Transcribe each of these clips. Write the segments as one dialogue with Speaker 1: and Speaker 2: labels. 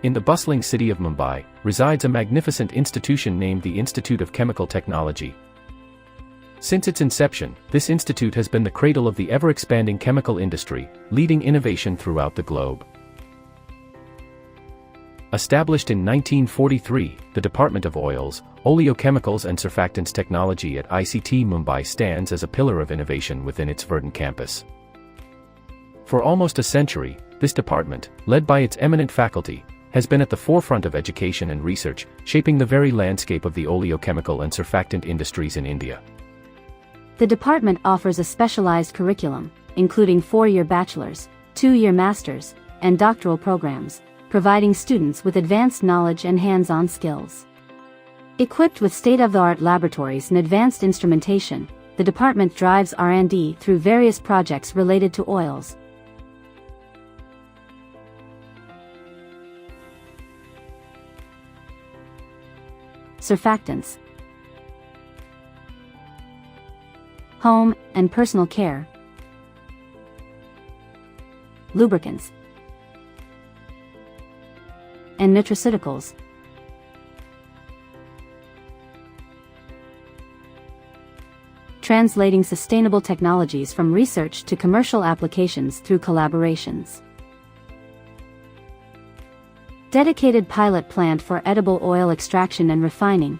Speaker 1: In the bustling city of Mumbai, resides a magnificent institution named the Institute of Chemical Technology. Since its inception, this institute has been the cradle of the ever-expanding chemical industry, leading innovation throughout the globe. Established in 1943, the Department of Oils, Oleochemicals and Surfactants Technology at ICT Mumbai stands as a pillar of innovation within its verdant campus. For almost a century, this department, led by its eminent faculty, has been at the forefront of education and research, shaping the very landscape of the oleochemical and surfactant industries in India.
Speaker 2: The department offers a specialized curriculum, including 4-year bachelor's, 2-year master's, and doctoral programs, providing students with advanced knowledge and hands-on skills. Equipped with state-of-the-art laboratories and advanced instrumentation, the department drives R&D through various projects related to oils. Surfactants, home and personal care, lubricants, and nutraceuticals. Translating sustainable technologies from research to commercial applications through collaborations. Dedicated pilot plant for edible oil extraction and refining.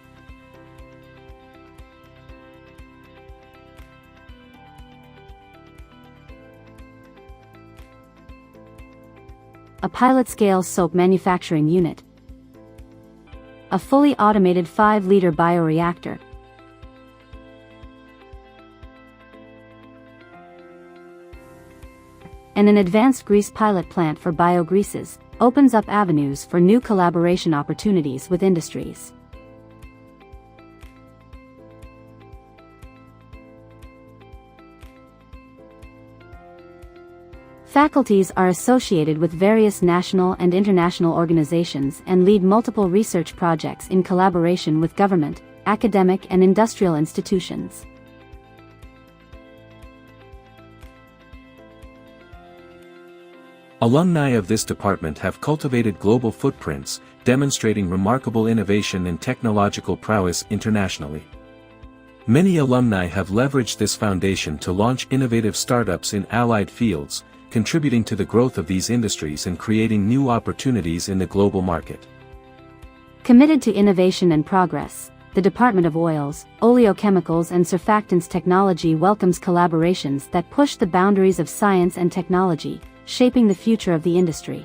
Speaker 2: A pilot-scale soap manufacturing unit. A fully automated 5-liter bioreactor. And an advanced grease pilot plant for biogreases, opens up avenues for new collaboration opportunities with industries. Faculties are associated with various national and international organizations and lead multiple research projects in collaboration with government, academic and industrial institutions.
Speaker 3: Alumni of this department have cultivated global footprints, demonstrating remarkable innovation and technological prowess internationally. Many alumni have leveraged this foundation to launch innovative startups in allied fields, contributing to the growth of these industries and creating new opportunities in the global market.
Speaker 2: Committed to innovation and progress, the Department of Oils, Oleochemicals and Surfactants Technology welcomes collaborations that push the boundaries of science and technology, shaping the future of the industry.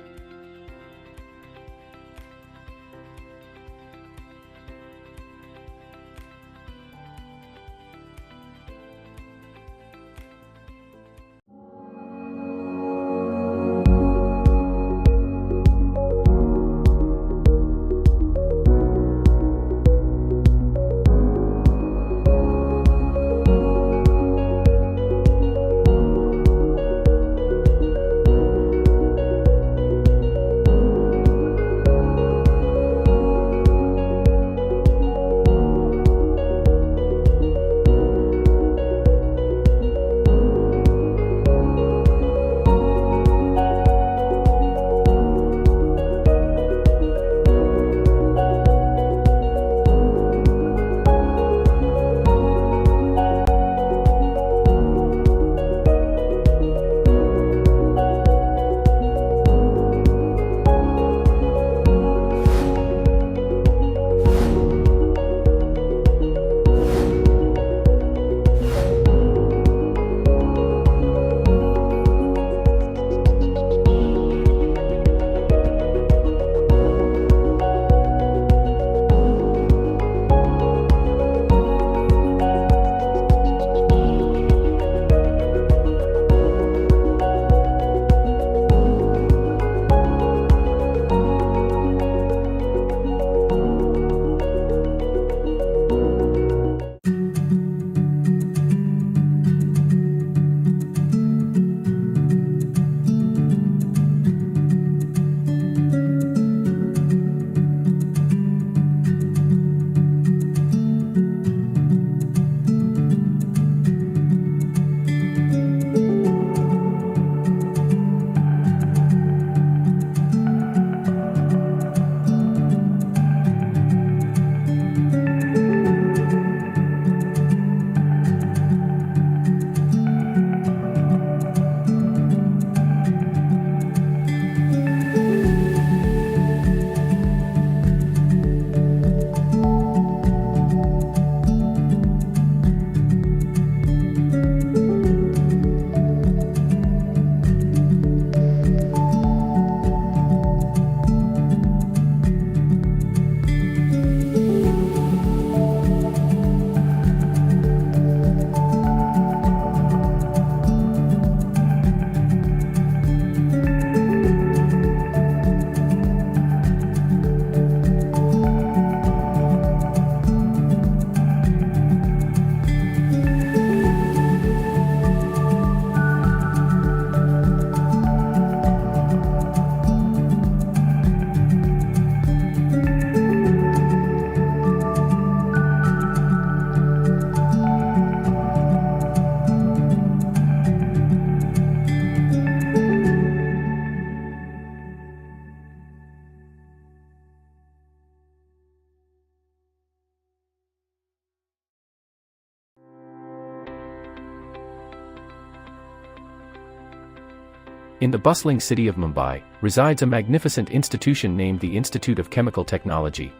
Speaker 1: In the bustling city of Mumbai, resides a magnificent institution named the Institute of Chemical Technology.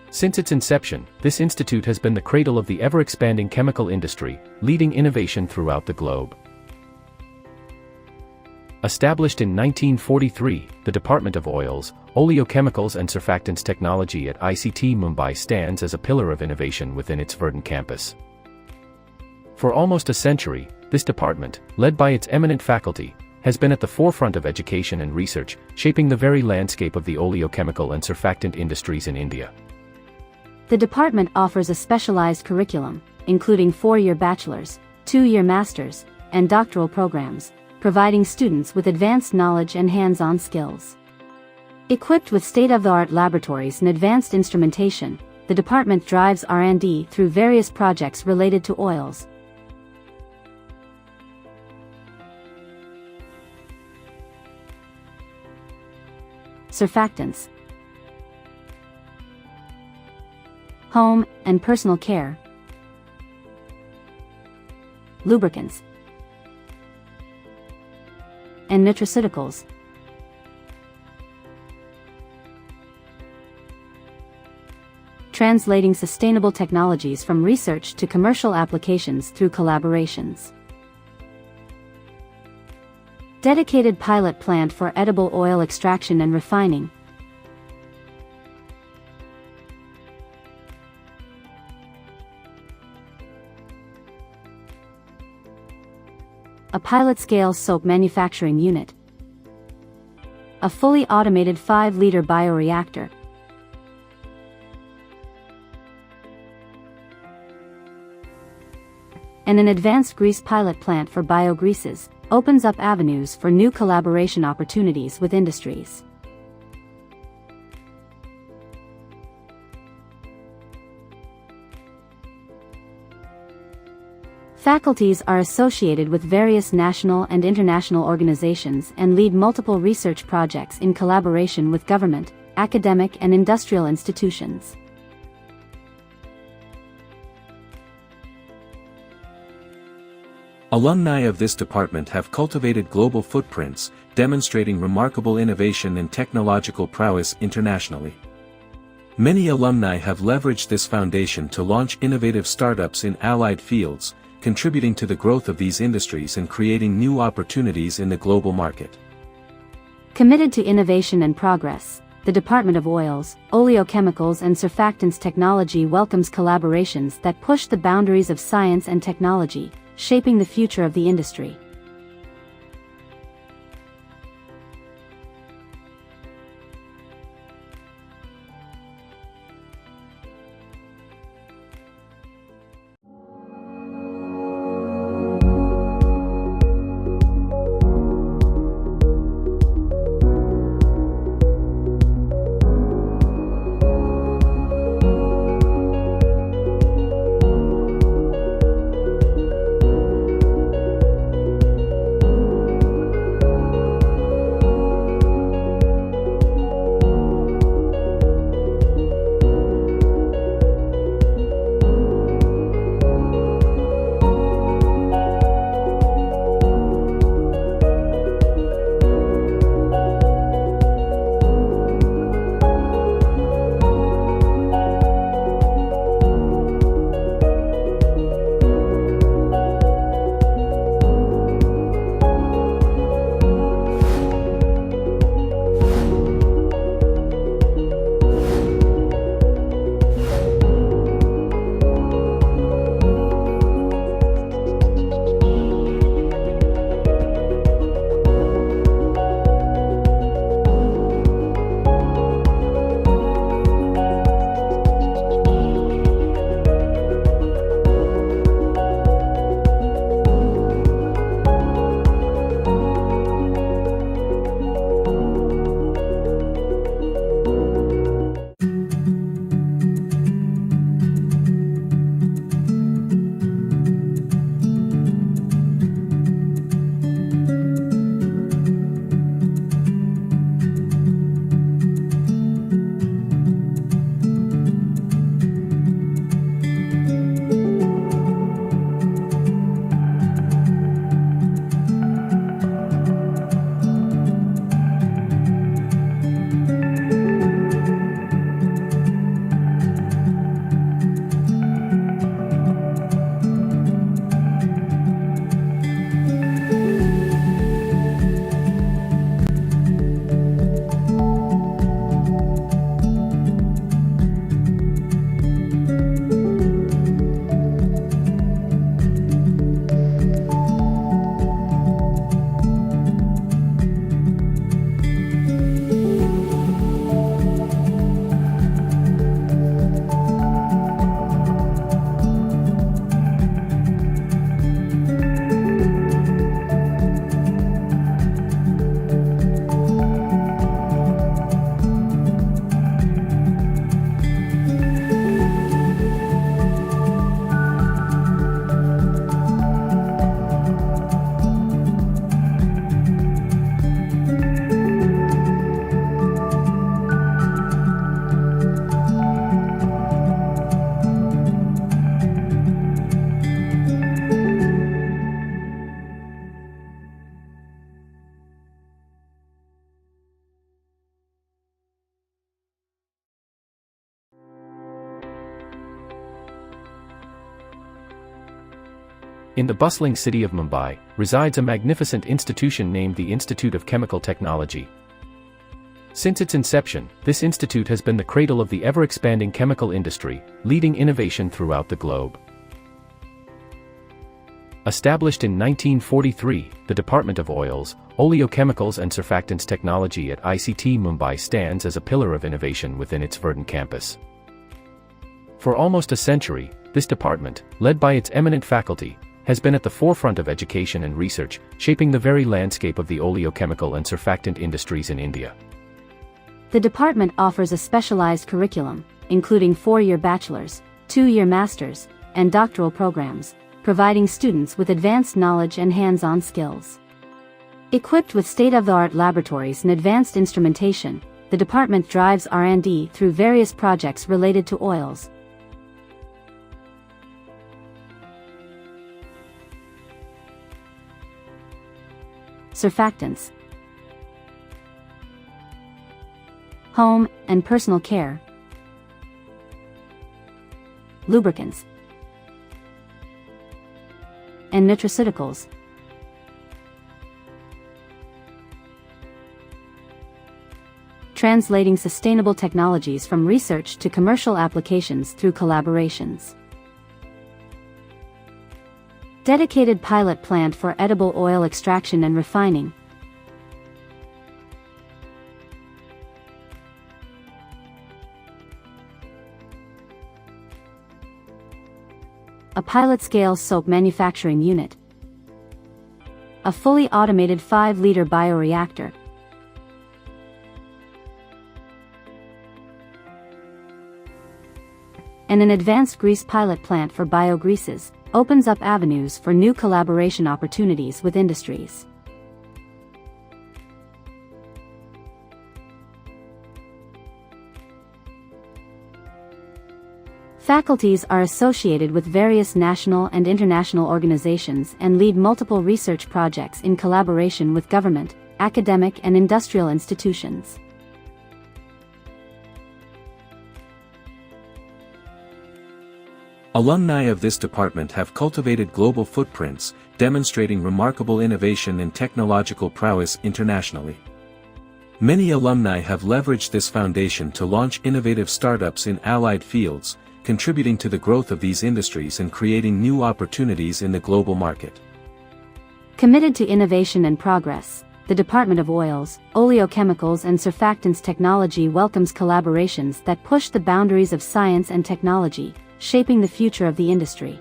Speaker 1: Since its inception, this institute has been the cradle of the ever-expanding chemical industry, leading innovation throughout the globe. Established in 1943, the Department of Oils, Oleochemicals and Surfactants Technology at ICT Mumbai stands as a pillar of innovation within its verdant campus. For almost a century, this department, led by its eminent faculty, has been at the forefront of education and research, shaping the very landscape of the oleochemical and surfactant industries in India.
Speaker 2: The department offers a specialized curriculum, including 4-year bachelor's, 2-year master's, and doctoral programs, providing students with advanced knowledge and hands-on skills. Equipped with state-of-the-art laboratories and advanced instrumentation, the department drives R&D through various projects related to oils. Surfactants. Home and personal care. Lubricants. And nutraceuticals. Translating sustainable technologies from research to commercial applications through collaborations. Dedicated pilot plant for edible oil extraction and refining. A pilot-scale soap manufacturing unit. A fully automated 5-liter bioreactor. And an advanced grease pilot plant for biogreases, opens up avenues for new collaboration opportunities with industries. Faculties are associated with various national and international organizations and lead multiple research projects in collaboration with government, academic and industrial institutions.
Speaker 3: Alumni of this department have cultivated global footprints, demonstrating remarkable innovation and technological prowess internationally. Many alumni have leveraged this foundation to launch innovative startups in allied fields, contributing to the growth of these industries and creating new opportunities in the global market.
Speaker 2: Committed to innovation and progress, the Department of Oils, Oleochemicals and Surfactants Technology welcomes collaborations that push the boundaries of science and technology, shaping the future of the industry.
Speaker 1: In the bustling city of Mumbai, resides a magnificent institution named the Institute of Chemical Technology. Since its inception, this institute has been the cradle of the ever-expanding chemical industry, leading innovation throughout the globe. Established in 1943, the Department of Oils, Oleochemicals and Surfactants Technology at ICT Mumbai stands as a pillar of innovation within its verdant campus. For almost a century, this department, led by its eminent faculty, has been at the forefront of education and research, shaping the very landscape of the oleochemical and surfactant industries in India.
Speaker 2: The department offers a specialized curriculum, including 4-year bachelor's, 2-year master's, and doctoral programs, providing students with advanced knowledge and hands-on skills. Equipped with state-of-the-art laboratories and advanced instrumentation, the department drives R&D through various projects related to oils. Surfactants, home and personal care, lubricants, and nutraceuticals. Translating sustainable technologies from research to commercial applications through collaborations. Dedicated pilot plant for edible oil extraction and refining. A pilot-scale soap manufacturing unit. A fully automated 5-liter bioreactor. And an advanced grease pilot plant for biogreases, opens up avenues for new collaboration opportunities with industries. Faculties are associated with various national and international organizations and lead multiple research projects in collaboration with government, academic and industrial institutions.
Speaker 3: Alumni of this department have cultivated global footprints, demonstrating remarkable innovation and technological prowess internationally. Many alumni have leveraged this foundation to launch innovative startups in allied fields, contributing to the growth of these industries and creating new opportunities in the global market.
Speaker 2: Committed to innovation and progress, the Department of Oils, Oleochemicals and Surfactants Technology welcomes collaborations that push the boundaries of science and technology, shaping the future of the industry.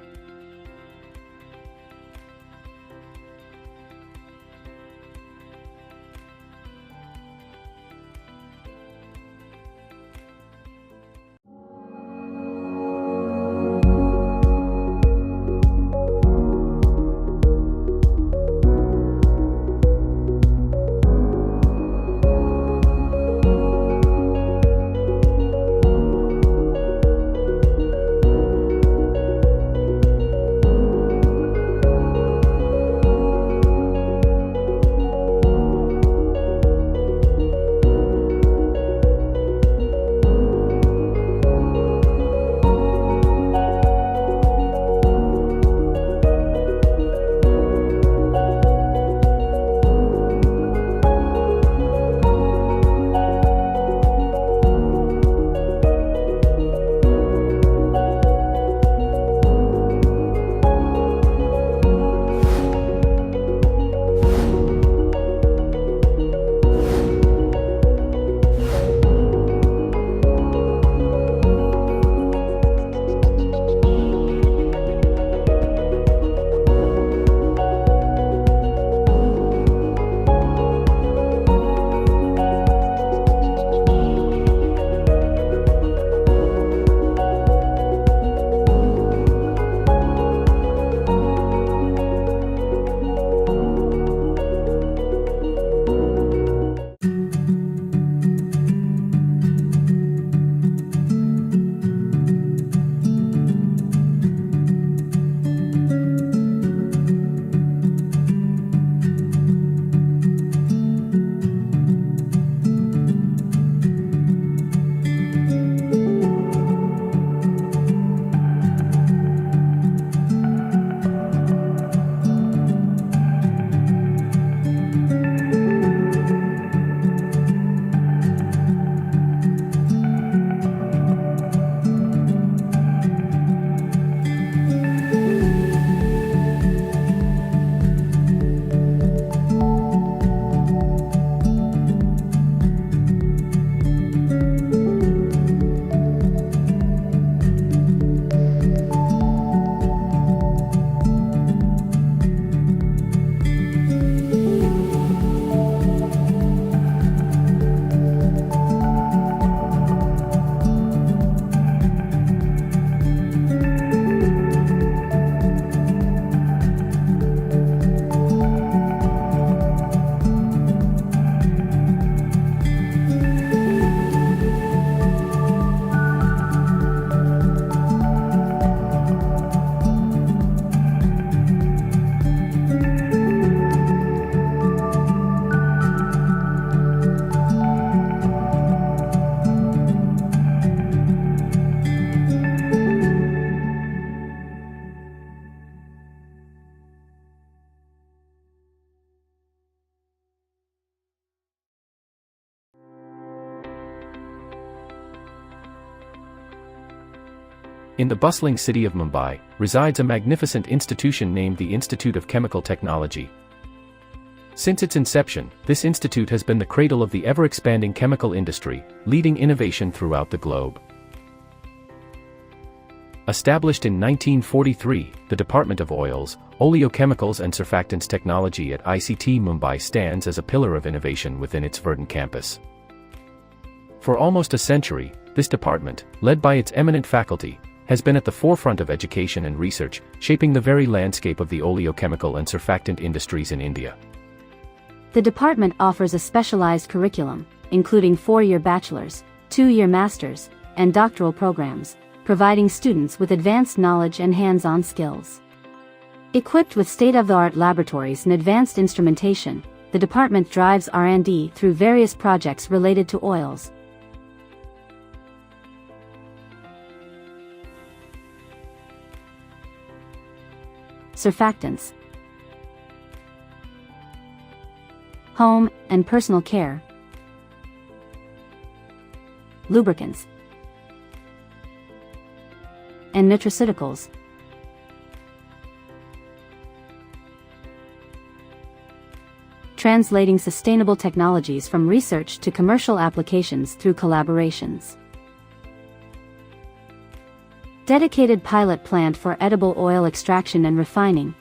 Speaker 1: In the bustling city of Mumbai, resides a magnificent institution named the Institute of Chemical Technology. Since its inception, this institute has been the cradle of the ever-expanding chemical industry, leading innovation throughout the globe. Established in 1943, the Department of Oils, Oleochemicals and Surfactants Technology at ICT Mumbai stands as a pillar of innovation within its verdant campus. For almost a century, this department, led by its eminent faculty, has been at the forefront of education and research, shaping the very landscape of the oleochemical and surfactant industries in India.
Speaker 2: The department offers a specialized curriculum, including 4-year bachelor's, 2-year master's, and doctoral programs, providing students with advanced knowledge and hands-on skills. Equipped with state-of-the-art laboratories and advanced instrumentation, the department drives R&D through various projects related to oils. Surfactants, home and personal care, lubricants, and nutraceuticals. Translating sustainable technologies from research to commercial applications through collaborations. Dedicated pilot plant for edible oil extraction and refining.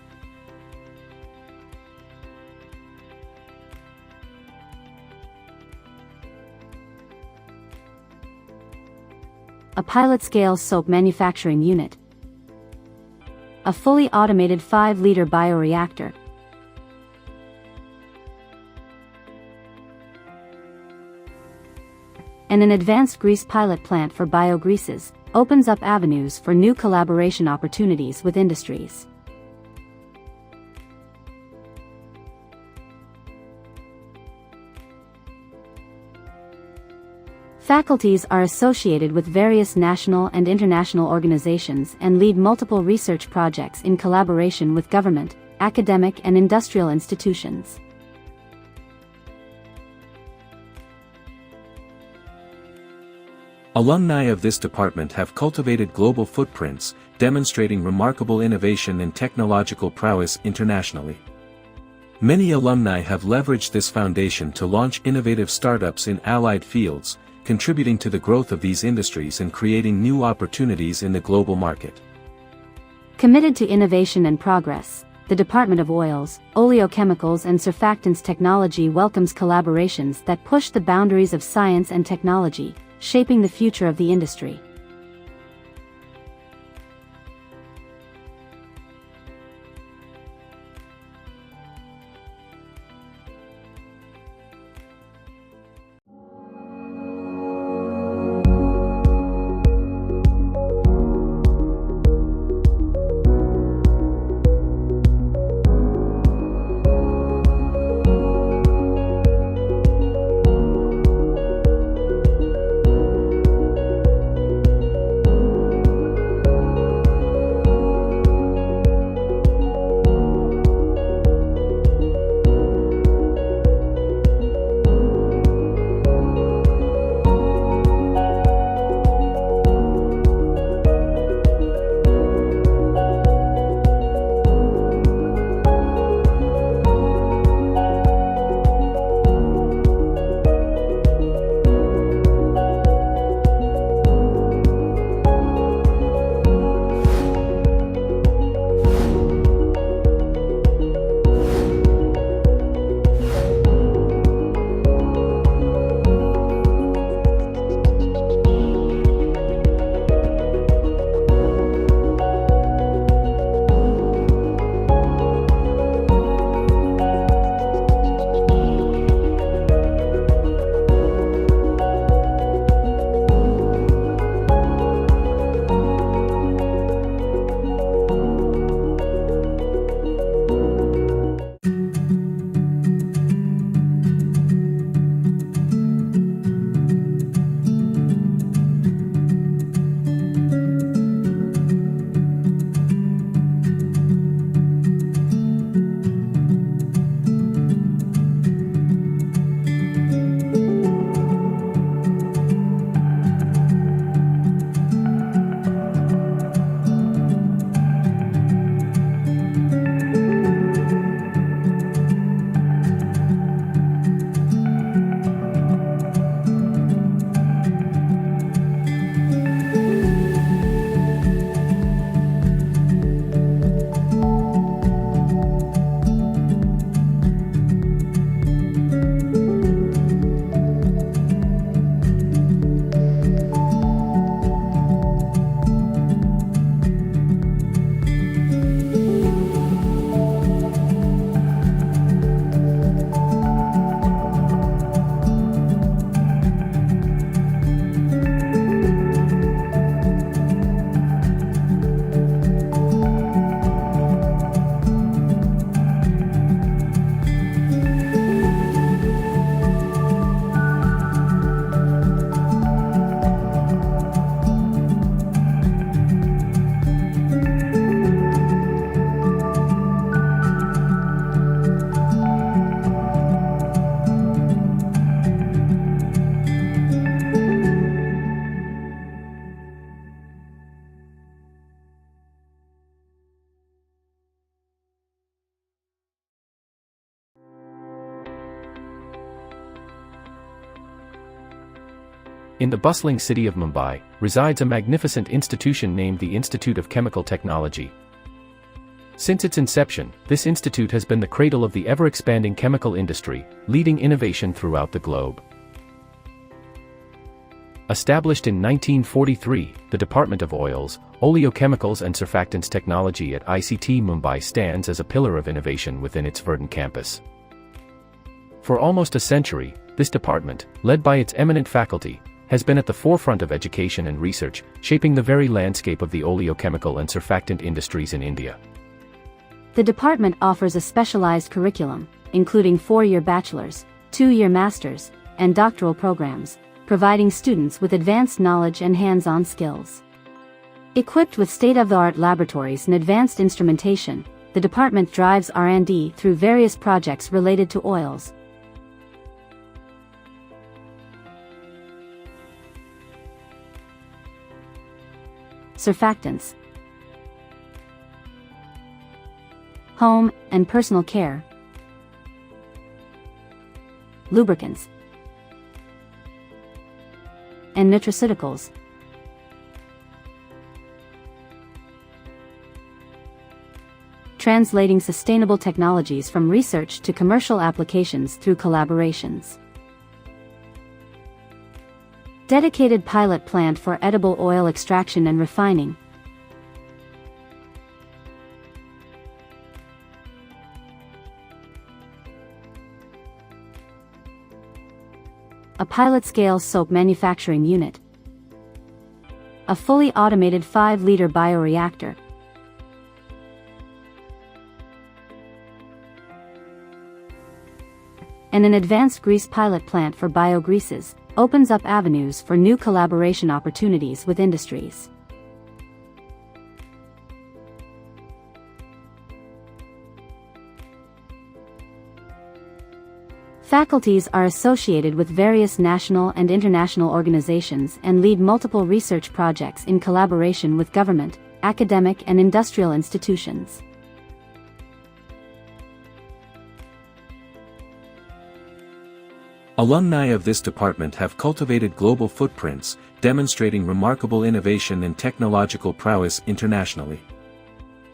Speaker 2: A pilot-scale soap manufacturing unit. A fully automated 5-liter bioreactor. And an advanced grease pilot plant for biogreases, opens up avenues for new collaboration opportunities with industries. Faculties are associated with various national and international organizations and lead multiple research projects in collaboration with government, academic and industrial institutions.
Speaker 3: Alumni of this department have cultivated global footprints, demonstrating remarkable innovation and technological prowess internationally. Many alumni have leveraged this foundation to launch innovative startups in allied fields, contributing to the growth of these industries and creating new opportunities in the global market.
Speaker 2: Committed to innovation and progress, the Department of Oils, Oleochemicals and Surfactants Technology welcomes collaborations that push the boundaries of science and technology, shaping the future of the industry.
Speaker 1: In the bustling city of Mumbai, resides a magnificent institution named the Institute of Chemical Technology. Since its inception, this institute has been the cradle of the ever-expanding chemical industry, leading innovation throughout the globe. Established in 1943, the Department of Oils, Oleochemicals and Surfactants Technology at ICT Mumbai stands as a pillar of innovation within its verdant campus. For almost a century, this department, led by its eminent faculty, has been at the forefront of education and research, shaping the very landscape of the oleochemical and surfactant industries in India.
Speaker 2: The department offers a specialized curriculum, including 4-year bachelor's, 2-year master's, and doctoral programs, providing students with advanced knowledge and hands-on skills. Equipped with state-of-the-art laboratories and advanced instrumentation, the department drives R&D through various projects related to oils. Surfactants, home and personal care, lubricants, and nutraceuticals. Translating sustainable technologies from research to commercial applications through collaborations. Dedicated pilot plant for edible oil extraction and refining. A pilot-scale soap manufacturing unit. A fully automated 5-liter bioreactor. And an advanced grease pilot plant for biogreases, opens up avenues for new collaboration opportunities with industries. Faculties are associated with various national and international organizations and lead multiple research projects in collaboration with government, academic and industrial institutions.
Speaker 3: Alumni of this department have cultivated global footprints, demonstrating remarkable innovation and technological prowess internationally.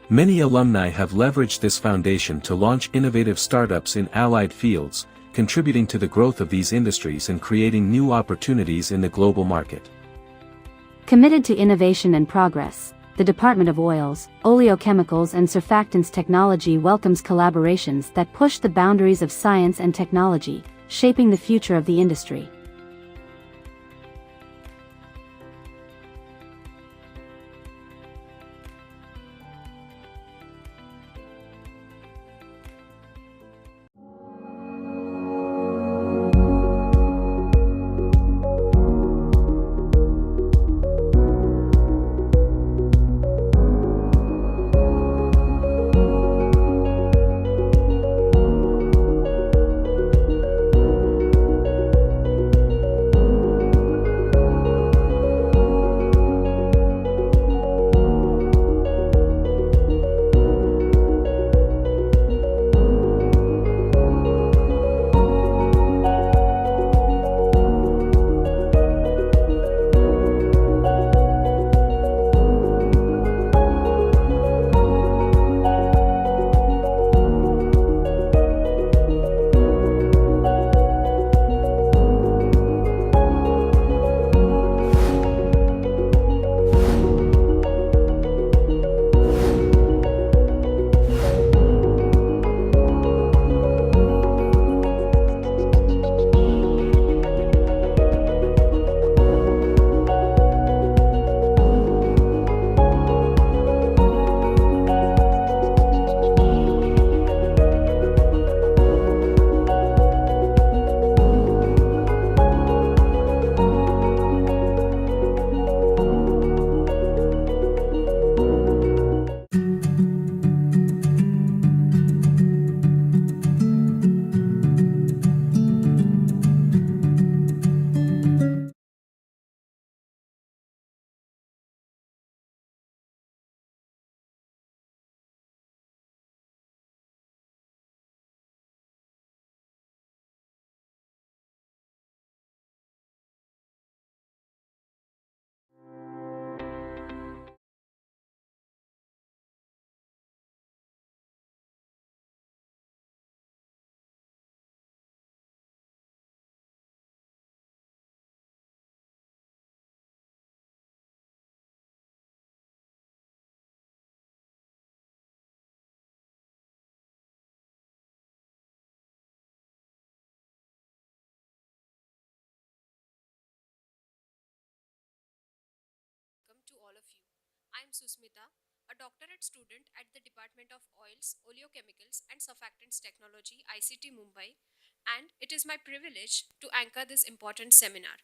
Speaker 3: Many alumni have leveraged this foundation to launch innovative startups in allied fields, contributing to the growth of these industries and creating new opportunities in the global market.
Speaker 2: Committed to innovation and progress, the Department of Oils, Oleochemicals and Surfactants Technology welcomes collaborations that push the boundaries of science and technology, shaping the future of the industry.
Speaker 4: I am Susmita, a doctorate student at the Department of Oils, Oleochemicals and Surfactants Technology, ICT Mumbai, and it is my privilege to anchor this important seminar.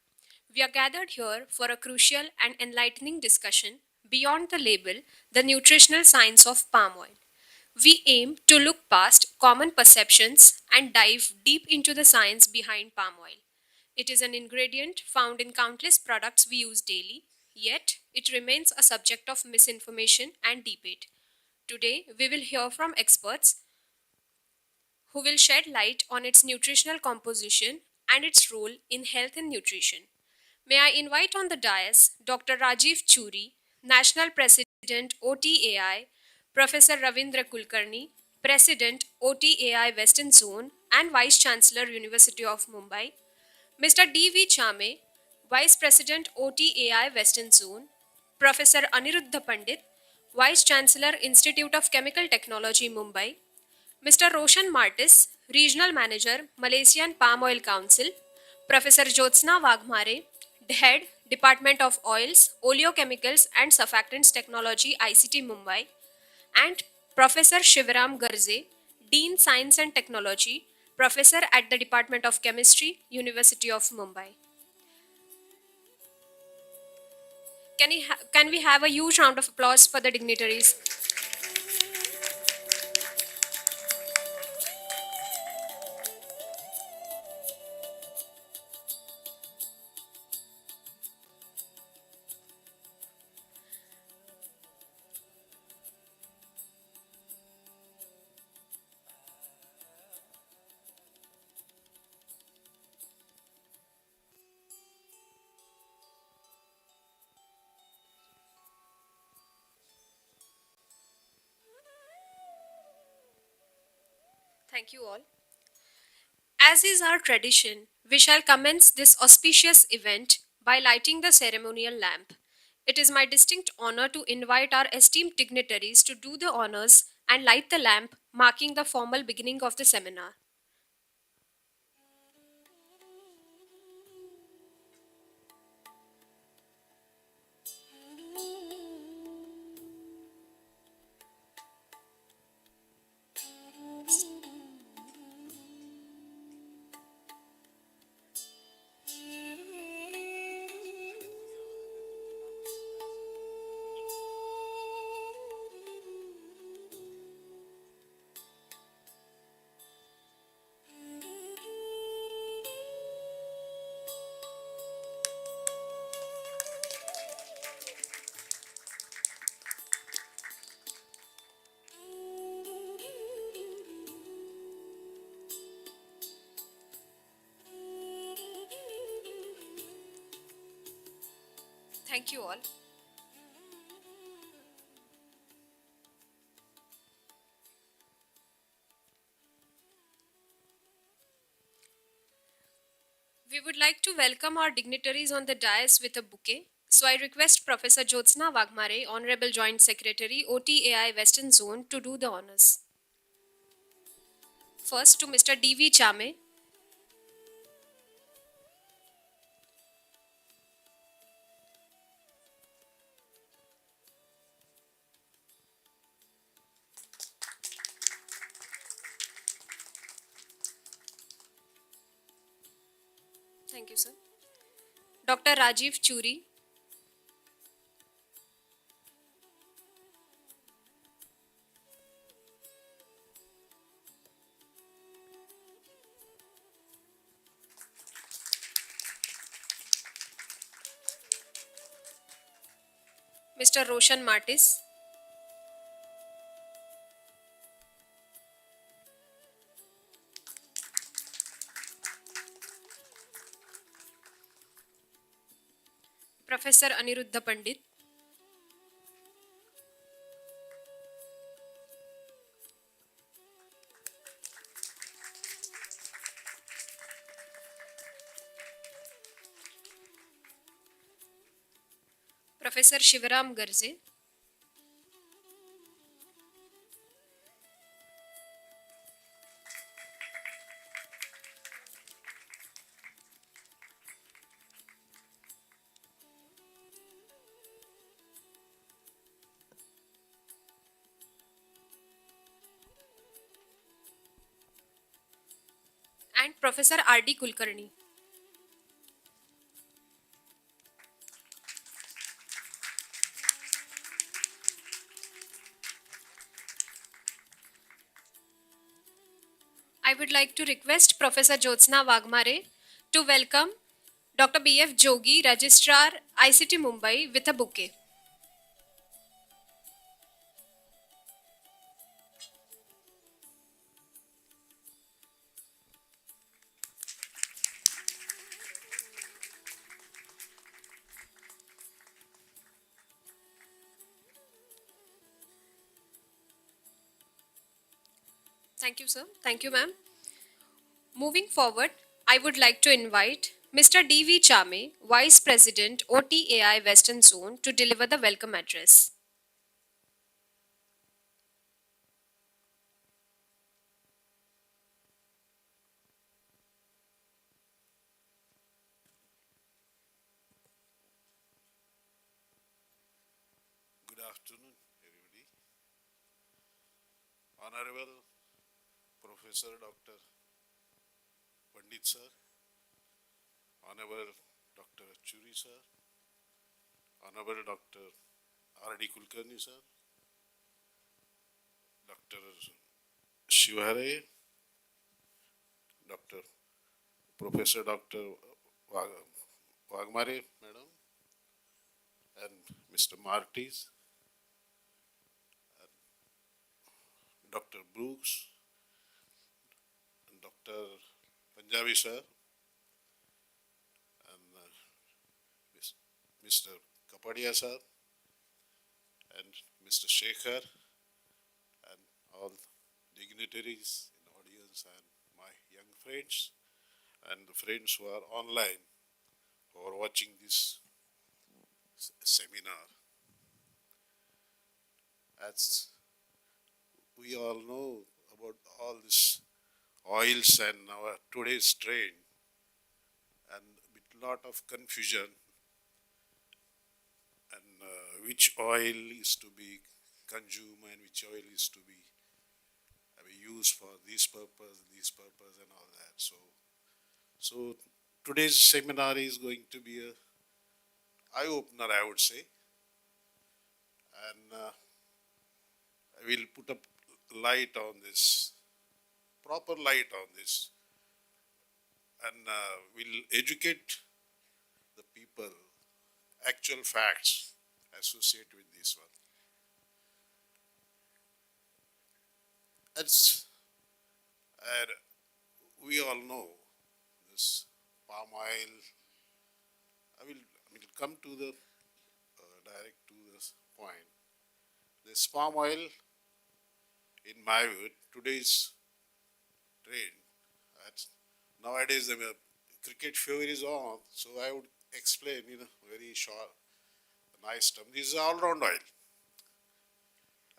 Speaker 4: We are gathered here for a crucial and enlightening discussion beyond the label, the nutritional science of palm oil. We aim to look past common perceptions and dive deep into the science behind palm oil. It is an ingredient found in countless products we use daily, yet it remains a subject of misinformation and debate. Today, we will hear from experts who will shed light on its nutritional composition and its role in health and nutrition. May I invite on the dais Dr. Rajiv Churi, National President OTAI, Professor Ravindra Kulkarni, President OTAI Western Zone and Vice Chancellor University of Mumbai, Mr. D.V. Chame, Vice President OTAI Western Zone, Professor Aniruddha Pandit, Vice Chancellor Institute of Chemical Technology Mumbai, Mr. Roshan Martis, Regional Manager, Malaysian Palm Oil Council, Professor Jyotsna Wagmare, Head, Department of Oils, Oleochemicals and Surfactants Technology, ICT Mumbai, and Professor Shivaram Garze, Dean Science and Technology, Professor at the Department of Chemistry, University of Mumbai. Can we have a huge round of applause for the dignitaries? Thank you all. As is our tradition, we shall commence this auspicious event by lighting the ceremonial lamp. It is my distinct honor to invite our esteemed dignitaries to do the honors and light the lamp, marking the formal beginning of the seminar. Thank you all. We would like to welcome our dignitaries on the dais with a bouquet. So I request Professor Jyotsna Wagmare, Honorable Joint Secretary, OTAI Western Zone, to do the honors. First to Mr. D.V. Chame. Thank you, sir. Dr. Rajiv Churi. Mr. Roshan Martis. Professor Aniruddha Pandit. Professor Shivaram Garze. Professor R.D. Kulkarni. I would like to request Professor Jyotsna Wagmare to welcome Dr. B.F. Jogi, Registrar, ICT Mumbai, with a bouquet. Thank you, sir. Thank you, ma'am. Moving forward, I would like to invite Mr. D.V. Chame, Vice President, OTAI Western Zone, to deliver the welcome address.
Speaker 5: Good afternoon, everybody. Honorable Professor Dr. Pandit sir, Honorable Dr. Churi sir, Honorable Dr. R.D. Kulkarni sir, Dr. Shivhare, Dr. Professor Dr. Wagmare, Madam, and Mr. Martis, and Dr. Brooks, and Dr. Punjabi sir, and Mr. Kapadia sir, and Mr. Shekhar, and all dignitaries in audience, and my young friends, and the friends who are online who are watching this seminar. As we all know about all this oils and our today's trend, and with lot of confusion, and which oil is to be consumed and which oil is to be used for this purpose, and all that. So today's seminar is going to be a eye opener, I would say, and I will put up light on this, proper light on this, and will educate the people, actual facts associated with this one. As we all know, this palm oil, I will come to the direct to this point. This palm oil, in my view, today's trend. Nowadays, the cricket fever is on, so I would explain in a very short, nice term. This is all-round oil.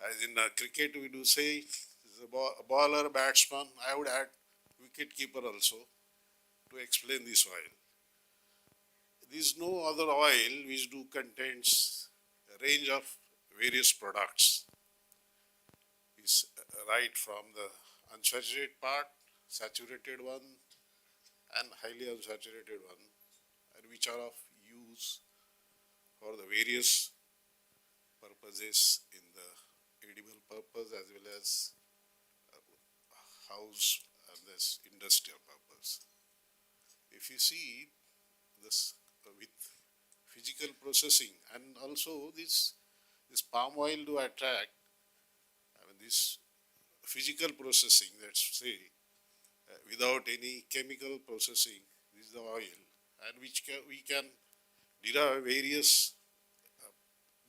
Speaker 5: As in cricket, we do say this is a bowler, batsman. I would add wicket keeper also to explain this oil. There is no other oil which do contains a range of various products. It's right from the unsaturated part, saturated one, and highly unsaturated one, and which are of use for the various purposes in the edible purpose as well as house and this industrial purpose. If you see this with physical processing, and also this palm oil do attract, this physical processing, let's say, without any chemical processing, this is the oil, and which we can derive various,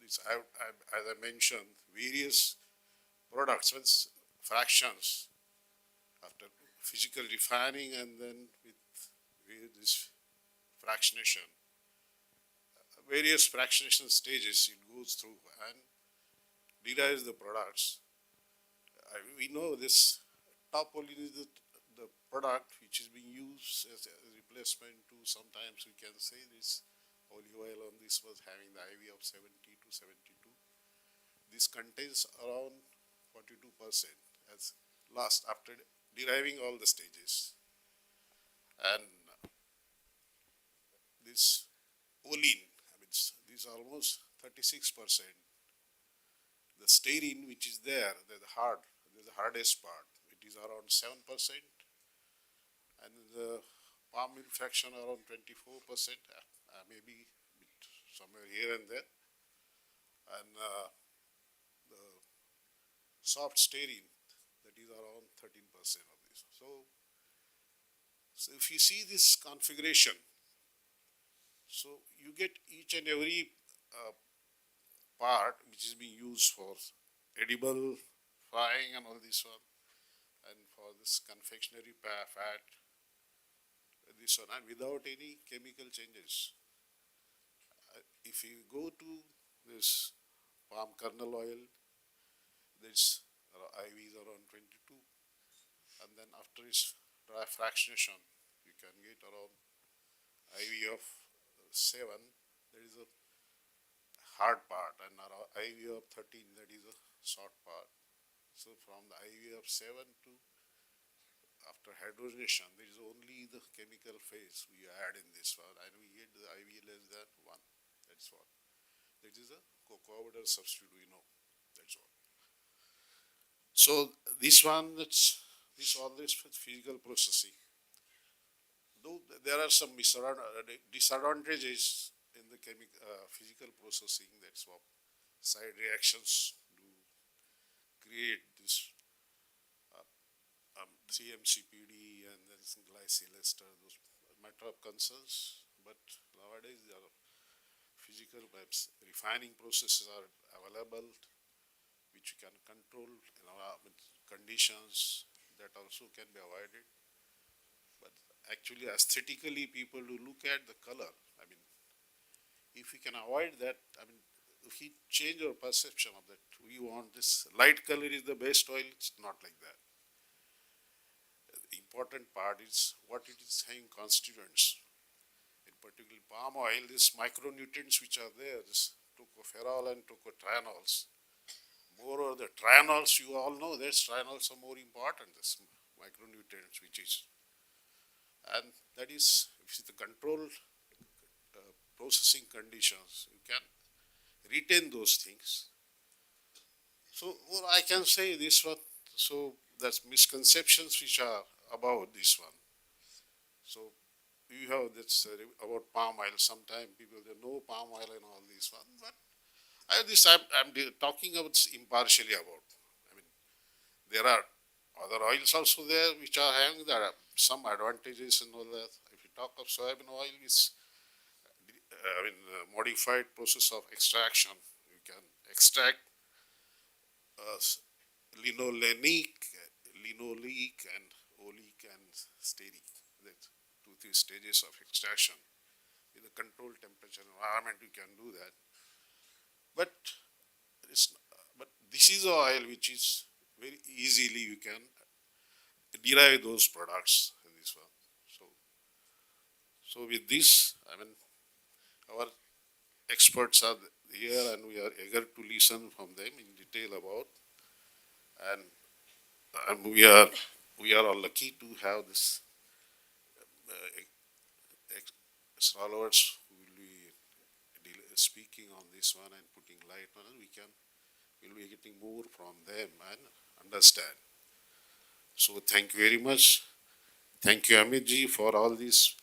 Speaker 5: as I mentioned, various products, fractions, after physical refining and then with this fractionation, various fractionation stages it goes through and derives the products. We know this tarpaulin is the product which is being used as a replacement to, sometimes we can say this olive oil on this was having the IV of 70 to 72. This contains around 42% as last after deriving all the stages. And this olein, I mean, this almost 36%. The stearine, which is there, the hardest part, it is around 7%, and the palm oil fraction around 24%, maybe somewhere here and there, and the soft stearine, that is around 13% of this. So if you see this configuration, so you get each and every part which is being used for edible frying and all this one, and for this confectionery fat, this one, and without any chemical changes. If you go to this palm kernel oil, this IV is around 22, and then after its dry fractionation, you can get around IV of 7, that is a hard part, and IV of 13, that is a soft part. So from the IV of 7 to after hydrogenation, there is only the chemical phase we add in this one, and we get the IV less than 1. That's what. That is a cocoa powder substitute, we know. That's all. So this one, all this physical processing. Though there are some disadvantages in the physical processing, that's what side reactions do create this CMCPD and then glycyl ester, those matter of concerns. But nowadays, there are physical refining processes are available, which you can control with conditions that also can be avoided. But actually, aesthetically, people do look at the color. I mean, if we can avoid that, I mean, if we change our perception of that, we want this light color is the best oil, it's not like that. The important part is what it is saying constituents. In particular, palm oil, these micronutrients which are there, this tocopherol and tocotrienols. Moreover, the trienols, you all know that trienols are more important, this micronutrients, which is, and that is, if it's the controlled processing conditions, you can retain those things. So, well, I can say this one, so that's misconceptions which are about this one. So, you have this about palm oil. Sometimes people they know palm oil and all this one, but I'm talking about impartially about. I mean, there are other oils also there which are having there are some advantages and all that. If you talk of soybean oil, it's modified process of extraction. You can extract linoleic, and oleic and steric. That's 2-3 stages of extraction. In a controlled temperature environment, you can do that. But this is oil which is very easily you can derive those products in this one. So with this, I mean, our experts are here and we are eager to listen from them in detail about, and we are all lucky to have this scholars who will be speaking on this one and putting light on it. We'll be getting more from them and understand. So thank you very much. Thank you, Amit ji, for all these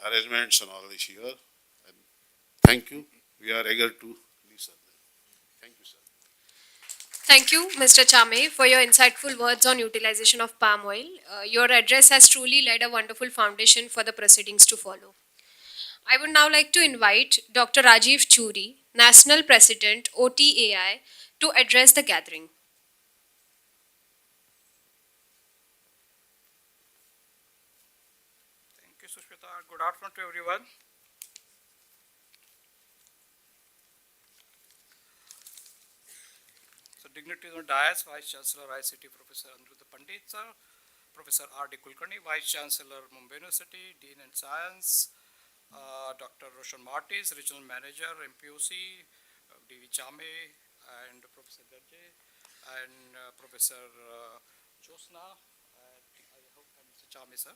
Speaker 5: arrangements and all this here. And thank you. We are eager to listen. Thank you, sir.
Speaker 4: Thank you, Mr. Chame, for your insightful words on utilization of palm oil. Your address has truly laid a wonderful foundation for the proceedings to follow. I would now like to invite Dr. Rajiv Churi, National President, OTAI, to address the gathering.
Speaker 6: Thank you, Sushmita. Good afternoon to everyone. So, dignitaries on dais, Vice Chancellor ICT Professor Aniruddha Pandit, sir, Professor R.D. Kulkarni, Vice Chancellor Mumbai University, Dean in Science, Dr. Roshan Martis, Regional Manager, MPOC, D.V. Chame, and Professor Garje, and Professor Josna, and I hope Mr. Chame, sir.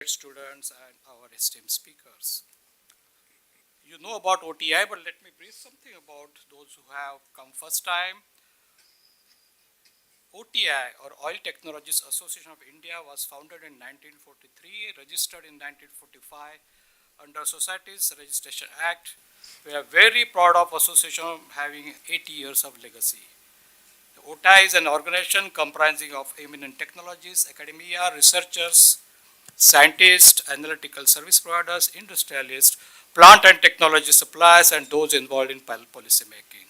Speaker 6: Students and our esteemed speakers. You know about OTI, but let me brief something about those who have come first time. OTI, or Oil Technologists Association of India, was founded in 1943, registered in 1945 under Societies Registration Act. We are very proud of association having 80 years of legacy. The OTI is an organization comprising of eminent technologies, academia, researchers, scientists, analytical service providers, industrialists, plant and technology suppliers, and those involved in policy making.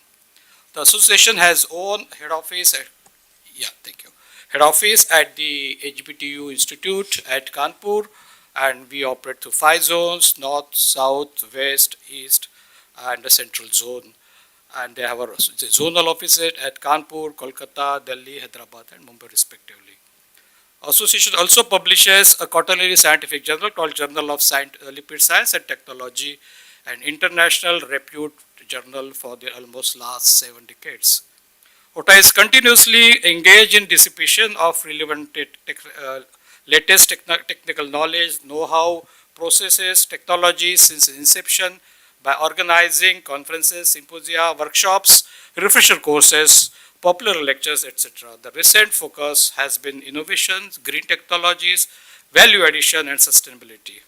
Speaker 6: The association has own head office at head office at the HBTU Institute at Kanpur, and we operate through 5 zones: north, south, west, east, and the central zone. And they have a zonal offices at Kanpur, Kolkata, Delhi, Hyderabad, and Mumbai respectively. Association also publishes a quarterly scientific journal called Journal of Lipid Science and Technology, an international repute journal for the almost last 7 decades. OTA is continuously engaged in dissipation of relevant latest technical knowledge, know-how, processes, technologies since inception by organizing conferences, symposia, workshops, refresher courses, popular lectures, etc. The recent focus has been innovations, green technologies, value addition, and sustainability.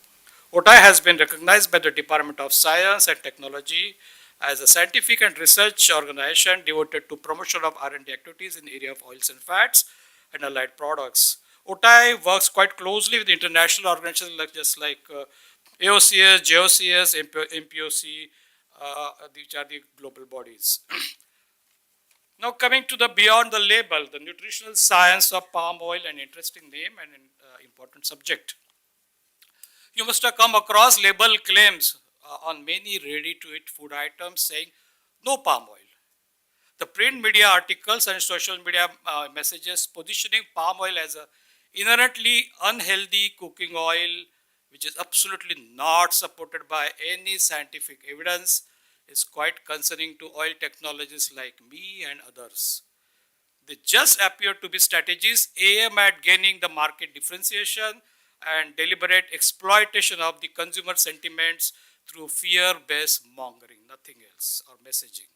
Speaker 6: OTI has been recognized by the Department of Science and Technology as a scientific and research organization devoted to promotion of R&D activities in the area of oils and fats and allied products. OTI works quite closely with international organizations like AOCS, JOCS, MPOC, which are the global bodies. Now coming to the beyond the label, the nutritional science of palm oil, an interesting name and an important subject. You must have come across label claims on many ready-to-eat food items saying no palm oil. The print media articles and social media messages positioning palm oil as a inherently unhealthy cooking oil, which is absolutely not supported by any scientific evidence, is quite concerning to oil technologists like me and others. They just appear to be strategies aimed at gaining the market differentiation and deliberate exploitation of the consumer sentiments through fear-based mongering, nothing else, or messaging.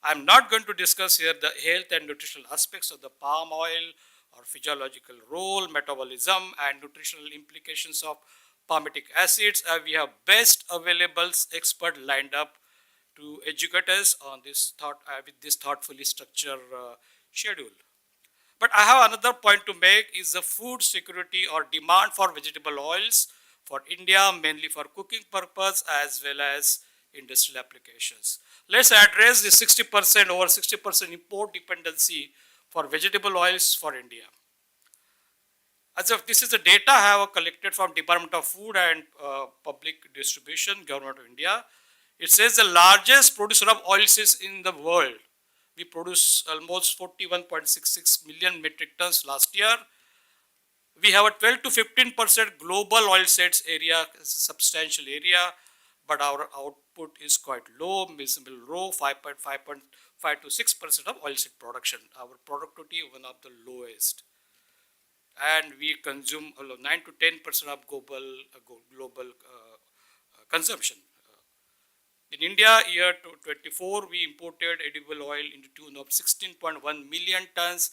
Speaker 6: I'm not going to discuss here the health and nutritional aspects of the palm oil or physiological role, metabolism, and nutritional implications of palmitic acids. We have best available expert lined up to educate us on this with this thoughtfully structured schedule. But I have another point to make is the food security or demand for vegetable oils for India, mainly for cooking purpose as well as industrial applications. Let's address the 60%, over 60% import dependency for vegetable oils for India. As of this is the data I have collected from Department of Food and Public Distribution, Government of India. It says the largest producer of oilseeds in the world. We produced almost 41.66 million metric tons last year. We have a 12 to 15% global oilseeds area, it's a substantial area, but our output is quite low, minimal low, 5.5 to 6% of oilseed production. Our productivity is one of the lowest. And we consume 9 to 10% of global consumption. In India, year 2024, we imported edible oil in the tune of 16.1 million tons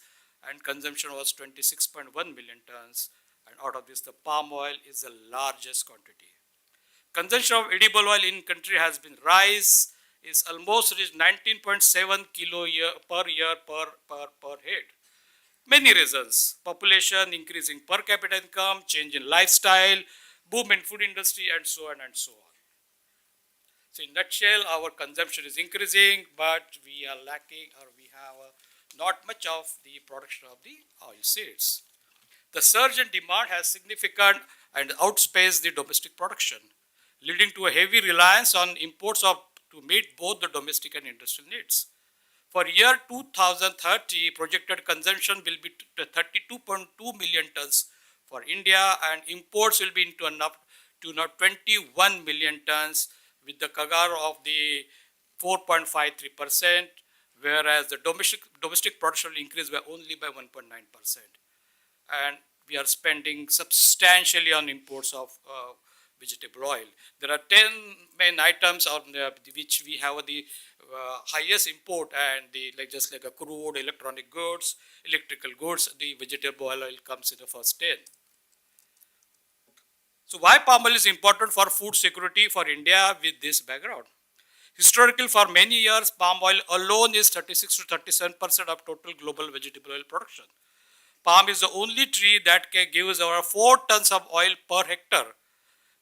Speaker 6: and consumption was 26.1 million tons. And out of this, the palm oil is the largest quantity. Consumption of edible oil in country has been rise, is almost reached 19.7 kilo per year per head. Many reasons: population, increasing per capita income, change in lifestyle, boom in food industry, and so on and so on. So in nutshell, our consumption is increasing, but we are lacking or we have not much of the production of the oil seeds. The surge in demand has significant and outspaced the domestic production, leading to a heavy reliance on imports to meet both the domestic and industrial needs. For year 2030, projected consumption will be 32.2 million tons for India, and imports will be to now 21 million tons with the CAGR of the 4.53%, whereas the domestic production will increase by only by 1.9%. And we are spending substantially on imports of vegetable oil. There are 10 main items on which we have the highest import, and just like a crude, electronic goods, electrical goods, the vegetable oil comes in the first 10. So why palm oil is important for food security for India with this background? Historically, for many years, palm oil alone is 36 to 37% of total global vegetable oil production. Palm is the only tree that gives over 4 tons of oil per hectare.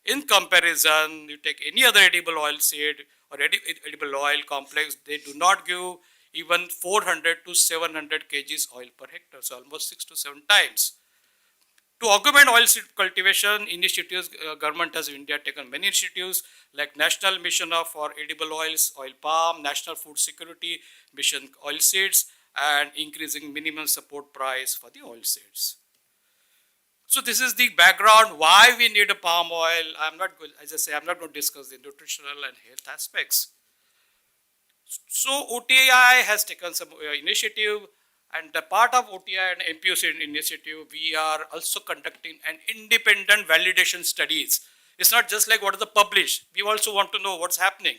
Speaker 6: In comparison, you take any other edible oil seed or edible oil complex, they do not give even 400 to 700 kgs oil per hectare, so almost 6 to 7 times. To augment oilseed cultivation initiatives, government has in India taken many initiatives like National Mission for Edible Oils, Oil Palm, National Food Security Mission Oilseeds, and increasing minimum support price for the oilseeds. So this is the background why we need a palm oil. I'm not going to discuss the nutritional and health aspects. So OTI has taken some initiative, and the part of OTI and MPOC initiative, we are also conducting an independent validation studies. It's not just like what is the published. We also want to know what's happening.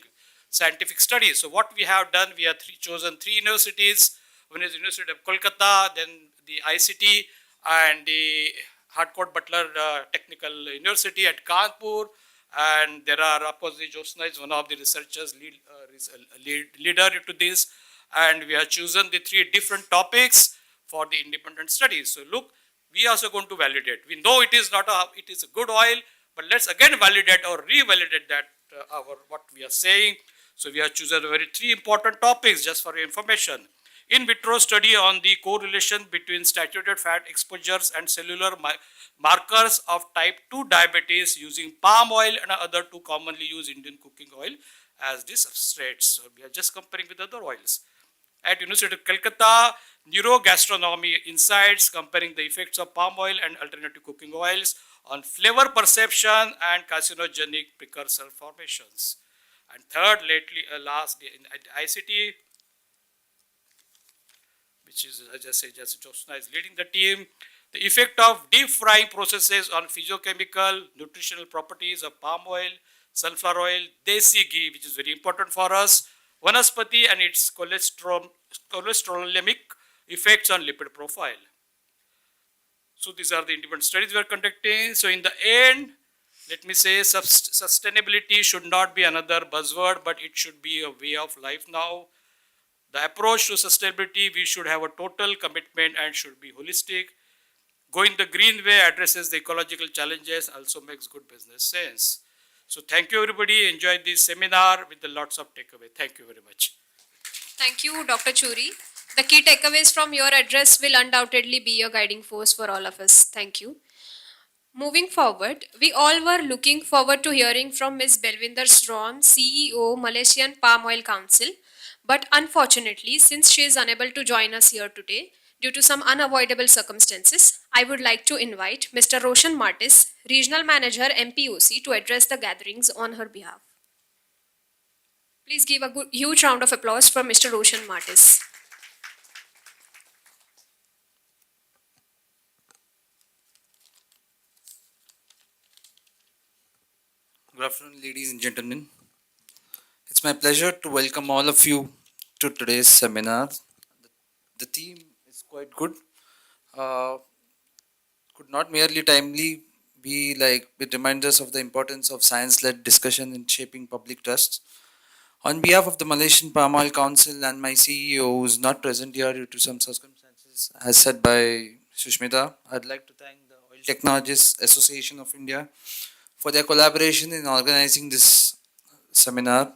Speaker 6: Scientific studies. So what we have done, we have chosen 3 universities. One is University of Kolkata, then the ICT, and the Harcourt Butler Technical University at Kanpur. And there are, of course, the Josna is one of the researchers, leader to this. And we have chosen the 3 different topics for the independent studies. So look, we are also going to validate. We know it is a good oil, but let's again validate or revalidate that what we are saying. So we have chosen very 3 important topics just for your information. In vitro study on the correlation between saturated fat exposures and cellular markers of type 2 diabetes using palm oil and other 2 commonly used Indian cooking oil as the substrates. So we are just comparing with other oils. At University of Calcutta, neurogastronomy insights comparing the effects of palm oil and alternative cooking oils on flavor perception and carcinogenic precursor formations. And third, last at ICT, which is, as I say, just Josna is leading the team, the effect of deep frying processes on physiochemical, nutritional properties of palm oil, sunflower oil, desi ghee, which is very important for us, vanaspati and its cholesterolemic effects on lipid profile. So these are the independent studies we are conducting. So in the end, let me say sustainability should not be another buzzword, but it should be a way of life now. The approach to sustainability, we should have a total commitment and should be holistic. Going the green way addresses the ecological challenges, also makes good business sense. So thank you everybody, enjoy this seminar with the lots of takeaway. Thank you very much.
Speaker 4: Thank you, Dr. Churi. The key takeaways from your address will undoubtedly be a guiding force for all of us. Thank you. Moving forward, we all were looking forward to hearing from Ms. Belvinder Srom, CEO, Malaysian Palm Oil Council. But unfortunately, since she is unable to join us here today, due to some unavoidable circumstances, I would like to invite Mr. Roshan Martis, Regional Manager MPOC, to address the gatherings on her behalf. Please give a huge round of applause for Mr. Roshan Martis.
Speaker 7: Good afternoon, ladies and gentlemen. It's my pleasure to welcome all of you to today's seminar. The theme is quite good. Could not merely timely be like it reminds us of the importance of science-led discussion in shaping public trust. On behalf of the Malaysian Palm Oil Council and my CEO, who is not present here due to some circumstances, as said by Sushmita, I'd like to thank the Oil Technologists Association of India for their collaboration in organizing this seminar.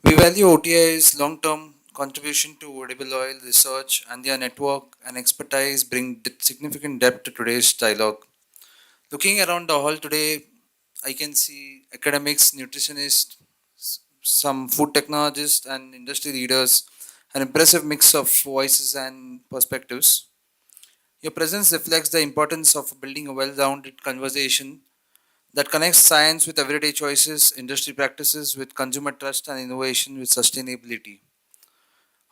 Speaker 7: We value OTI's long-term contribution to edible oil research, and their network and expertise bring significant depth to today's dialogue. Looking around the hall today, I can see academics, nutritionists, some food technologists and industry leaders, an impressive mix of voices and perspectives. Your presence reflects the importance of building a well-rounded conversation that connects science with everyday choices, industry practices with consumer trust, and innovation with sustainability.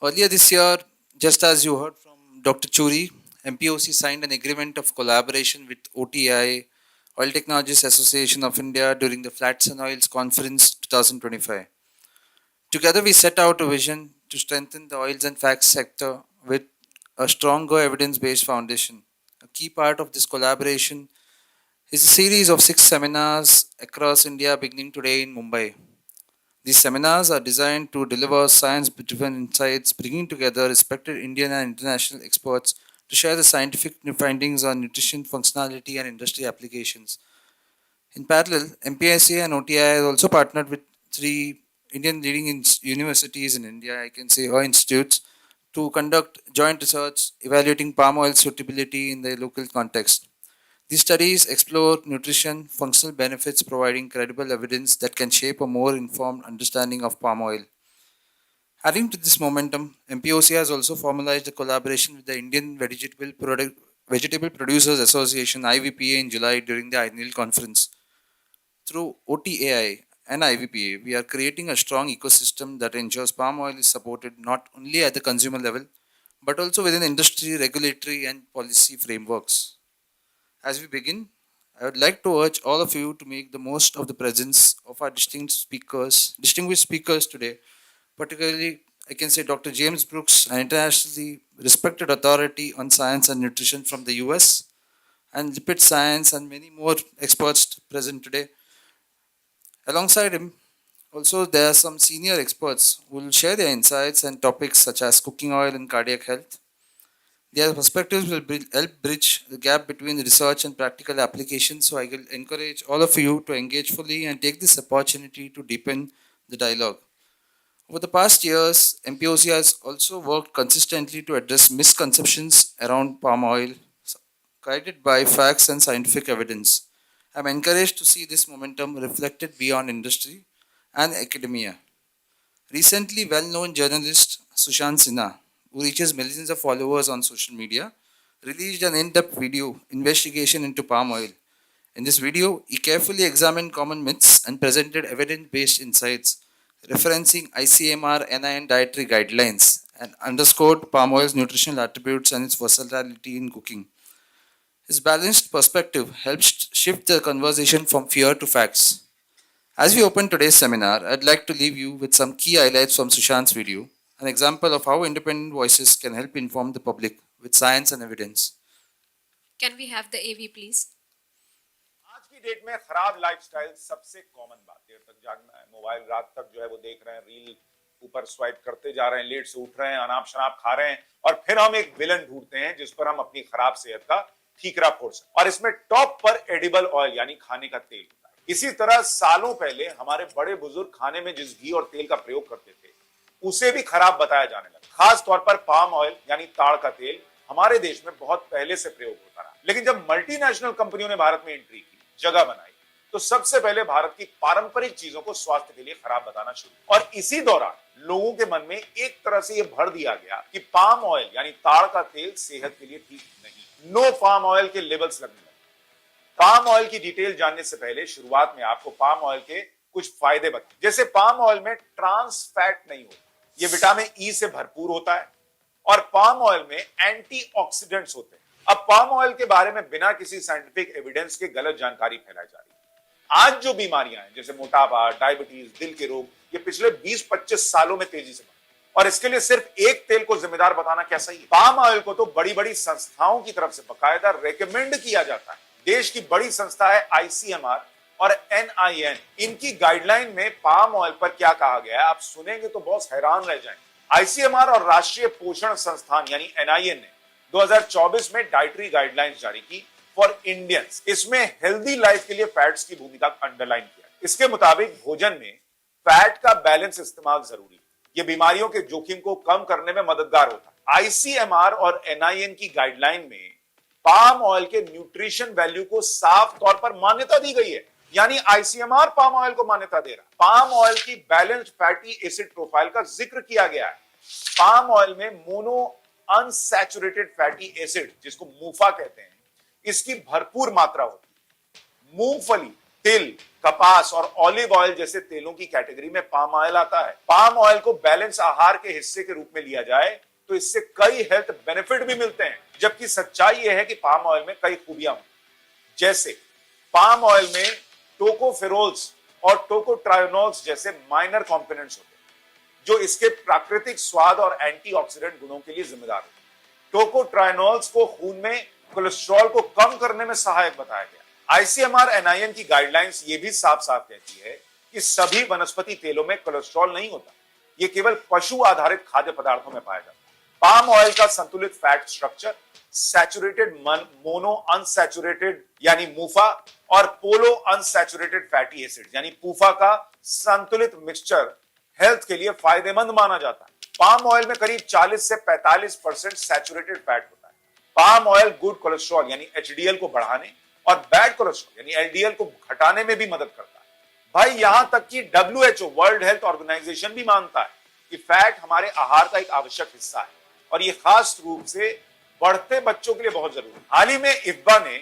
Speaker 7: Earlier this year, just as you heard from Dr. Churi, MPOC signed an agreement of collaboration with OTI, Oil Technologists Association of India, during the Flats and Oils Conference 2025. Together, we set out a vision to strengthen the oils and fats sector with a stronger evidence-based foundation. A key part of this collaboration is a series of 6 seminars across India beginning today in Mumbai. These seminars are designed to deliver science-driven insights, bringing together respected Indian and international experts to share the scientific findings on nutrition, functionality, and industry applications. In parallel, MPSA and OTI has also partnered with 3 Indian leading universities in India, I can say, or institutes, to conduct joint research evaluating palm oil suitability in the local context. These studies explore nutrition, functional benefits, providing credible evidence that can shape a more informed understanding of palm oil. Adding to this momentum, MPOC has also formalized a collaboration with the Indian Vegetable Producers Association (IVPA) in July during the annual conference. Through OTAI and IVPA, we are creating a strong ecosystem that ensures palm oil is supported not only at the consumer level but also within industry, regulatory, and policy frameworks. As we begin, I would like to urge all of you to make the most of the presence of our distinguished speakers today, particularly I can say Dr. James Brooks, an internationally respected authority on science and nutrition from the US, and lipid science, and many more experts present today. Alongside him, also there are some senior experts who will share their insights and topics such as cooking oil and cardiac health. Their perspectives will help bridge the gap between research and practical applications. So I will encourage all of you to engage fully and take this opportunity to deepen the dialogue. Over the past years, MPOC has also worked consistently to address misconceptions around palm oil, guided by facts and scientific evidence. I'm encouraged to see this momentum reflected beyond industry and academia. Recently, well-known journalist Sushant Sinha, who reaches millions of followers on social media, released an in-depth video investigation into palm oil. In this video, he carefully examined common myths and presented evidence-based insights, referencing ICMR NIN dietary guidelines, and underscored palm oil's nutritional attributes and its versatility in cooking. His balanced perspective helps shift the conversation from fear to facts. As we open today's seminar, I'd like to leave you with some key highlights from Sushant's video, an example of how independent voices can help inform the public with science and evidence.
Speaker 4: Can we have the AV, please?
Speaker 8: आज की date में खराब lifestyle सबसे common बात, देर तक जागना है, mobile रात तक जो है वो देख रहे हैं, रील ऊपर स्वाइप करते जा रहे हैं, लेट से उठ रहे हैं, अनाप शनाप खा रहे हैं, और फिर हम एक विलन ढूंढते हैं जिस पर हम अपनी खराब सेहत का ठीकरा फोड़ सकते। और इसमें टॉप पर एडिबल ऑयल यानी खाने का तेल होता है। इसी तरह सालों पहले हमारे बड़े बुजुर्ग खाने में जिस घी और तेल का प्रयोग करते थे उसे भी खराब बताया जाने लगा। खास तौर पर पाम ऑयल यानी ताड़ का तेल हमारे देश में बहुत पहले से प्रयोग होता रहा, लेकिन जब मल्टीनेशनल कंपनियों ने भारत में एंट्री की, जगह बनाई, तो सबसे पहले भारत की पारंपरिक चीजों को स्वास्थ्य के लिए खराब बताना शुरू। और इसी दौरान लोगों के मन में एक तरह से यह भर दिया गया कि पाम ऑयल यानी ताड़ का तेल सेहत के लिए ठीक नहीं। नो पाम ऑयल के लेबल्स लगने लगे। पाम ऑयल की डिटेल जानने से पहले शुरुआत में आपको पाम ऑयल के कुछ फायदे बताएं। जैसे पाम ऑयल में ट्रांस फैट नहीं होता, यह विटामिन ई से भरपूर होता है, और पाम ऑयल में एंटीऑक्सीडेंट्स होते हैं। अब पाम ऑयल के बारे में बिना किसी साइंटिफिक एविडेंस के गलत जानकारी फैलाई जा रही है। आज जो बीमारियां हैं जैसे मोटापा, डायबिटीज, दिल के रोग, ये पिछले 20-25 सालों में तेजी से बढ़े, और इसके लिए सिर्फ एक तेल को जिम्मेदार बताना क्या सही है? पाम ऑयल को तो बड़ी बड़ी संस्थाओं की तरफ से बकायदा रेकमेंड किया जाता है। देश की बड़ी संस्था है आईसीएमआर और एनआईएन, इनकी गाइडलाइन में पाम ऑयल पर क्या कहा गया है आप सुनेंगे तो बहुत हैरान रह जाएंगे। आईसीएमआर और राष्ट्रीय पोषण संस्थान यानी एनआईएन ने 2024 में डाइटरी गाइडलाइंस जारी की फॉर इंडियंस। इसमें हेल्दी लाइफ के लिए फैट्स की भूमिका अंडरलाइन किया। इसके मुताबिक भोजन में फैट का बैलेंस इस्तेमाल जरूरी है। यह बीमारियों के जोखिम को कम करने में मददगार होता है। आईसीएमआर और एनआईएन की गाइडलाइन में पाम ऑयल के न्यूट्रिशन वैल्यू को साफ तौर पर मान्यता दी गई है, यानी आईसीएमआर पाम ऑयल को मान्यता दे रहा। पाम ऑयल की बैलेंस्ड फैटी एसिड प्रोफाइल का जिक्र किया गया है। पाम ऑयल में मोनो अनसैचुरेटेड फैटी एसिड, जिसको मूफा कहते हैं, इसकी भरपूर मात्रा होती है। मूंगफली, तिल, कपास और ऑलिव ऑयल जैसे तेलों की कैटेगरी में पाम ऑयल आता है। पाम ऑयल को बैलेंस आहार के हिस्से के रूप में लिया जाए तो इससे कई हेल्थ बेनिफिट भी मिलते हैं, जबकि सच्चाई यह है कि पाम ऑयल में कई खूबियां होती हैं। जैसे पाम ऑयल में टोकोफेरोल्स और टोकोट्रायोनोल्स जैसे माइनर कंपोनेंट्स होते हैं, जो इसके प्राकृतिक स्वाद और एंटीऑक्सीडेंट गुणों के लिए जिम्मेदार होते हैं। टोकोट्रायोनोल्स को खून में कोलेस्ट्रॉल को कम करने में सहायक बताया गया। आईसीएमआर एनआईएन की गाइडलाइंस ये भी साफ साफ कहती है कि सभी वनस्पति तेलों में कोलेस्ट्रॉल नहीं होता, ये केवल पशु आधारित खाद्य पदार्थों में पाया जाता है। पाम ऑयल का संतुलित fat structure saturated mono unsaturated यानी मूफा और पोलो अनसैचुरेटेड फैटी एसिड यानी पूफा का संतुलित मिक्सचर हेल्थ के लिए फायदेमंद माना जाता है। पाम ऑयल में करीब 40 से 45% सैचुरेटेड फैट होता है। पाम ऑयल गुड कोलेस्ट्रॉल यानी एचडीएल को बढ़ाने और बैड कोलेस्ट्रॉल यानी एलडीएल को घटाने में भी मदद करता है। भाई यहां तक कि डब्ल्यूएचओ वर्ल्ड हेल्थ ऑर्गेनाइजेशन भी मानता है कि फैट हमारे आहार का एक आवश्यक हिस्सा है और ये खास रूप से बढ़ते बच्चों के लिए बहुत जरूरी है। हाल ही में इफ्बा ने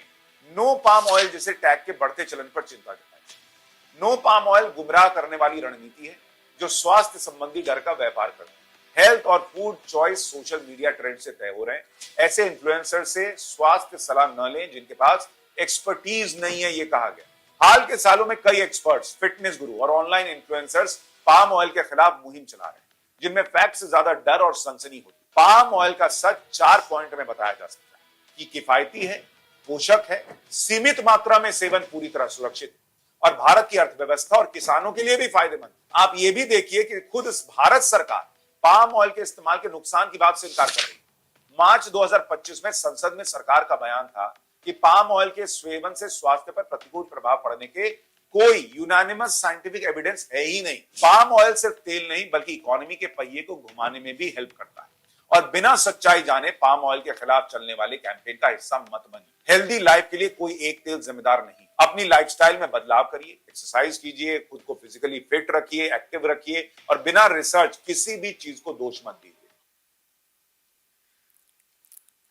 Speaker 8: नो पाम ऑयल जैसे टैग के बढ़ते चलन पर चिंता जताई। नो पाम ऑयल गुमराह करने वाली रणनीति है जो स्वास्थ्य संबंधी डर का व्यापार करती है। हेल्थ और food choice social media trend से तय हो रहे हैं। ऐसे इन्फ्लुएंसर से स्वास्थ्य सलाह न लें जिनके पास एक्सपर्टीज नहीं है, ये कहा गया। हाल के सालों में कई एक्सपर्ट्स, फिटनेस गुरु और ऑनलाइन इन्फ्लुएंसर्स पाम ऑयल के खिलाफ मुहिम चला रहे हैं, जिनमें फैक्ट से ज्यादा डर और सनसनी होती है। पाम ऑयल का सच 4 पॉइंट में बताया जा सकता है कि किफायती है, पोषक है, सीमित मात्रा में सेवन पूरी तरह सुरक्षित और भारत की अर्थव्यवस्था और किसानों के लिए भी फायदेमंद। आप ये भी देखिए कि खुद भारत सरकार पाम ऑयल के इस्तेमाल के नुकसान की बात से इनकार कर रही है। मार्च 2025 में संसद में सरकार का बयान था कि पाम ऑयल के सेवन से स्वास्थ्य पर प्रतिकूल प्रभाव पड़ने के कोई यूनानिमस साइंटिफिक एविडेंस है ही नहीं। पाम ऑयल सिर्फ तेल नहीं बल्कि इकोनॉमी के पहिए को घुमाने में भी हेल्प करता है और बिना सच्चाई जाने पाम ऑयल के खिलाफ चलने वाले कैंपेन का हिस्सा मत बनिए। हेल्दी लाइफ के लिए कोई एक तेल जिम्मेदार नहीं। अपनी लाइफस्टाइल में बदलाव करिए, एक्सरसाइज कीजिए, खुद को फिजिकली फिट रखिए, एक्टिव रखिए और बिना रिसर्च किसी भी चीज को दोष मत दीजिए।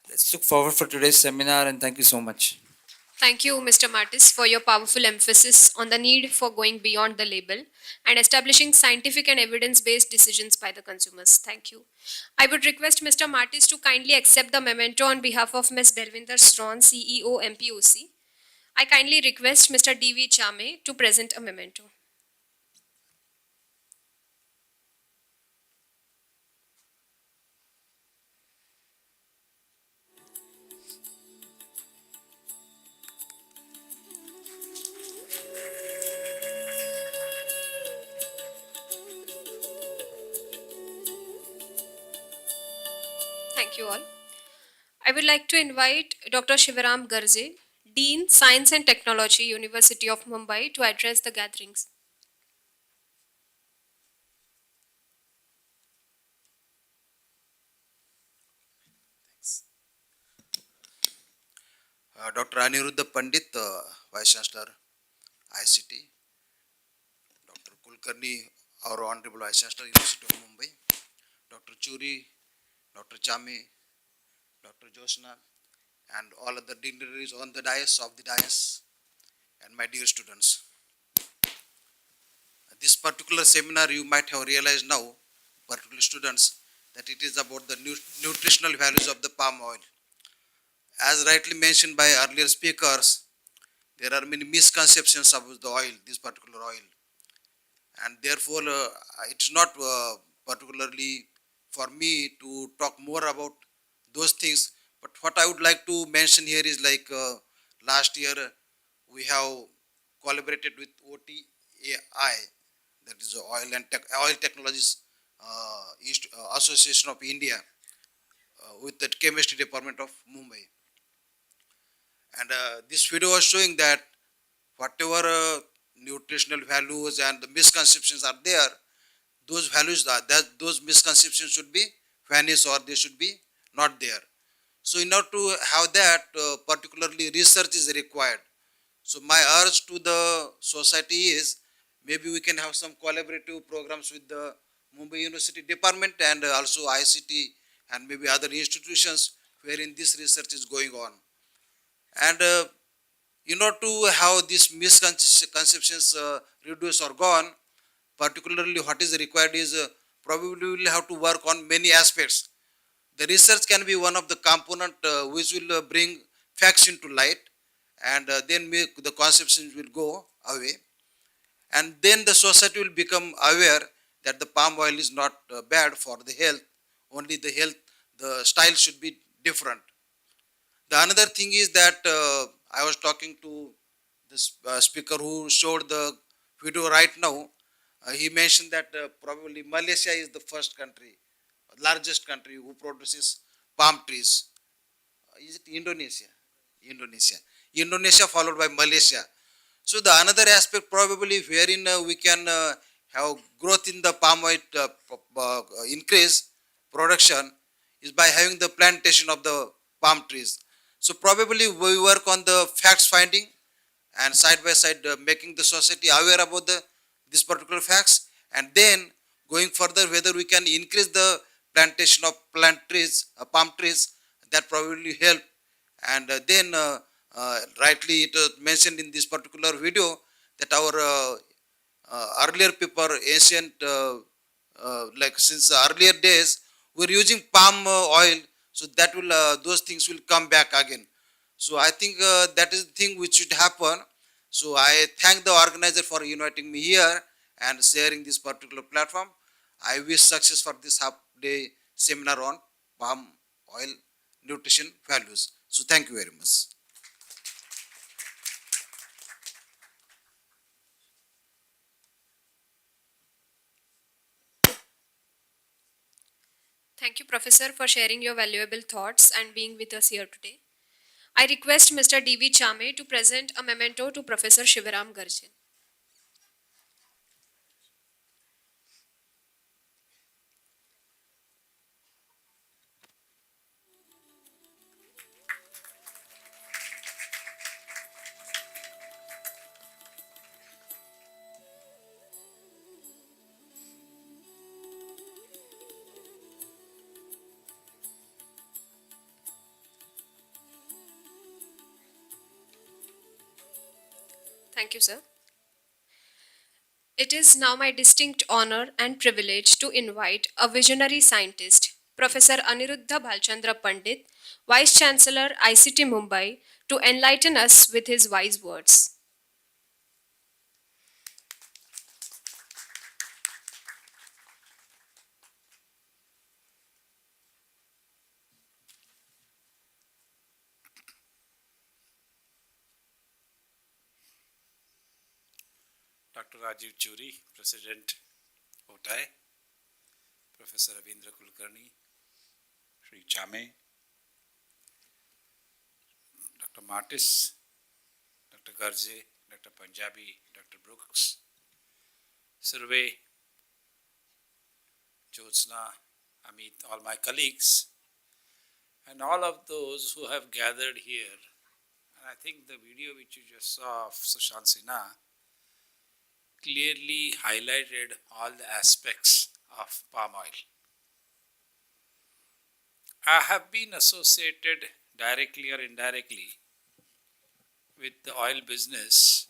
Speaker 7: Let's look forward for today's seminar and thank you so much.
Speaker 4: Thank you, Mr. Martis, for your powerful emphasis on the need for going beyond the label and establishing scientific and evidence-based decisions by the consumers. Thank you. I would request Mr. Martis to kindly accept the memento on behalf of Ms. Delvinder Sron, CEO, MPOC. I kindly request Mr. D.V. Chame to present a memento. Thank you all. I would like to invite Dr. Shivaram Garze, Dean, Science and Technology, University of Mumbai, to address the gatherings.
Speaker 9: Dr. Aniruddha Pandit, Vice Chancellor, ICT, Dr. Kulkarni, our Honorable Vice Chancellor, University of Mumbai, Dr. Churi, Dr. Chame, Dr. Josna, and all other dignitaries on the dais of the dais, and my dear students. This particular seminar you might have realized now, particular students, that it is about the nutritional values of the palm oil. As rightly mentioned by earlier speakers, there are many misconceptions about the oil, this particular oil, and therefore it is not particularly for me to talk more about those things. But what I would like to mention here is like last year we have collaborated with OTAI, that is Oil Technologists Association of India, with the Chemistry Department of Mumbai. And this video was showing that whatever nutritional values and the misconceptions are there, those values those misconceptions should be vanished or they should be not there. So in order to have that, particularly research is required. So my urge to the society is maybe we can have some collaborative programs with the Mumbai University Department and also ICT and maybe other institutions wherein this research is going on. And in order to have these misconceptions reduced or gone, particularly what is required is probably we will have to work on many aspects. The research can be one of the component which will bring facts into light, and then make the conceptions will go away, and then the society will become aware that the palm oil is not bad for the health. Only the health, the style should be different. The another thing is that I was talking to this speaker who showed the video right now. He mentioned that probably Malaysia is the first country, largest country who produces palm trees. Is it Indonesia? Indonesia. Indonesia followed by Malaysia. So the another aspect probably wherein we can have growth in the palm oil increase production is by having the plantation of the palm trees. So probably we work on the facts finding and side by side making the society aware about this particular facts, and then going further whether we can increase the plantation of plant trees, palm trees, that probably help. And then rightly it mentioned in this particular video that our earlier people, ancient like since earlier days, we're using palm oil, so that will those things will come back again. So I think that is the thing which should happen. So I thank the organizer for inviting me here and sharing this particular platform. I wish success for this half day seminar on palm oil nutrition values. So thank you very much.
Speaker 4: Thank you, Professor, for sharing your valuable thoughts and being with us here today. I request Mr. D.V. Chame to present a memento to Professor Shivaram Garje. Thank you, sir. It is now my distinct honor and privilege to invite a visionary scientist, Professor Aniruddha Bhalchandra Pandit, Vice Chancellor ICT Mumbai, to enlighten us with his wise words.
Speaker 10: Dr. Rajiv Churi, President OTAI, Professor Ravindra Kulkarni, Sri Chame, Dr. Martis, Dr. Garje, Dr. Punjabi, Dr. Brooks, Survey, Jyotsna, Amit, all my colleagues, and all of those who have gathered here. And I think the video which you just saw of Sushant Sinha clearly highlighted all the aspects of palm oil. I have been associated directly or indirectly with the oil business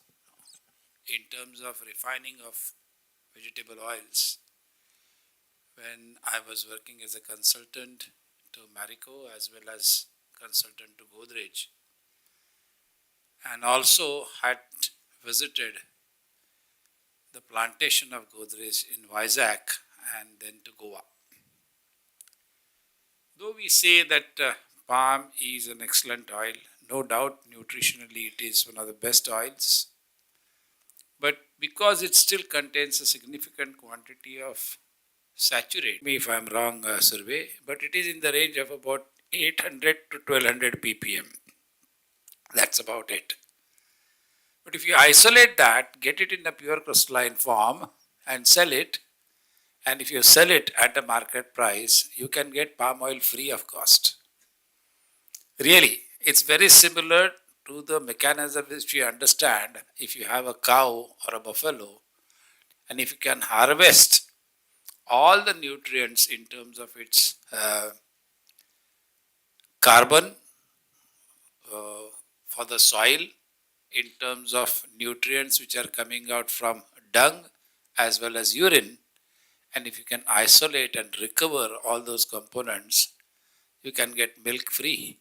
Speaker 10: in terms of refining of vegetable oils when I was working as a consultant to Marico as well as consultant to Godrej, and also had visited the plantation of Godrej in Vizag and then to Goa. Though we say that palm is an excellent oil, no doubt nutritionally it is one of the best oils, but because it still contains a significant quantity of saturate, me if I am wrong, survey, but it is in the range of about 800 to 1200 ppm. That's about it. But if you isolate that, get it in a pure crystalline form and sell it, and if you sell it at the market price, you can get palm oil free of cost. Really, it's very similar to the mechanism which you understand if you have a cow or a buffalo, and if you can harvest all the nutrients in terms of its carbon for the soil, in terms of nutrients which are coming out from dung as well as urine, and if you can isolate and recover all those components, you can get milk free.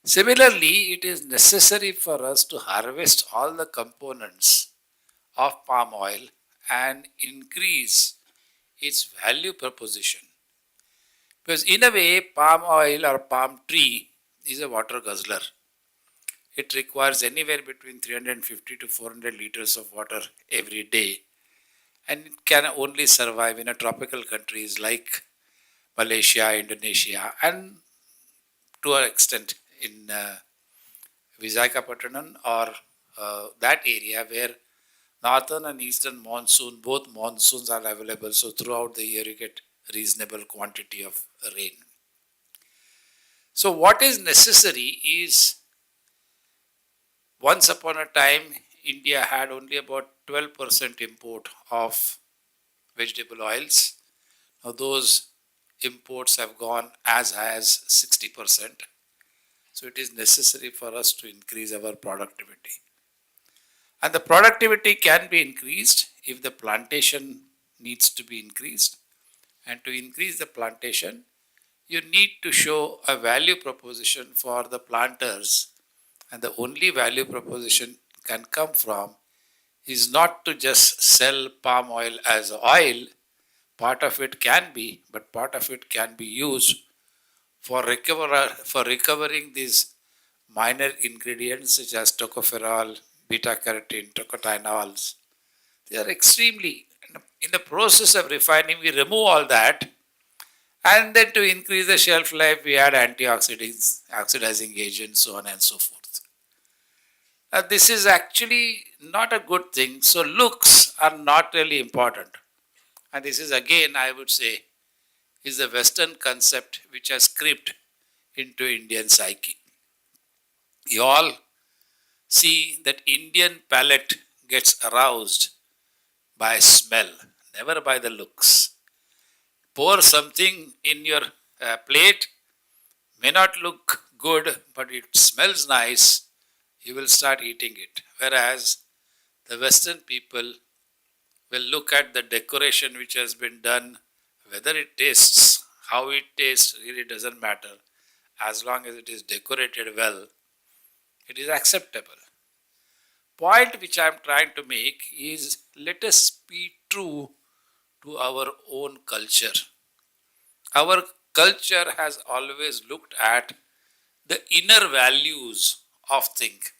Speaker 10: Similarly, it is necessary for us to harvest all the components of palm oil and increase its value proposition. Because in a way, palm oil or palm tree is a water guzzler. It requires anywhere between 350 to 400 liters of water every day, and it can only survive in a tropical countries like Malaysia, Indonesia, and to an extent in Visakhapatnam or that area where northern and eastern monsoon, both monsoons are available. So throughout the year you get reasonable quantity of rain. So what is necessary is, once upon a time India had only about 12% import of vegetable oils. Now those imports have gone as high as 60%. So it is necessary for us to increase our productivity. And the productivity can be increased if the plantation needs to be increased. And to increase the plantation, you need to show a value proposition for the planters. And the only value proposition can come from is not to just sell palm oil as oil. Part of it can be, but part of it can be used for recovering these minor ingredients such as tocopherol, beta carotene, tocotinols. They are extremely, in the process of refining, we remove all that, and then to increase the shelf life, we add antioxidants, oxidizing agents, so on and so forth. This is actually not a good thing. So looks are not really important. And this is again, I would say, is the Western concept which has crept into Indian psyche. You all see that Indian palate gets aroused by smell, never by the looks. Pour something in your plate, may not look good, but it smells nice, you will start eating it. Whereas the Western people will look at the decoration which has been done, whether it tastes, how it tastes really doesn't matter. As long as it is decorated well, it is acceptable. Point which I am trying to make is, let us be true to our own culture. Our culture has always looked at the inner values of things,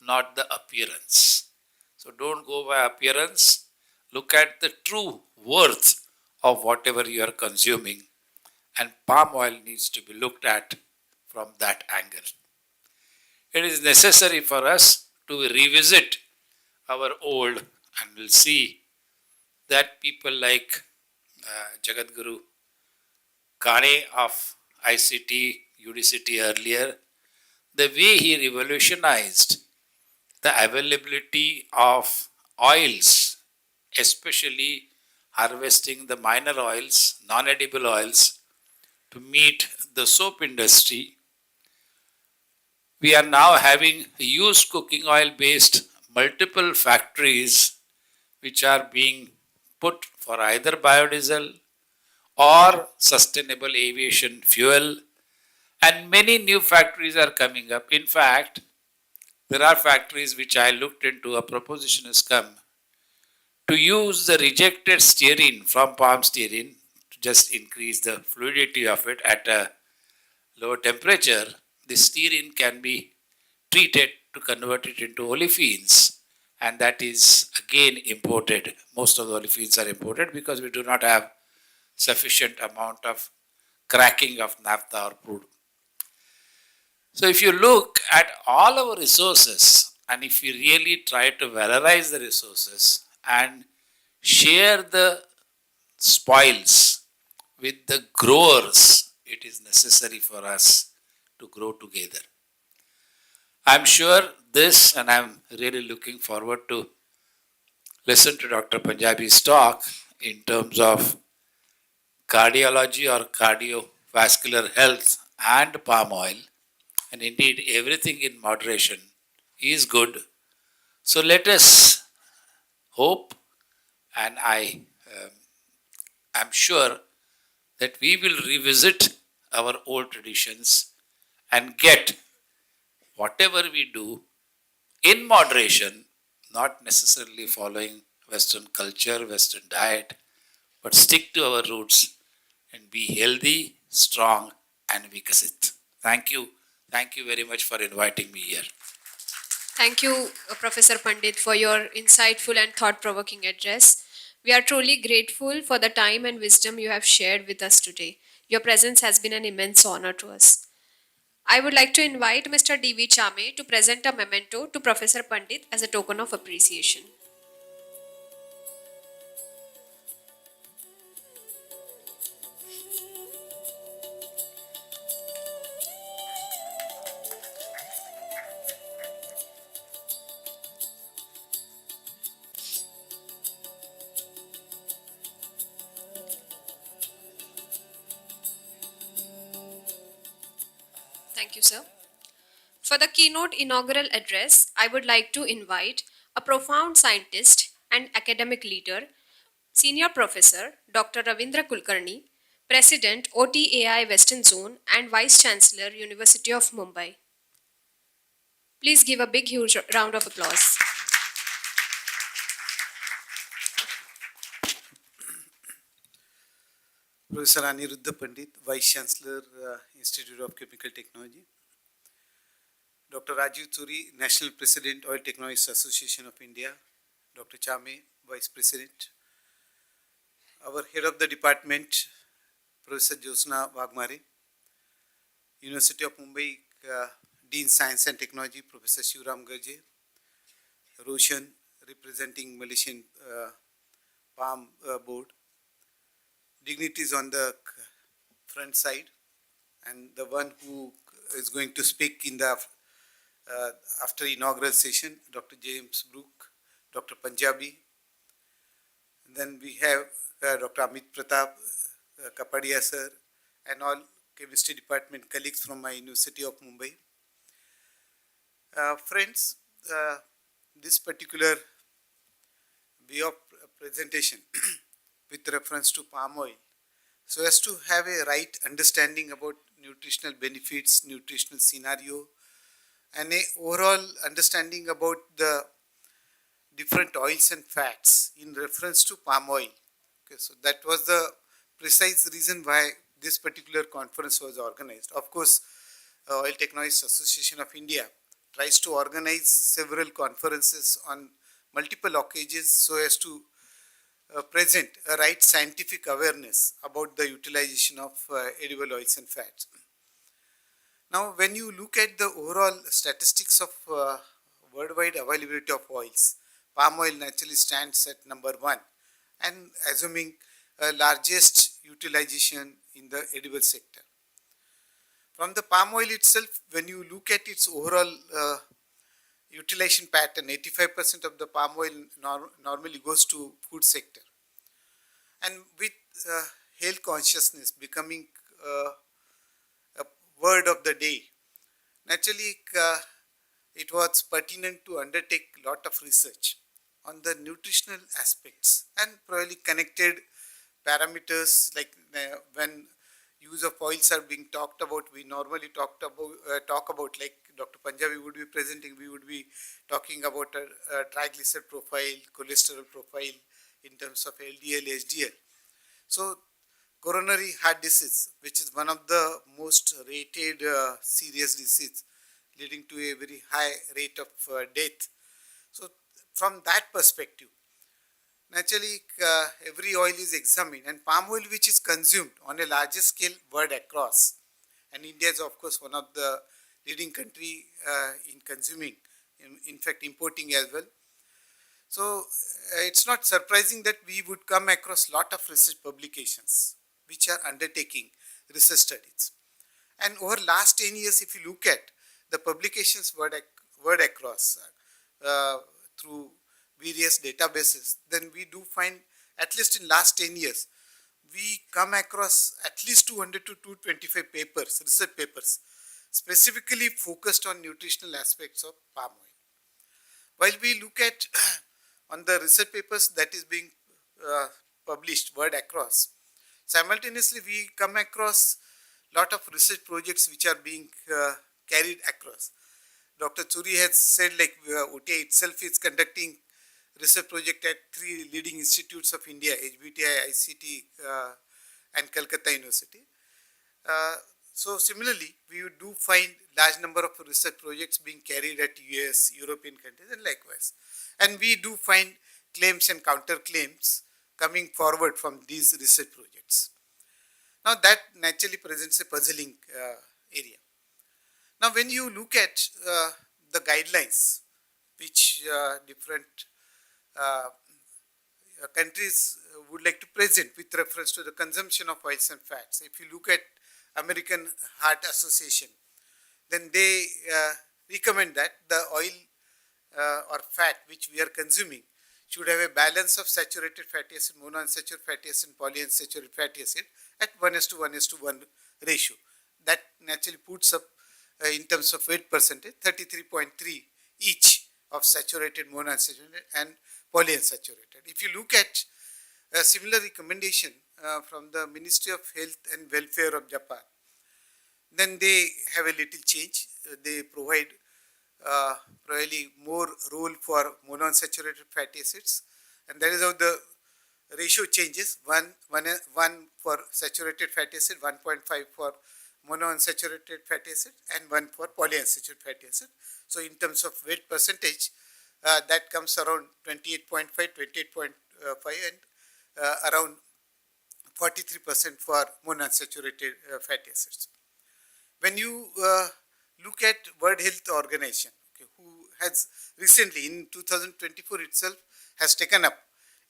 Speaker 10: not the appearance. So don't go by appearance. Look at the true worth of whatever you are consuming, and palm oil needs to be looked at from that angle. It is necessary for us to revisit our old, and we'll see that people like Jagadguru Kane of ICT, UDCT earlier, the way he revolutionized the availability of oils, especially harvesting the minor oils, non-edible oils, to meet the soap industry. We are now having used cooking oil based multiple factories which are being put for either biodiesel or sustainable aviation fuel, and many new factories are coming up. In fact, there are factories which I looked into, a proposition has come to use the rejected stearine from palm stearine to just increase the fluidity of it at a lower temperature. The stearine can be treated to convert it into olefins, and that is again imported. Most of the olefins are imported because we do not have sufficient amount of cracking of naphtha or crude. So if you look at all our resources, and if we really try to valorize the resources and share the spoils with the growers, it is necessary for us to grow together. I'm sure this, and I'm really looking forward to listen to Dr. Punjabi's talk in terms of cardiology or cardiovascular health and palm oil. And indeed, everything in moderation is good. So let us hope, and I am sure that we will revisit our old traditions and get whatever we do in moderation, not necessarily following Western culture, Western diet, but stick to our roots and be healthy, strong, and vikasit. Thank you. Thank you very much for inviting me here.
Speaker 4: Thank you, Professor Pandit, for your insightful and thought provoking address. We are truly grateful for the time and wisdom you have shared with us today. Your presence has been an immense honor to us. I would like to invite Mr. D.V. Chame to present a memento to Professor Pandit as a token of appreciation. Thank you, sir. For the keynote inaugural address, I would like to invite a profound scientist and academic leader, Senior Professor Dr. Ravindra Kulkarni, President OTAI Western Zone and Vice Chancellor University of Mumbai. Please give a big huge round of applause.
Speaker 11: Professor Aniruddha Pandit, Vice Chancellor, Institute of Chemical Technology. Dr. Rajiv Turi, National President, Oil Technologists Association of India. Dr. Chame, Vice President. Our Head of the Department, Professor Josna Wagmare. University of Mumbai, Dean Science and Technology, Professor Shivram Garje. Roshan, representing Malaysian Palm Board. Dignitaries on the front side, and the one who is going to speak in the after inaugural session, Dr. James Brook, Dr. Punjabi. And then we have Dr. Amit Pratap, Kapadia sir, and all chemistry department colleagues from my University of Mumbai. Friends, this particular way of presentation with reference to palm oil, so as to have a right understanding about nutritional benefits, nutritional scenario, and a overall understanding about the different oils and fats in reference to palm oil. Okay, so that was the precise reason why this particular conference was organized. Of course, Oil Technologists Association of India tries to organize several conferences on multiple occasions so as to present a right scientific awareness about the utilization of edible oils and fats. Now, when you look at the overall statistics of worldwide availability of oils, palm oil naturally stands at number one, and assuming largest utilization in the edible sector. From the palm oil itself, when you look at its overall utilization pattern, 85% of the palm oil normally goes to food sector. And with health consciousness becoming a word of the day, naturally it was pertinent to undertake a lot of research on the nutritional aspects and probably connected parameters, like when use of oils are being talked about, we normally talk about, like Dr. Punjabi would be presenting, we would be talking about a triglyceride profile, cholesterol profile in terms of LDL, HDL. So coronary heart disease, which is one of the most rated serious disease, leading to a very high rate of death. So from that perspective, naturally every oil is examined, and palm oil which is consumed on a larger scale world across, and India is of course one of the leading country in consuming, in fact importing as well. So it's not surprising that we would come across lot of research publications which are undertaking research studies. And over last 10 years, if you look at the publications word across through various databases, then we do find, at least in last 10 years, we come across at least 200 to 225 papers, research papers, specifically focused on nutritional aspects of palm oil. While we look at on the research papers that is being published word across, simultaneously we come across lot of research projects which are being carried across. Dr. Churi has said like OTA itself is conducting research project at 3 leading institutes of India, HBTI, ICT and Calcutta University. So similarly, we do find large number of research projects being carried at US, European countries and likewise. And we do find claims and counterclaims coming forward from these research projects. Now that naturally presents a puzzling area. Now when you look at the guidelines which different countries would like to present with reference to the consumption of oils and fats. If you look at American Heart Association, then they recommend that the oil or fat which we are consuming should have a balance of saturated fatty acid, monounsaturated fatty acid, and polyunsaturated fatty acid at 1:1:1 ratio. That naturally puts up in terms of weight percentage 33.3 each of saturated, monounsaturated and polyunsaturated. If you look at a similar recommendation from the Ministry of Health and Welfare of Japan, then they have a little change. They provide probably more role for monounsaturated fatty acids, and that is how the ratio changes. One for saturated fatty acid, 1.5 for monounsaturated fatty acid, and 1 for polyunsaturated fatty acid. So in terms of weight percentage, that comes around 28.5, 28.5 and around 43% for monounsaturated fatty acids. When you look at World Health Organization, okay, who has recently in 2024 itself has taken up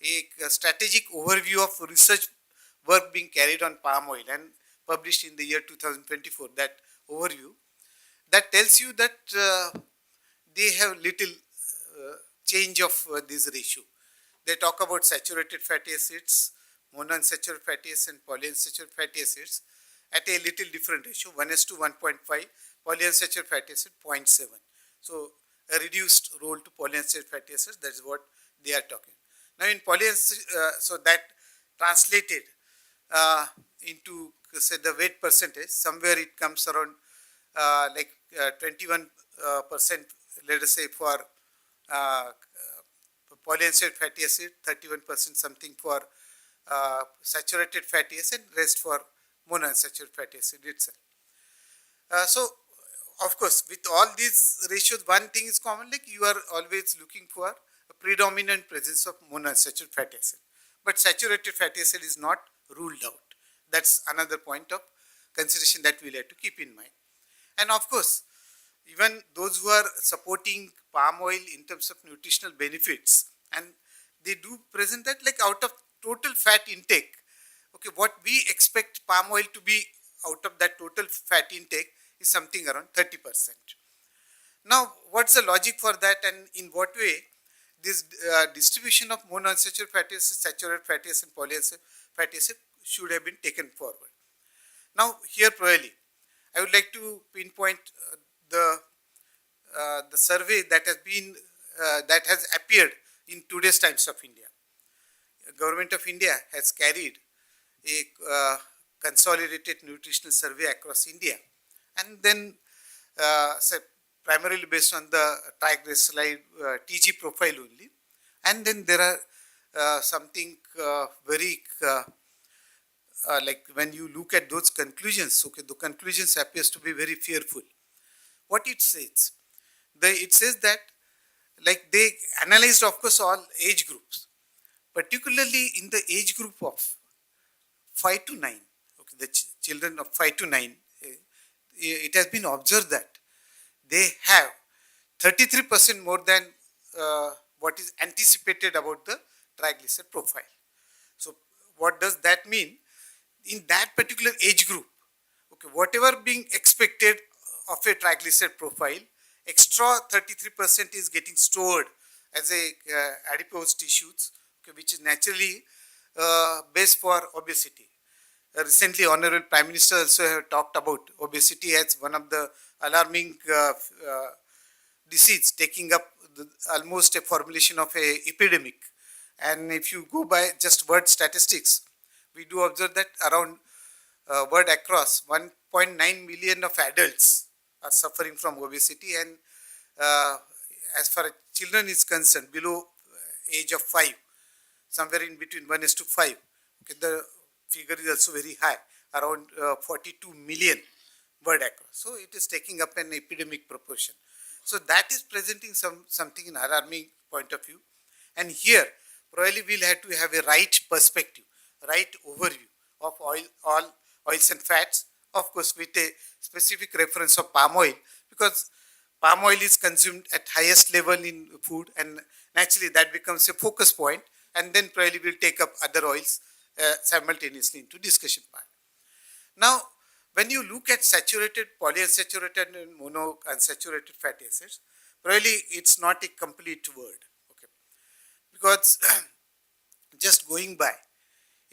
Speaker 11: a strategic overview of research work being carried on palm oil and published in the year 2024, that overview, that tells you that they have little change of this ratio. They talk about saturated fatty acids, monounsaturated fatty acids and polyunsaturated fatty acids at a little different ratio, 1:1.5, polyunsaturated fatty acid 0.7. So a reduced role to polyunsaturated fatty acids, that is what they are talking. Now in so that translated into say the weight percentage, somewhere it comes around 21%, let us say for polyunsaturated fatty acid, 31% something for saturated fatty acid, rest for monounsaturated fatty acid itself. So of course with all these ratios, one thing is common, like you are always looking for a predominant presence of monounsaturated fatty acid, but saturated fatty acid is not ruled out. That's another point of consideration that we'll have to keep in mind. And of course, even those who are supporting palm oil in terms of nutritional benefits, and they do present that like out of total fat intake, okay, what we expect palm oil to be out of that total fat intake is something around 30%. Now, what's the logic for that, and in what way this distribution of monounsaturated fatty acid, saturated fatty acid, and polyunsaturated fatty acid should have been taken forward. Now, here probably I would like to pinpoint the survey that has been that has appeared in today's Times of India. The Government of India has carried a consolidated nutritional survey across India, and then primarily based on the triglyceride TG profile only, and then there are something very like when you look at those conclusions, okay, the conclusions appears to be very fearful. What it says, it says that like they analyzed of course all age groups, particularly in the age group of 5 to 9, okay, the children of 5 to 9, it has been observed that they have 33% more than what is anticipated about the triglyceride profile. So what does that mean? In that particular age group, okay, whatever being expected of a triglyceride profile, extra 33% is getting stored as a adipose tissues, okay, which is naturally base for obesity. Recently, Honorable Prime Minister also have talked about obesity as one of the alarming disease, taking up almost a formulation of a epidemic. And if you go by just word statistics, we do observe that around world across 0.9 million of adults are suffering from obesity, and as far as children is concerned, below age of 5, somewhere in between 1 is to 5. Okay, the figure is also very high, around 42 million world across. So it is taking up an epidemic proportion. So that is presenting something in alarming point of view. And here, probably we'll have to have a right perspective, right overview of all oils and fats, of course with a specific reference of palm oil, because palm oil is consumed at highest level in food, and naturally that becomes a focus point, and then probably we'll take up other oils simultaneously into discussion part. Now, when you look at saturated, polyunsaturated and monounsaturated fatty acids, probably it's not a complete word, okay? Because just going by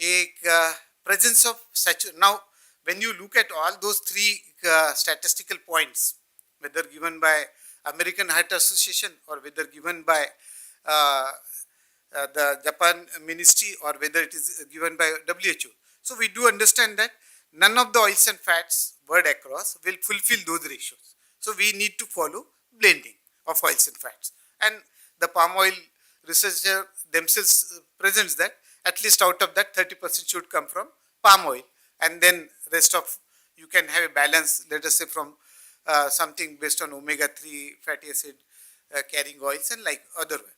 Speaker 11: a presence of saturated, now when you look at all those three statistical points, whether given by American Heart Association or whether given by the Japan Ministry or whether it is given by WHO. So we do understand that none of the oils and fats world across will fulfill those ratios. So we need to follow blending of oils and fats. And the palm oil researcher themselves presents that at least out of that 30% should come from palm oil, and then rest of you can have a balance, let us say from something based on omega-3 fatty acid carrying oils and like other way.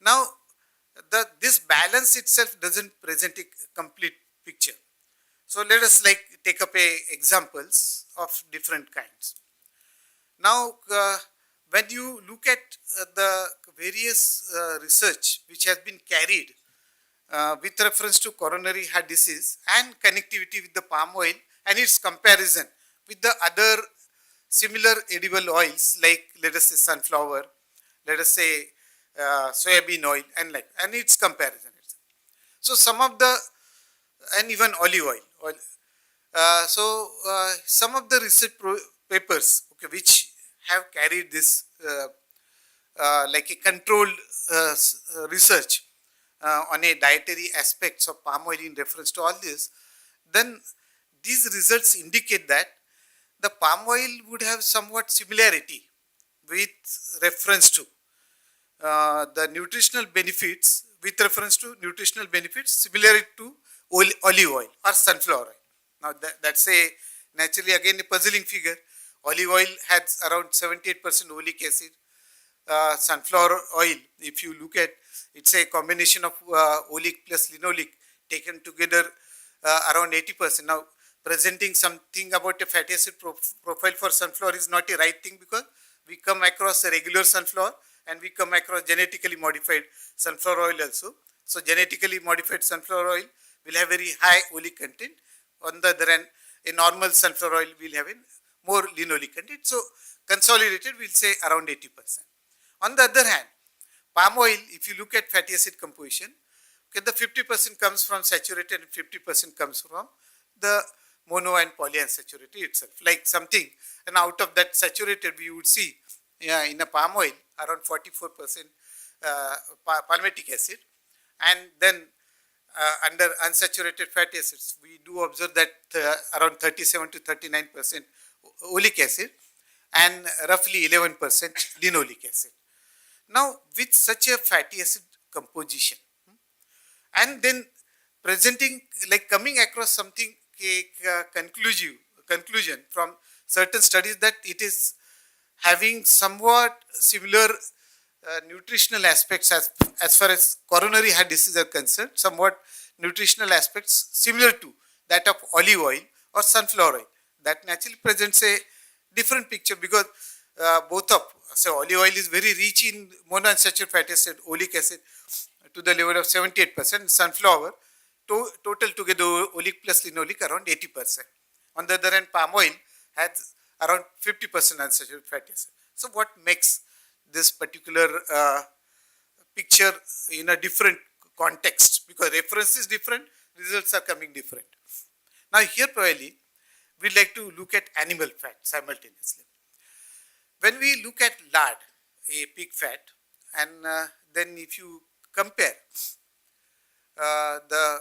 Speaker 11: Now, this balance itself doesn't present a complete picture. So let us like take up examples of different kinds. Now, when you look at the various research which has been carried with reference to coronary heart disease and connectivity with the palm oil and its comparison with the other similar edible oils like let us say sunflower, let us say soybean oil and its comparison. So some of the, and even olive oil. Some of the research papers, okay, which have carried this like a controlled research on a dietary aspects of palm oil in reference to all this, then these results indicate that the palm oil would have somewhat similarity with reference to the nutritional benefits, with reference to nutritional benefits similar to olive oil or sunflower oil. Now that's a naturally again a puzzling figure. Olive oil has around 78% oleic acid. Sunflower oil, if you look at, it's a combination of oleic plus linoleic taken together around 80%. Now presenting something about a fatty acid profile for sunflower is not a right thing, because we come across a regular sunflower and we come across genetically modified sunflower oil also. So genetically modified sunflower oil will have very high oleic content. On the other hand, a normal sunflower oil will have a more linoleic content. So consolidated, we'll say around 80%. On the other hand, palm oil, if you look at fatty acid composition, okay, the 50% comes from saturated and 50% comes from the mono and polyunsaturated itself, like something. And out of that saturated, we would see in a palm oil around 44% palmitic acid, and then under unsaturated fatty acids, we do observe that around 37 to 39% oleic acid and roughly 11% linoleic acid. Now, with such a fatty acid composition, and then presenting, like coming across something, a conclusion from certain studies that it is having somewhat similar nutritional aspects as far as coronary heart disease are concerned, somewhat nutritional aspects similar to that of olive oil or sunflower oil. That naturally presents a different picture, because both of, so olive oil is very rich in monounsaturated fatty acid, oleic acid to the level of 78%, sunflower total together oleic plus linoleic around 80%. On the other hand, palm oil has around 50% unsaturated fatty acid. So what makes this particular picture in a different context? Because reference is different, results are coming different. Now here probably we'd like to look at animal fat simultaneously. When we look at lard, a pig fat, and then if you compare the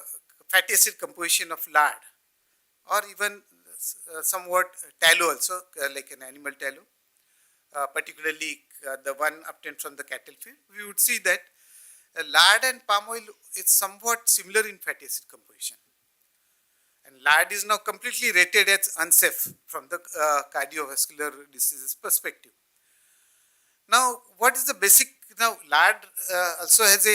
Speaker 11: fatty acid composition of lard or even somewhat tallow also, like an animal tallow, particularly the one obtained from the cattle feed, we would see that lard and palm oil is somewhat similar in fatty acid composition. And lard is now completely rated as unsafe from the cardiovascular diseases perspective. Now, what is the basic? Now, lard also has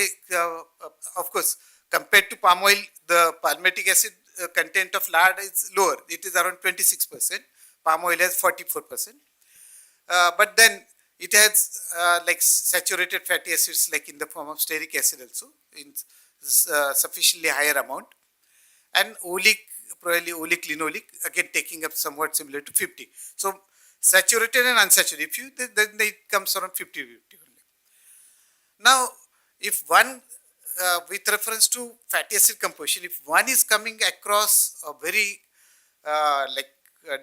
Speaker 11: of course, compared to palm oil, the palmitic acid content of lard is lower. It is around 26%. Palm oil has 44%. But then it has like saturated fatty acids, like in the form of stearic acid also, in sufficiently higher amount. And oleic, probably oleic, linoleic, again taking up somewhat similar to 50. So saturated and unsaturated, if you, then it comes around 50 only. Now, if one, with reference to fatty acid composition, if one is coming across a very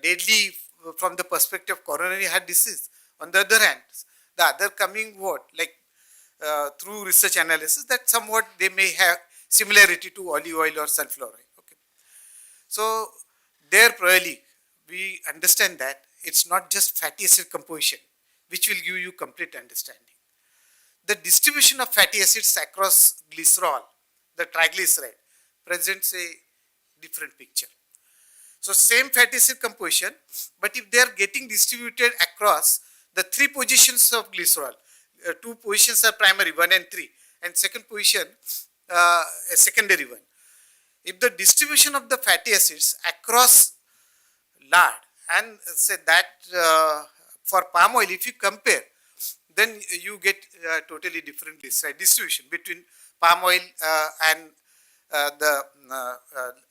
Speaker 11: deadly from the perspective of coronary heart disease, on the other hand, the other coming what, like through research analysis, that somewhat they may have similarity to olive oil or sunflower oil. Okay. So there probably we understand that it's not just fatty acid composition which will give you complete understanding. The distribution of fatty acids across glycerol, the triglyceride, presents a different picture. So same fatty acid composition, but if they are getting distributed across the three positions of glycerol, two positions are primary, 1 and 3, and second position a secondary one. If the distribution of the fatty acids across lard and say that for palm oil, if you compare, then you get totally different distribution between palm oil and the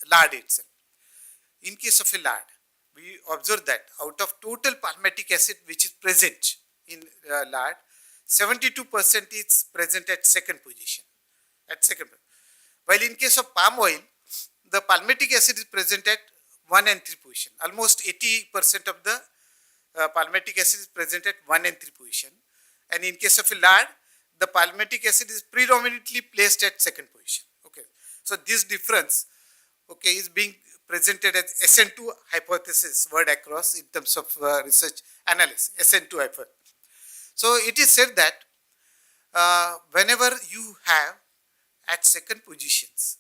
Speaker 11: lard itself. In case of a lard, we observe that out of total palmitic acid which is present in lard, 72% is present at second position. While in case of palm oil, the palmitic acid is present at 1 and 3 position. Almost 80% of the palmitic acid is present at 1 and 3 position. And in case of a lard, the palmitic acid is predominantly placed at second position. Okay. So this difference, okay, is being presented as SN2 hypothesis word across in terms of research analysis, SN2 hypothesis. So it is said that whenever you have at second positions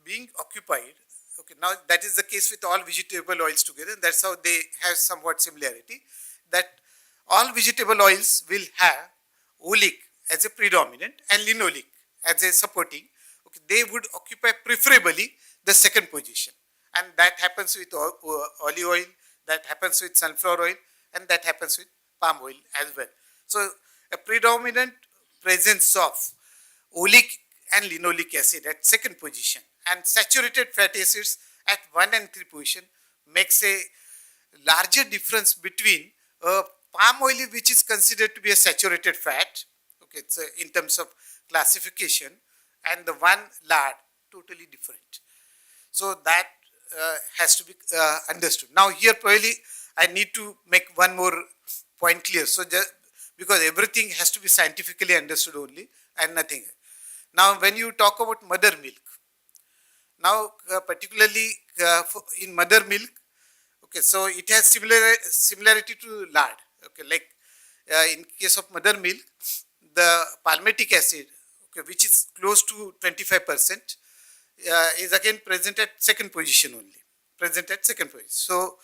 Speaker 11: being occupied, okay, now that is the case with all vegetable oils together, and that's how they have somewhat similarity, that all vegetable oils will have oleic as a predominant and linoleic as a supporting. Okay, they would occupy preferably the second position, and that happens with olive oil, that happens with sunflower oil, and that happens with palm oil as well. So a predominant presence of oleic and linoleic acid at second position and saturated fatty acids at 1 and 3 position makes a larger difference between palm oil, which is considered to be a saturated fat, okay, it's in terms of classification, and the one lard, totally different. So that has to be understood. Now here probably I need to make one more point clear. So just because everything has to be scientifically understood only and nothing. Now when you talk about mother milk, now particularly in mother milk, okay, so it has similarity to lard. Okay, like in case of mother milk, the palmitic acid, okay, which is close to 25%, is again present at second position only. So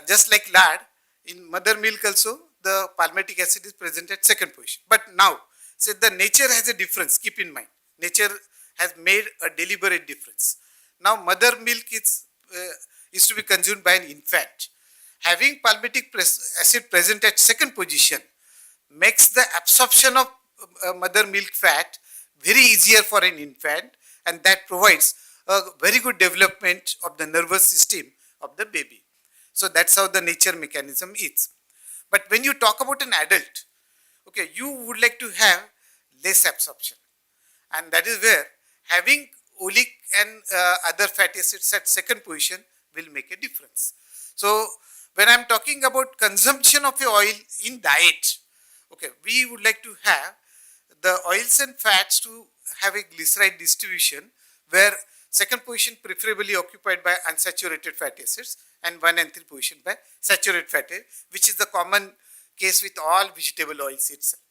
Speaker 11: just like lard, in mother milk also the palmitic acid is present at second position. But now, say the nature has a difference, keep in mind. Nature has made a deliberate difference. Now mother milk is to be consumed by an infant. Having palmitic acid present at second position makes the absorption of mother milk fat very easier for an infant, and that provides a very good development of the nervous system of the baby. So that's how the nature mechanism is. But when you talk about an adult, okay, you would like to have less absorption, and that is where having oleic and other fatty acids at second position will make a difference. So when I am talking about consumption of oil in diet, okay, we would like to have the oils and fats to have a glyceride distribution where Second position preferably occupied by unsaturated fatty acids, and 1 and 3 position by saturated fatty, which is the common case with all vegetable oils itself.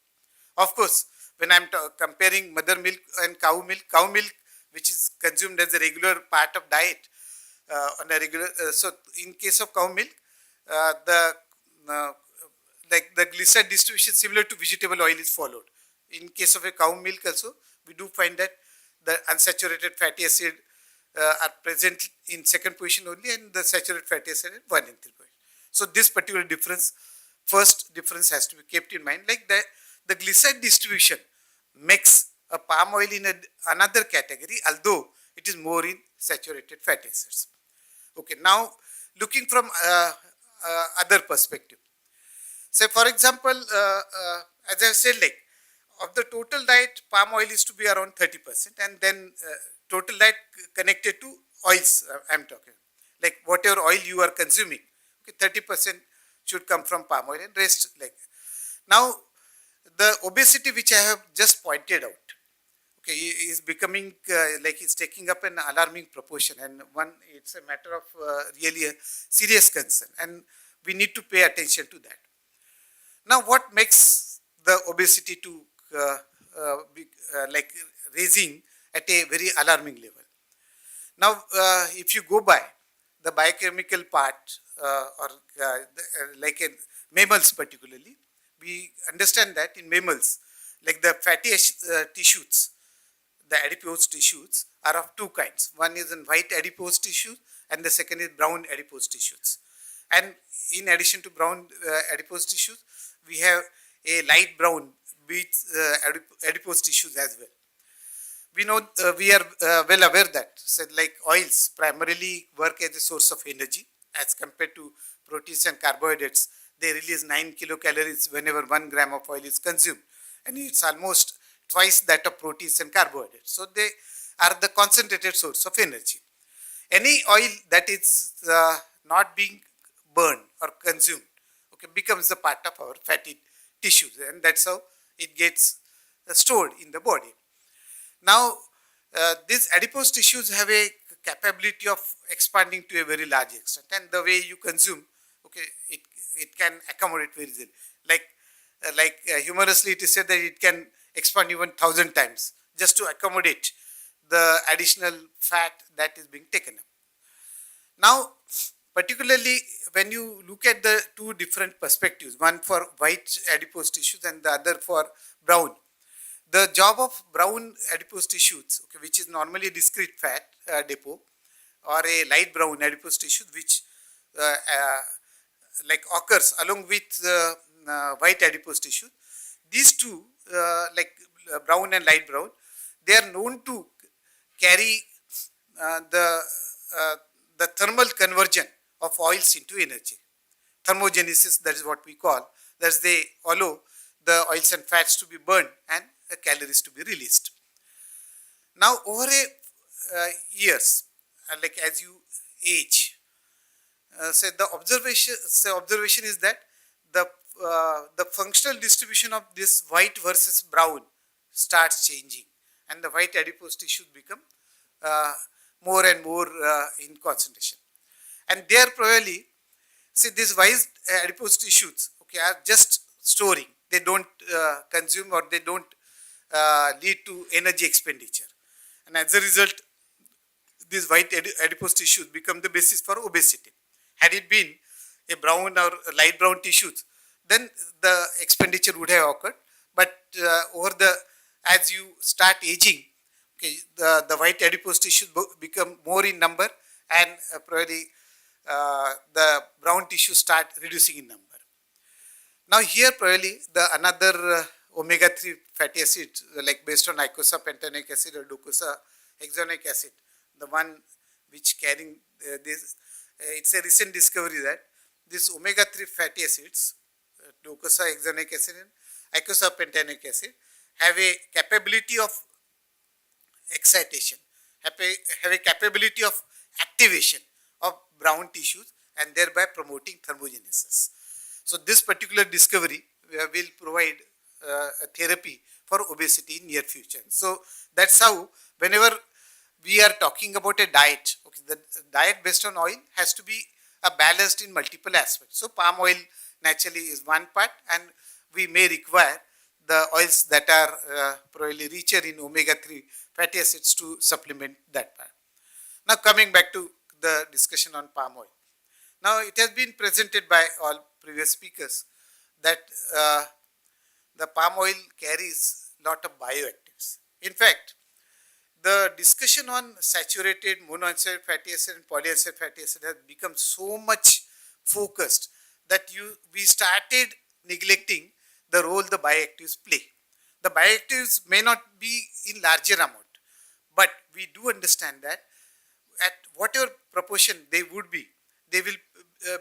Speaker 11: Of course, when I'm comparing mother milk and cow milk, which is consumed as a regular part of diet on a regular, so in case of cow milk, the like the glyceride distribution similar to vegetable oil is followed. In case of a cow milk also, we do find that the unsaturated fatty acid are present in second position only, and the saturated fatty acid in 1 and 3 position. So this particular difference, first difference has to be kept in mind, like that the glyceride distribution makes a palm oil in another category, although it is more in saturated fatty acids. Okay, now looking from other perspective. Say for example, as I said, like of the total diet, palm oil is to be around 30%, and then total diet connected to oils I'm talking. Like whatever oil you are consuming, okay, 30% should come from palm oil, and rest like. Now, the obesity which I have just pointed out, okay, is becoming like it's taking up an alarming proportion, and it's a matter of really a serious concern, and we need to pay attention to that. Now, what makes the obesity to be like raising at a very alarming level? Now, if you go by the biochemical part, like in mammals particularly, we understand that in mammals, like the fatty tissues, the adipose tissues are of two kinds. One is in white adipose tissues, and the second is brown adipose tissues. And in addition to brown adipose tissues, we have a light brown adipose tissues as well. We know we are well aware that like oils primarily work as a source of energy as compared to proteins and carbohydrates. They release 9 kilocalories whenever 1 gram of oil is consumed, and it's almost twice that of proteins and carbohydrates. So they are the concentrated source of energy. Any oil that is not being burned or consumed, okay, becomes a part of our fatty tissues, and that's how it gets stored in the body. Now, these adipose tissues have a capability of expanding to a very large extent, and the way you consume, okay, it can accommodate very easily. Like humorously, it is said that it can expand even 1,000 times just to accommodate the additional fat that is being taken up. Now, particularly when you look at the two different perspectives, one for white adipose tissues and the other for brown, the job of brown adipose tissues, okay, which is normally a discrete fat depot, or a light brown adipose tissues, which like occurs along with white adipose tissues. These two, like brown and light brown, they are known to carry the thermal conversion of oils into energy. Thermogenesis, that is what we call. Thus, they allow the oils and fats to be burned and the calories to be released. Now, over years, like as you age, the observation is that the functional distribution of this white versus brown starts changing, and the white adipose tissues become more and more in concentration. And they are probably, these white adipose tissues, okay, are just storing. They don't consume, or they don't lead to energy expenditure. And as a result, these white adipose tissues become the basis for obesity. Had it been a brown or a light brown tissues, then the expenditure would have occurred. But as you start aging, okay, the white adipose tissues become more in number, and probably the brown tissues start reducing in number. Now here probably the another omega-3 fatty acid, like based on icosapentaenoic acid or docosahexaenoic acid, the one which carrying this, it's a recent discovery that these omega-3 fatty acids, docosahexaenoic acid and icosapentaenoic acid, have a capability of excitation, have a capability of activation of brown tissues, and thereby promoting thermogenesis. So this particular discovery will provide a therapy for obesity in near future. So that's how whenever we are talking about a diet. Okay, the diet based on oil has to be balanced in multiple aspects. So palm oil naturally is one part, and we may require the oils that are probably richer in omega-3 fatty acids to supplement that part. Now coming back to the discussion on palm oil. Now it has been presented by all previous speakers that the palm oil carries lot of bioactives. In fact, the discussion on saturated monounsaturated fatty acid and polyunsaturated fatty acid has become so much focused that we started neglecting the role the bioactives play. The bioactives may not be in larger amount, but we do understand that at whatever proportion they would be, they will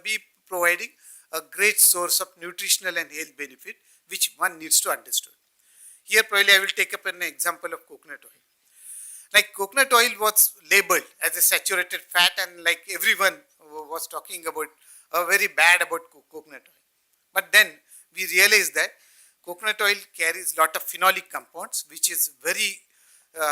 Speaker 11: be providing a great source of nutritional and health benefit, which one needs to understand. Here probably I will take up an example of coconut oil. Like coconut oil was labeled as a saturated fat, and like everyone was talking about very bad about coconut oil. But then we realized that coconut oil carries lot of phenolic compounds, which is very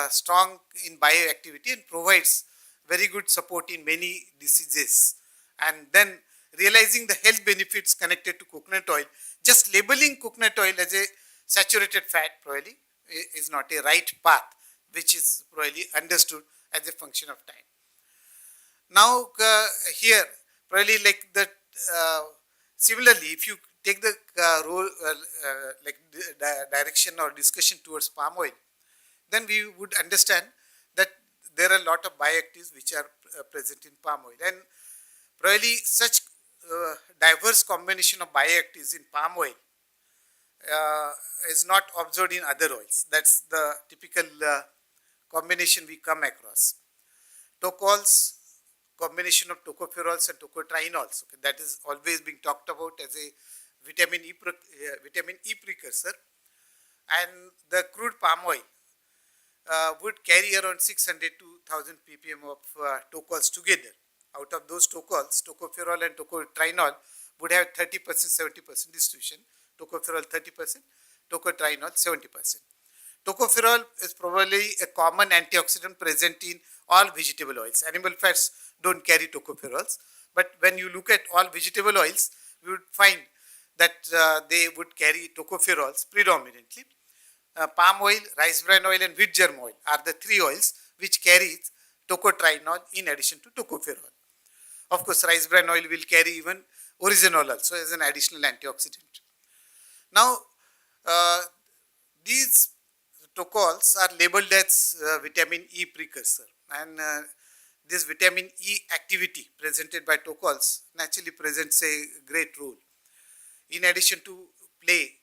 Speaker 11: strong in bioactivity and provides very good support in many diseases. And then realizing the health benefits connected to coconut oil, just labeling coconut oil as a saturated fat probably is not a right path, which is probably understood as a function of time. Now here probably like the similarly, if you take the direction or discussion towards palm oil, then we would understand that there are a lot of bioactives which are present in palm oil, and probably such diverse combination of bioactives in palm oil is not observed in other oils. That's the typical combination we come across. Tocols, combination of tocopherols and tocotrienols, okay, that is always being talked about as a vitamin E precursor, and the crude palm oil would carry around 600 to 1000 ppm of tocols together. Out of those tocols, tocopherol and tocotrienol would have 30%, 70% distribution. Tocopherol 30%, tocotrienol 70%. Tocopherol is probably a common antioxidant present in all vegetable oils. Animal fats don't carry tocopherols, but when you look at all vegetable oils, we would find that they would carry tocopherols predominantly. Palm oil, rice bran oil and wheat germ oil are the three oils which carry tocotrienol in addition to tocopherol. Of course, rice bran oil will carry even oryzanol also as an additional antioxidant. Now, these tocols are labeled as vitamin E precursor, and this vitamin E activity presented by tocols naturally presents a great role. In addition to be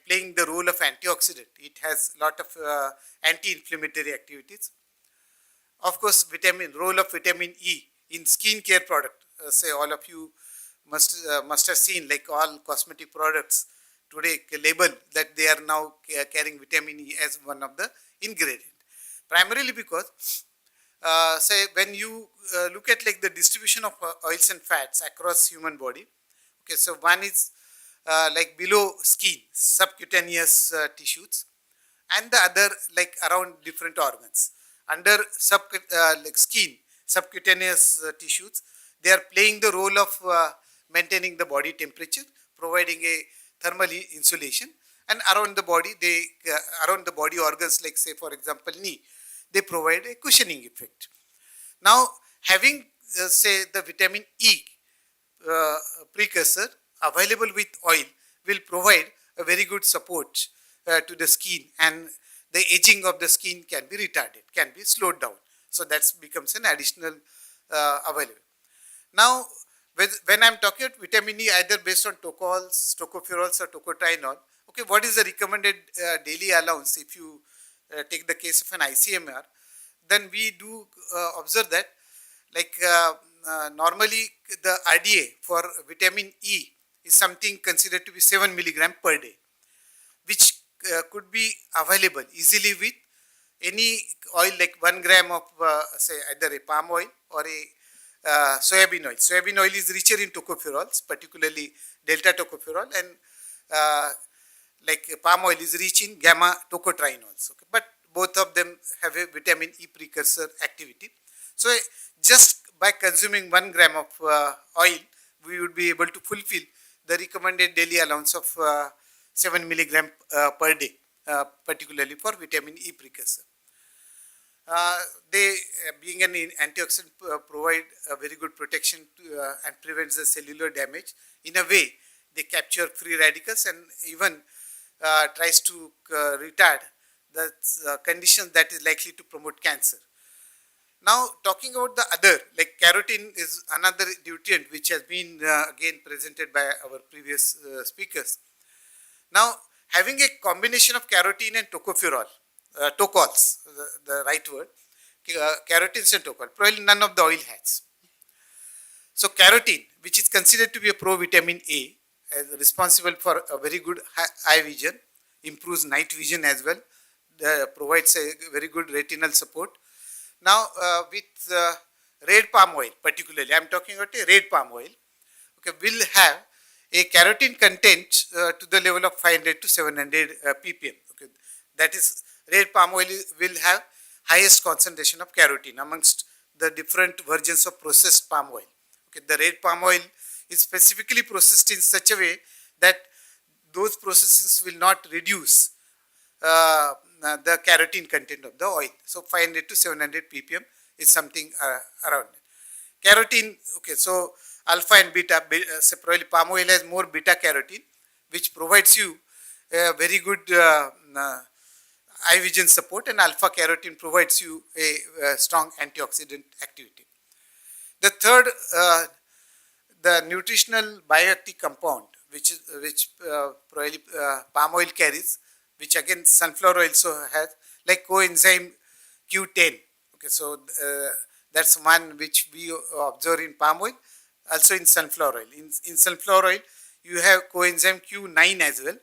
Speaker 11: playing the role of antioxidant, it has a lot of anti-inflammatory activities. Of course, role of vitamin E in skincare product. Say all of you must have seen, like all cosmetic products today label that they are now carrying vitamin E as one of the ingredient. Primarily because say when you look at like the distribution of oils and fats across human body. Okay, so one is like below skin, subcutaneous tissues, and the other like around different organs. Under like skin, subcutaneous tissues, they are playing the role of maintaining the body temperature, providing a thermal insulation, and around the body, around the body organs, like say for example knee, they provide a cushioning effect. Now, having say the vitamin E precursor available with oil will provide a very good support to the skin, and the aging of the skin can be retarded, can be slowed down. So that becomes an additional available. Now, when I'm talking about vitamin E, either based on tocols, tocopherols or tocotrienol, okay, what is the recommended daily allowance if you take the case of an ICMR, then we do observe that like normally the RDA for vitamin E is something considered to be 7 milligram per day, which could be available easily with any oil like 1 gram of say either a palm oil or a soybean oil. Soybean oil is richer in tocopherols, particularly delta tocopherol, and like palm oil is rich in gamma tocotrienols. Okay. But both of them have a vitamin E precursor activity. So just by consuming 1 gram of oil, we would be able to fulfill the recommended daily allowance of 7 milligram per day, particularly for vitamin E precursor. They, being an antioxidant, provide a very good protection to, and prevents the cellular damage. In a way, they capture free radicals and even tries to retard the condition that is likely to promote cancer. Now, talking about the other, like carotene is another nutrient which has been again presented by our previous speakers. Now, having a combination of carotene and tocopherol, tocols, the right word, carotenes and tocol, probably none of the oil has. So, carotene, which is considered to be a pro-vitamin A, is responsible for a very good eye vision, improves night vision as well, provides a very good retinal support. Now, with red palm oil particularly, I am talking about a red palm oil, okay, will have a carotene content to the level of 500 to 700 ppm. Okay, that is, red palm oil will have highest concentration of carotene amongst the different versions of processed palm oil. Okay, the red palm oil is specifically processed in such a way that those processes will not reduce the carotene content of the oil. So 500 to 700 ppm is something around it. Carotene, okay, so alpha and beta, probably palm oil has more beta carotene, which provides you a very good eye vision support, and alpha carotene provides you a strong antioxidant activity. The third, the nutritional bioactive compound, which probably palm oil carries, which again sunflower oil also has, like coenzyme Q10. Okay, so that's one which we observe in palm oil, also in sunflower oil. In sunflower oil, you have coenzyme Q9 as well.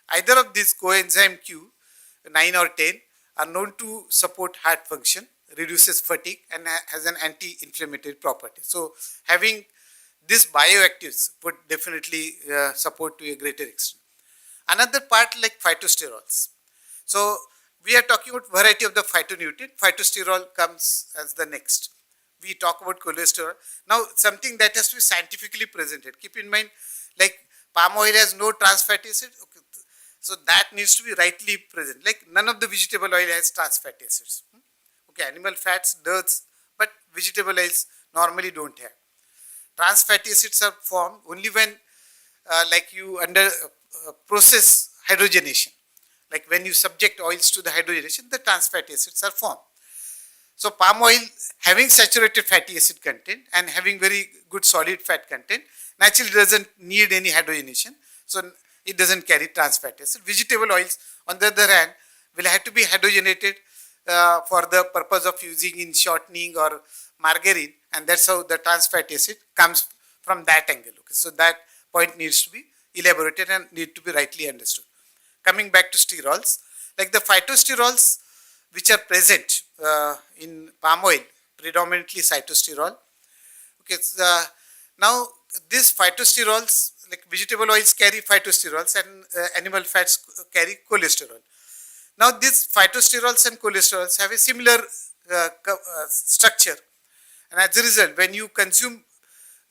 Speaker 11: Either of these coenzyme Q9 or 10 are known to support heart function, reduces fatigue, and has an anti-inflammatory property. So having these bioactives would definitely support to a greater extent. Another part like phytosterols. So we are talking about variety of the phytonutrient. Phytosterol comes as the next. We talk about cholesterol. Now something that has to be scientifically presented. Keep in mind, like palm oil has no trans fatty acid. Okay, so that needs to be rightly present. Like none of the vegetable oil has trans fatty acids. Okay, animal fats does, but vegetable oils normally don't have. Trans fatty acids are formed only when like you under process hydrogenation. Like when you subject oils to the hydrogenation, the trans fatty acids are formed. So palm oil having saturated fatty acid content and having very good solid fat content naturally doesn't need any hydrogenation. So it doesn't carry trans fatty acid. Vegetable oils, on the other hand, will have to be hydrogenated for the purpose of using in shortening or margarine, and that's how the trans fatty acid comes from that angle. Okay. So that point needs to be elaborated and need to be rightly understood. Coming back to sterols, like the phytosterols which are present in palm oil, predominantly cytosterol. Okay, now these phytosterols, like vegetable oils carry phytosterols and animal fats carry cholesterol. Now these phytosterols and cholesterols have a similar structure, and as a result, when you consume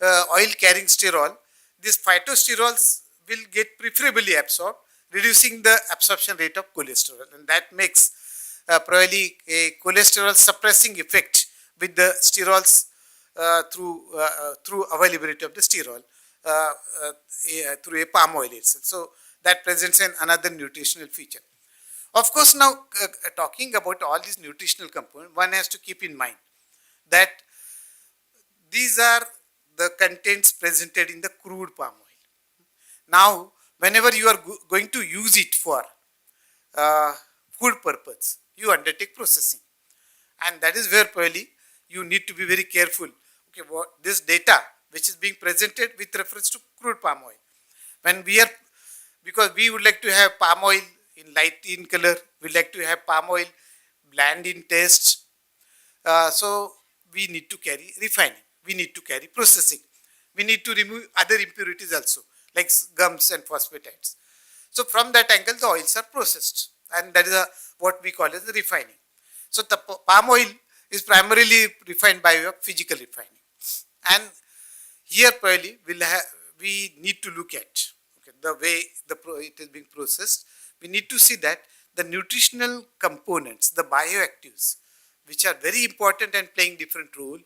Speaker 11: oil carrying sterol, these phytosterols will get preferably absorbed, reducing the absorption rate of cholesterol, and that makes probably a cholesterol suppressing effect with the sterols through availability of the sterol through a palm oil itself. So that presents another nutritional feature. Of course, now talking about all these nutritional components, one has to keep in mind that these are the contents presented in the crude palm oil. Now, whenever you are going to use it for food purpose, you undertake processing, and that is where probably you need to be very careful. Okay, what this data which is being presented with reference to crude palm oil, when we are, because we would like to have palm oil in light in color, we like to have palm oil bland in taste, so we need to carry refining, we need to carry processing, we need to remove other impurities also like gums and phosphatides. So from that angle, the oils are processed. and that is what we call as the refining. So the palm oil is primarily refined by way of physical refining, and here probably we need to look at the way it is being processed. We need to see that the nutritional components, the bioactives, which are very important and playing different role,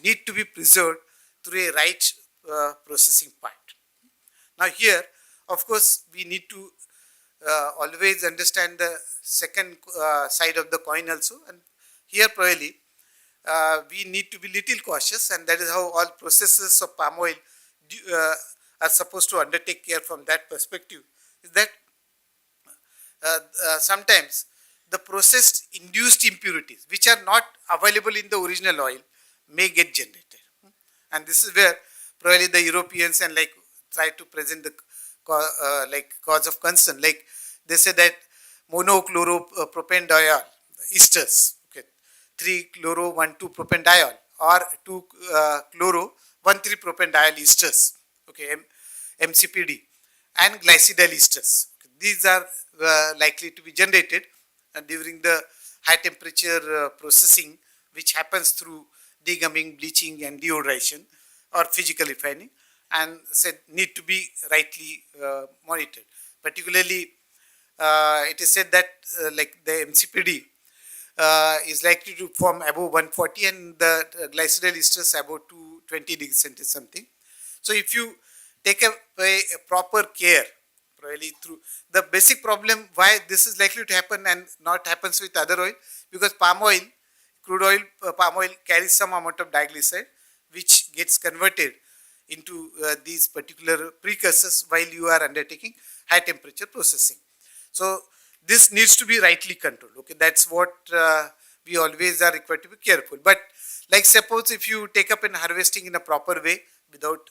Speaker 11: need to be preserved through a right processing part. Now here, of course, we need to always understand the second side of the coin also, and here probably we need to be little cautious, and that is how all processes of palm oil are supposed to undertake care from that perspective, is that sometimes the processed induced impurities which are not available in the original oil may get generated, and this is where probably the Europeans and like try to present the like cause of concern. Like they say that monochloropropane esters, okay, 3-chloro-1,2-propanediol or 2-chloro-1,3-propanediol esters, okay, MCPD, and glycidyl esters. Okay, these are likely to be generated during the high temperature processing, which happens through degumming, bleaching, and deodorization or physical refining, and need to be rightly monitored. Particularly, it is said that like the MCPD is likely to form above 140 and the glycidyl esters above 220 degrees centigrade something. So if you take a proper care, probably through the basic problem why this is likely to happen and not happens with other oil, because palm oil, crude oil, palm oil carries some amount of diglyceride which gets converted into these particular precursors while you are undertaking high temperature processing. So this needs to be rightly controlled. Okay, that's what we always are required to be careful. But like suppose if you take up in harvesting in a proper way without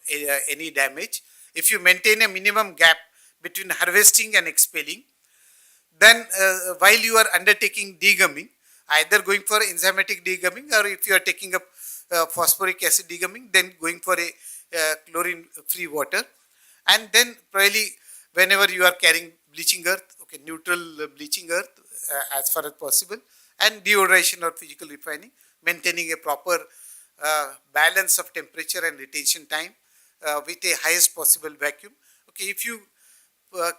Speaker 11: any damage, if you maintain a minimum gap between harvesting and expelling, then while you are undertaking degumming, either going for enzymatic degumming, or if you are taking up phosphoric acid degumming, then going for a chlorine free water, and then probably whenever you are carrying bleaching earth, okay, neutral bleaching earth as far as possible, and deodorization or physical refining, maintaining a proper balance of temperature and retention time with a highest possible vacuum. Okay, if you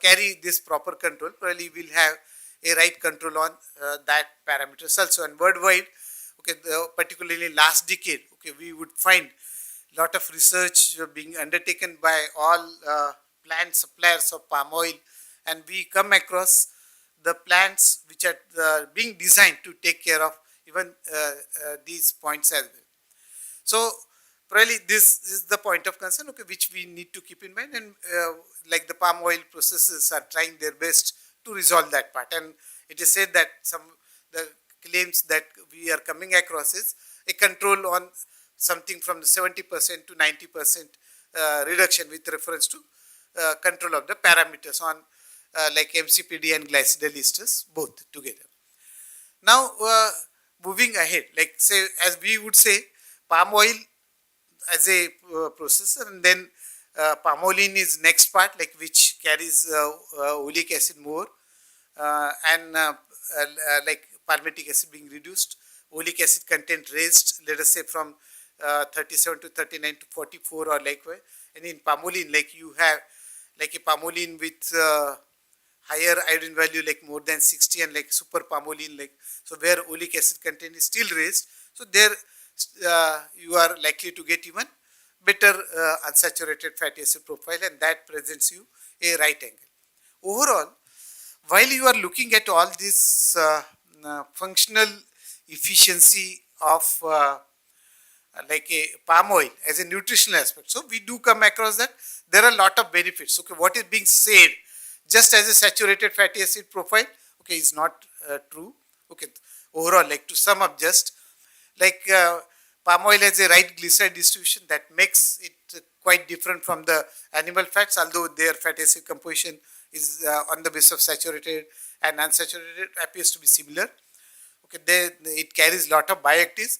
Speaker 11: carry this proper control, probably we'll have a right control on that parameters also. And worldwide, okay, particularly last decade, okay, we would find lot of research being undertaken by all plant suppliers of palm oil, and we come across the plants which are being designed to take care of even these points as well. So probably this is the point of concern, okay, which we need to keep in mind, and like the palm oil processors are trying their best to resolve that part. And it is said that the claims that we are coming across is a control on something from the 70% to 90% reduction with reference to control of the parameters on like MCPD and glycidyl esters both together. Now moving ahead, like say as we would say, palm oil as a processor, and then palmolene is next part, like which carries oleic acid more, and like palmitic acid being reduced, oleic acid content raised, let us say from 37 to 39 to 44 or likewise. And in palmolene, like you have like a palmolene with higher iodine value, like more than 60, and like super palmolene, like so where oleic acid content is still raised. So there you are likely to get even better unsaturated fatty acid profile, and that presents you a right angle. Overall, while you are looking at all this functional efficiency of like a palm oil as a nutritional aspect, so we do come across that there are a lot of benefits. Okay, what is being said just as a saturated fatty acid profile, okay, is not true. Okay, overall, like to sum up, just like palm oil has a right glyceride distribution that makes it quite different from the animal fats, although their fatty acid composition is on the basis of saturated and unsaturated appears to be similar. Okay, it carries lot of bioactives.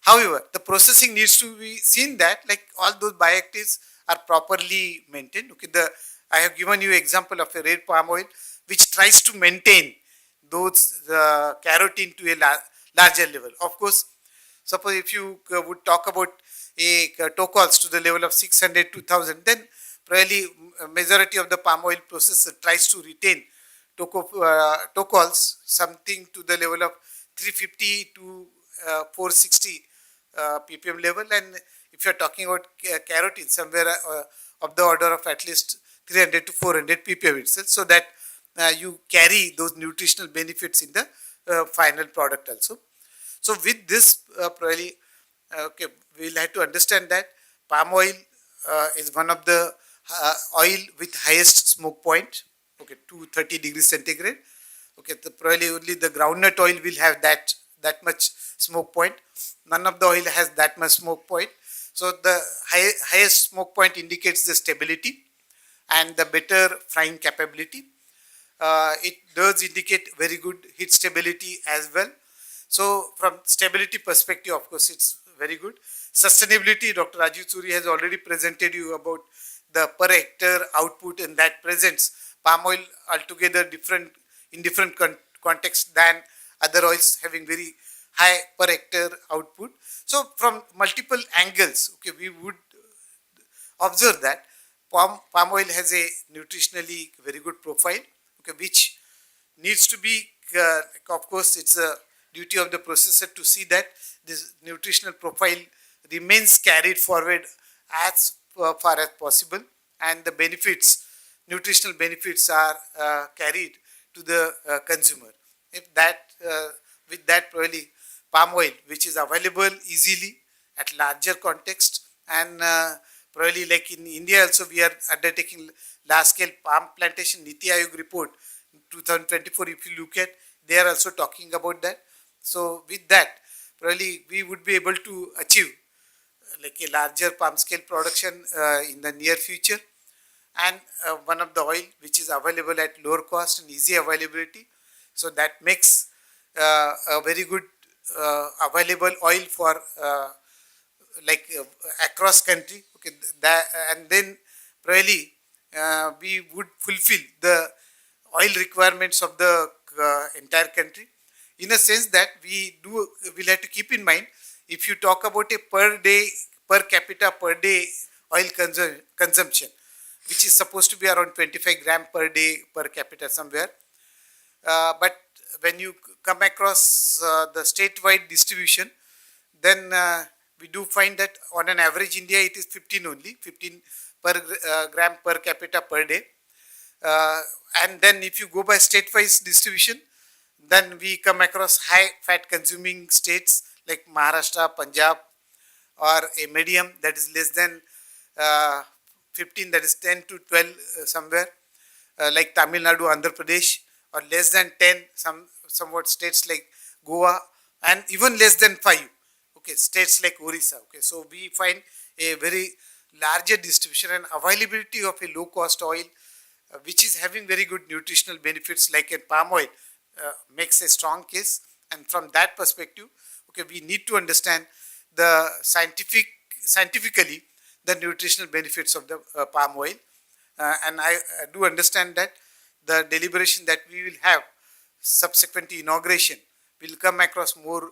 Speaker 11: However, the processing needs to be seen that like all those bioactives are properly maintained. Okay, I have given you example of a red palm oil which tries to maintain those carotene to a larger level. Of course, suppose if you would talk about a tocols to the level of 600 to 1000, then probably majority of the palm oil processor tries to retain tocols something to the level of 350 to 460 ppm level, and if you are talking about carotene, somewhere of the order of at least 300 to 400 ppm itself, so that you carry those nutritional benefits in the final product also. So with this, probably, okay, we'll have to understand that palm oil is one of the oil with highest smoke point, okay, 230 degrees centigrade. Okay, probably only the groundnut oil will have that much smoke point. None of the oil has that much smoke point. So the highest smoke point indicates the stability and the better frying capability. It does indicate very good heat stability as well. So from stability perspective, of course, it's very good. Sustainability, Dr. Rajiv Suri has already presented you about the per hectare output, and that presents palm oil altogether different in different contexts than other oils having very high per hectare output. So from multiple angles, okay, we would observe that palm oil has a nutritionally very good profile, okay, which needs to be, of course, it's a duty of the processor to see that this nutritional profile remains carried forward as far as possible, and the benefits, nutritional benefits, are carried to the consumer. If that, with that, probably palm oil, which is available easily at larger context, and probably like in India also, we are undertaking large scale palm plantation. Niti Aayog report 2024, if you look at, they are also talking about that. So with that, probably we would be able to achieve like a larger palm scale production in the near future, and one of the oil which is available at lower cost and easy availability. So that makes a very good available oil for like across country. Okay, that, and then probably we would fulfill the oil requirements of the entire country, in a sense that will have to keep in mind, if you talk about a per capita per day oil consumption, which is supposed to be around 25 gram per day per capita somewhere, but when you come across the statewide distribution, then we do find that on an average India it is 15 only, 15 per gram per capita per day. And then if you go by state-wise distribution, then we come across high fat consuming states like Maharashtra, Punjab, or a medium that is less than 15, that is 10 to 12 somewhere, like Tamil Nadu, Andhra Pradesh, or less than 10, somewhat states like Goa, and even less than 5, okay, states like Orissa. Okay, so we find a very larger distribution and availability of a low cost oil, which is having very good nutritional benefits like a palm oil, makes a strong case. And from that perspective, okay, we need to understand the scientifically the nutritional benefits of the palm oil, and I do understand that the deliberation that we will have subsequent to inauguration will come across more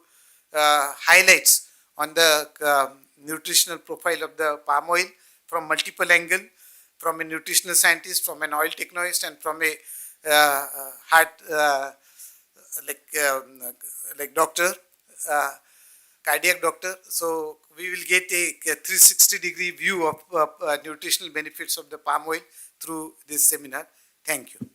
Speaker 11: highlights on the nutritional profile of the palm oil from multiple angles, from a nutritional scientist, from an oil technologist, and from a heart like doctor, cardiac doctor. So we will get a 360-degree view of nutritional benefits of the palm oil through this seminar. Thank you.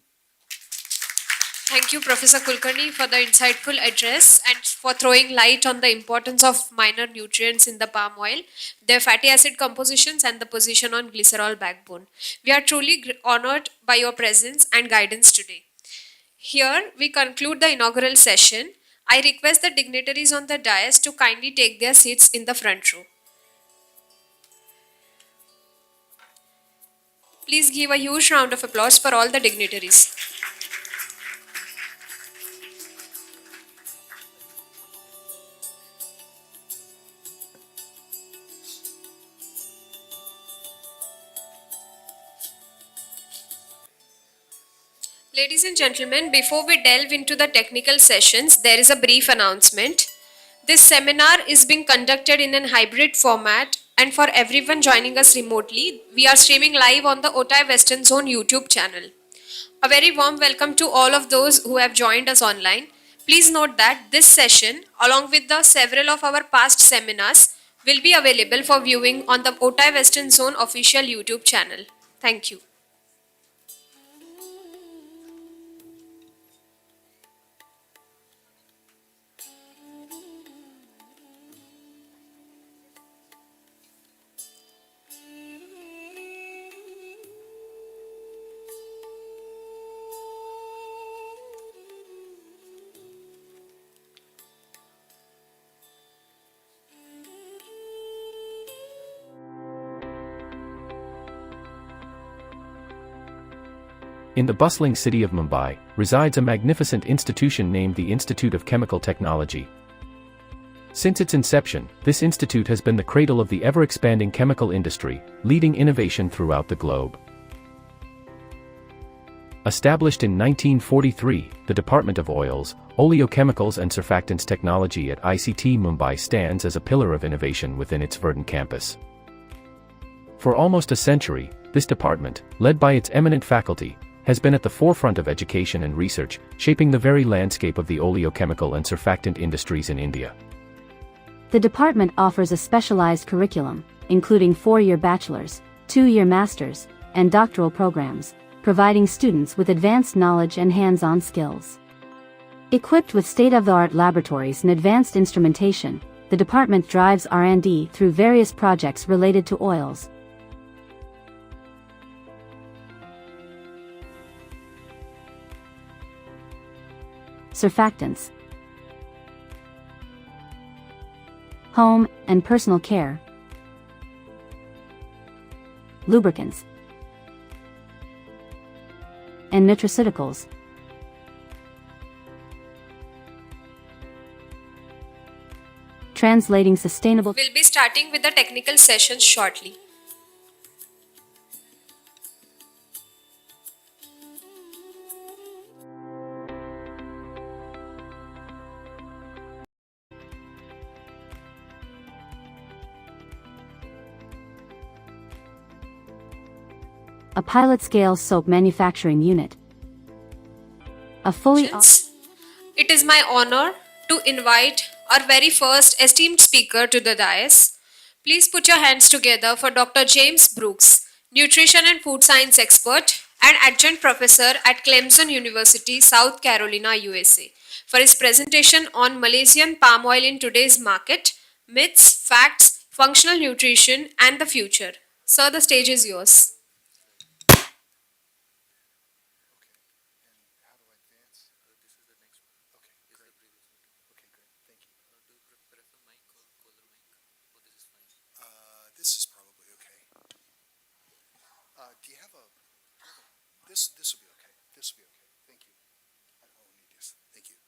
Speaker 4: Thank you, Professor Kulkarni, for the insightful address and for throwing light on the importance of minor nutrients in the palm oil, their fatty acid compositions, and the position on glycerol backbone. We are truly honored by your presence and guidance today. Here, we conclude the inaugural session. I request the dignitaries on the dais to kindly take their seats in the front row. Please give a huge round of applause for all the dignitaries. Ladies and gentlemen, before we delve into the technical sessions, there is a brief announcement. This seminar is being conducted in an hybrid format, and for everyone joining us remotely, we are streaming live on the Otai Western Zone YouTube channel. A very warm welcome to all of those who have joined us online. Please note that this session, along with the several of our past seminars, will be available for viewing on the Otai Western Zone official YouTube channel. Thank you.
Speaker 1: In the bustling city of Mumbai, resides a magnificent institution named the Institute of Chemical Technology. Since its inception, this institute has been the cradle of the ever-expanding chemical industry, leading innovation throughout the globe. Established in 1943, the Department of Oils, Oleochemicals and Surfactants Technology at ICT Mumbai stands as a pillar of innovation within its verdant campus. For almost a century, this department, led by its eminent faculty, has been at the forefront of education and research, shaping the very landscape of the oleochemical and surfactant industries in India.
Speaker 2: The department offers a specialized curriculum, including 4-year bachelor's, 2-year master's, and doctoral programs, providing students with advanced knowledge and hands-on skills. Equipped with state-of-the-art laboratories and advanced instrumentation, the department drives R&D through various projects related to oils. Surfactants, home and personal care, lubricants, and nutraceuticals. Translating sustainable.
Speaker 4: We'll be starting with the technical sessions shortly.
Speaker 2: A pilot-scale soap manufacturing unit. A fully...
Speaker 4: It is my honor to invite our very first esteemed speaker to the dais. Please put your hands together for Dr. James Brooks, nutrition and food science expert and adjunct professor at Clemson University, South Carolina, USA, for his presentation on Malaysian palm oil in today's market, myths, facts, functional nutrition, and the future. Sir, the stage is yours.
Speaker 5: This is probably okay. Do you have a? This will be okay. This will be okay. Thank you. I don't need this. Thank you.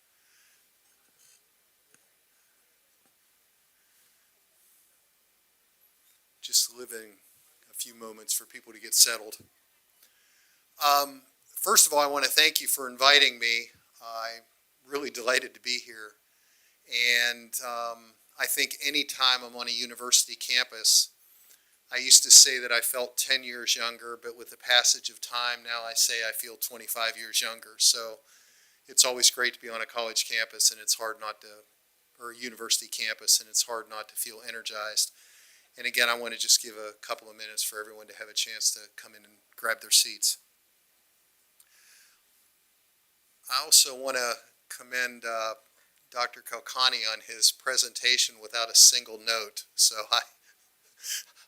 Speaker 5: Just living a few moments for people to get settled. First of all, I want to thank you for inviting me. I'm really delighted to be here, and I think anytime I'm on a university campus, I used to say that I felt 10 years younger, but with the passage of time, now I say I feel 25 years younger. So it's always great to be on a college campus, and it's hard not to, or a university campus, and it's hard not to feel energized. And again, I want to just give a couple of minutes for everyone to have a chance to come in and grab their seats. I also want to commend Dr. Kalkani on his presentation without a single note. So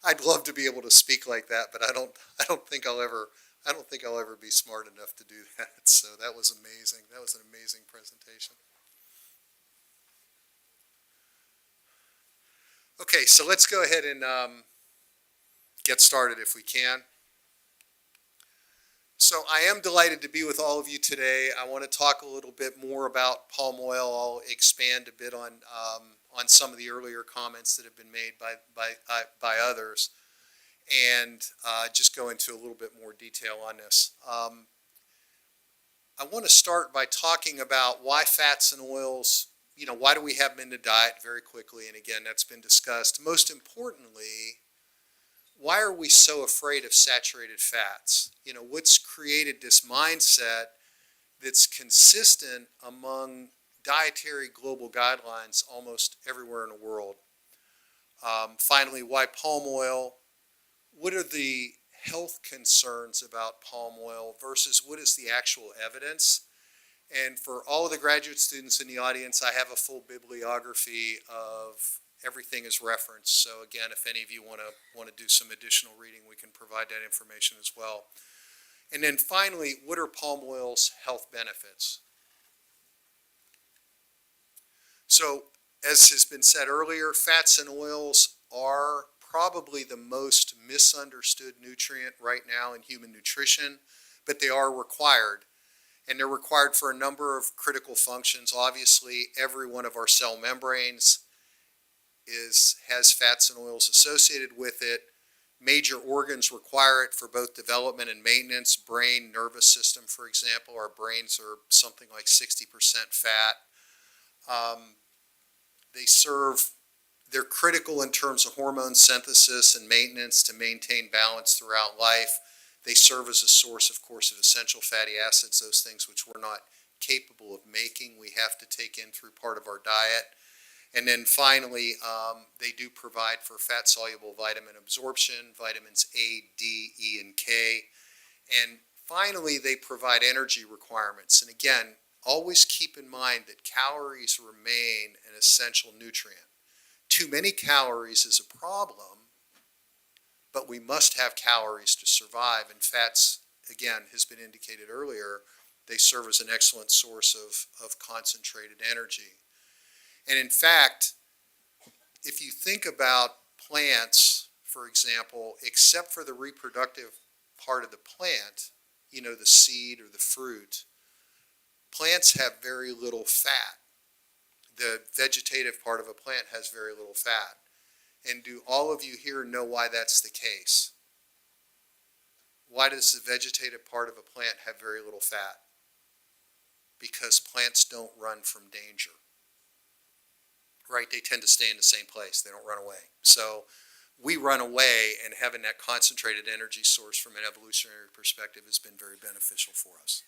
Speaker 5: I'd love to be able to speak like that, but I don't think I'll ever be smart enough to do that. So that was amazing. That was an amazing presentation. Okay, so let's go ahead and get started if we can. So I am delighted to be with all of you today. I want to talk a little bit more about palm oil. I'll expand a bit on some of the earlier comments that have been made by others, and just go into a little bit more detail on this.
Speaker 12: I want to start by talking about why fats and oils, why do we have them in the diet very quickly, and again, that's been discussed. Most importantly, why are we so afraid of saturated fats? What's created this mindset that's consistent among dietary global guidelines almost everywhere in the world? Finally, why palm oil? What are the health concerns about palm oil versus what is the actual evidence? And for all of the graduate students in the audience, I have a full bibliography of everything is referenced. So again, if any of you want to do some additional reading, we can provide that information as well. And then finally, what are palm oil's health benefits? So, as has been said earlier, fats and oils are probably the most misunderstood nutrient right now in human nutrition, but they are required. And they're required for a number of critical functions. Obviously, every one of our cell membranes has fats and oils associated with it. Major organs require it for both development and maintenance. Brain, nervous system, for example. Our brains are something like 60% fat. They're critical in terms of hormone synthesis and maintenance to maintain balance throughout life. They serve as a source, of course, of essential fatty acids, those things which we're not capable of making, we have to take in through part of our diet. And then finally, they do provide for fat-soluble vitamin absorption, vitamins A, D, E, and K. And finally, they provide energy requirements. And again, always keep in mind that calories remain an essential nutrient. Too many calories is a problem, but we must have calories to survive. And fats, again, has been indicated earlier, they serve as an excellent source of concentrated energy. And in fact, if you think about plants, for example, except for the reproductive part of the plant, the seed or the fruit, plants have very little fat. The vegetative part of a plant has very little fat. And do all of you here know why that's the case? Why does the vegetative part of a plant have very little fat? Because plants don't run from danger. Right? They tend to stay in the same place. They don't run away. So we run away, and having that concentrated energy source from an evolutionary perspective has been very beneficial for us.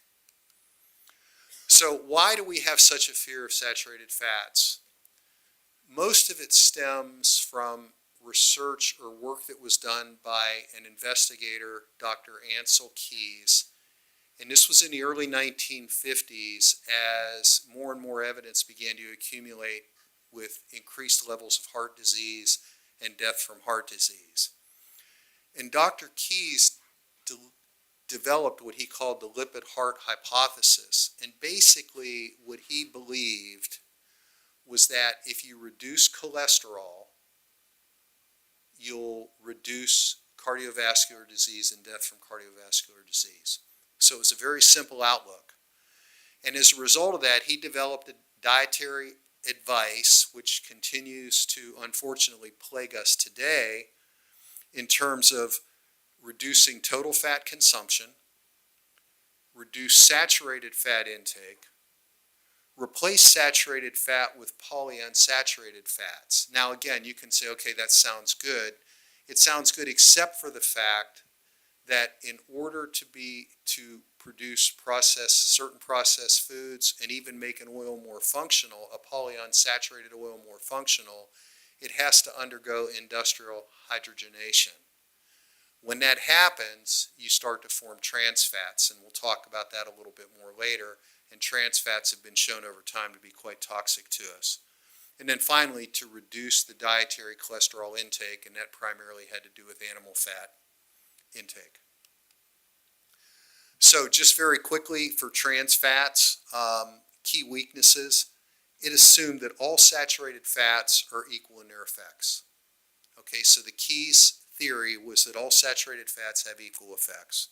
Speaker 12: So why do we have such a fear of saturated fats? Most of it stems from research or work that was done by an investigator, Dr. Ansel Keys. And this was in the early 1950s as more and more evidence began to accumulate with increased levels of heart disease and death from heart disease. And Dr. Keys developed what he called the lipid heart hypothesis. And basically what he believed was that if you reduce cholesterol, you'll reduce cardiovascular disease and death from cardiovascular disease. So it was a very simple outlook. And as a result of that, he developed a dietary advice which continues to unfortunately plague us today in terms of reducing total fat consumption, reduce saturated fat intake, replace saturated fat with polyunsaturated fats. Now again, you can say, okay, that sounds good. It sounds good except for the fact that in order to produce certain processed foods and even make an oil more functional, a polyunsaturated oil more functional, it has to undergo industrial hydrogenation. When that happens, you start to form trans fats, and we'll talk about that a little bit more later. And trans fats have been shown over time to be quite toxic to us. And then finally, to reduce the dietary cholesterol intake, and that primarily had to do with animal fat intake. So just very quickly for trans fats, key weaknesses, it assumed that all saturated fats are equal in their effects. Okay, so the Keys theory was that all saturated fats have equal effects.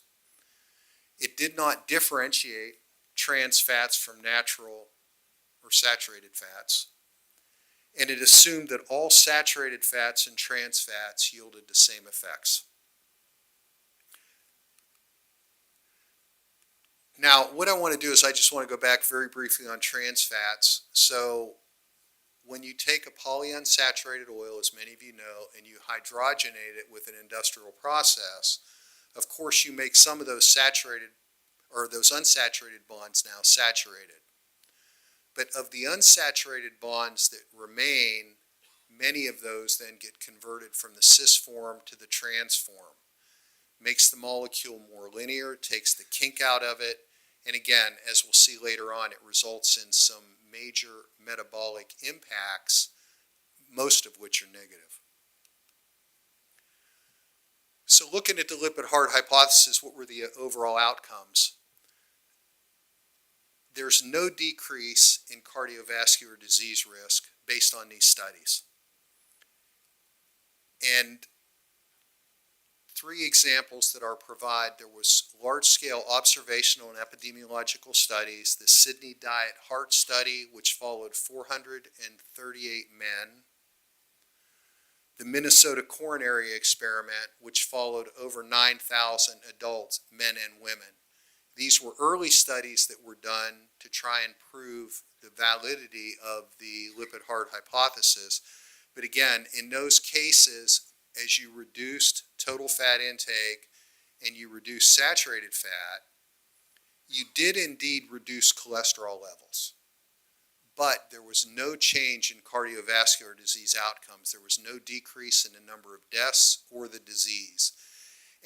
Speaker 12: It did not differentiate trans fats from natural or saturated fats. And it assumed that all saturated fats and trans fats yielded the same effects. Now, what I want to do is I just want to go back very briefly on trans fats. So when you take a polyunsaturated oil, as many of you know, and you hydrogenate it with an industrial process, of course you make some of those saturated or those unsaturated bonds now saturated. But of the unsaturated bonds that remain, many of those then get converted from the cis form to the trans form. Makes the molecule more linear, takes the kink out of it, and again, as we'll see later on, it results in some major metabolic impacts, most of which are negative. So looking at the lipid heart hypothesis, what were the overall outcomes? There's no decrease in cardiovascular disease risk based on these studies. And three examples that are provided: there was large-scale observational and epidemiological studies, the Sydney Diet Heart Study, which followed 438 men, the Minnesota Coronary Experiment, which followed over 9,000 adults, men and women. These were early studies that were done to try and prove the validity of the lipid heart hypothesis. But again, in those cases, as you reduced total fat intake and you reduced saturated fat, you did indeed reduce cholesterol levels. But there was no change in cardiovascular disease outcomes. There was no decrease in the number of deaths or the disease.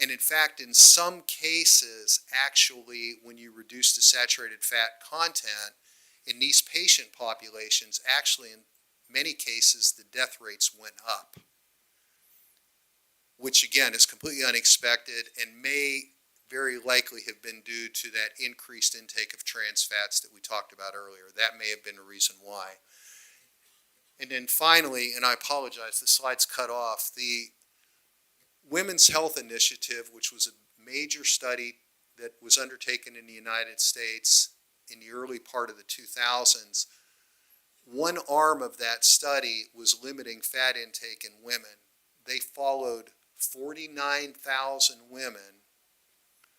Speaker 12: And in fact, in some cases, actually, when you reduce the saturated fat content, in these patient populations, actually in many cases, the death rates went up, which again is completely unexpected and may very likely have been due to that increased intake of trans fats that we talked about earlier. That may have been a reason why. And then finally, and I apologize, the slide's cut off, the Women's Health Initiative, which was a major study that was undertaken in the United States in the early part of the 2000s, one arm of that study was limiting fat intake in women. They followed 49,000 women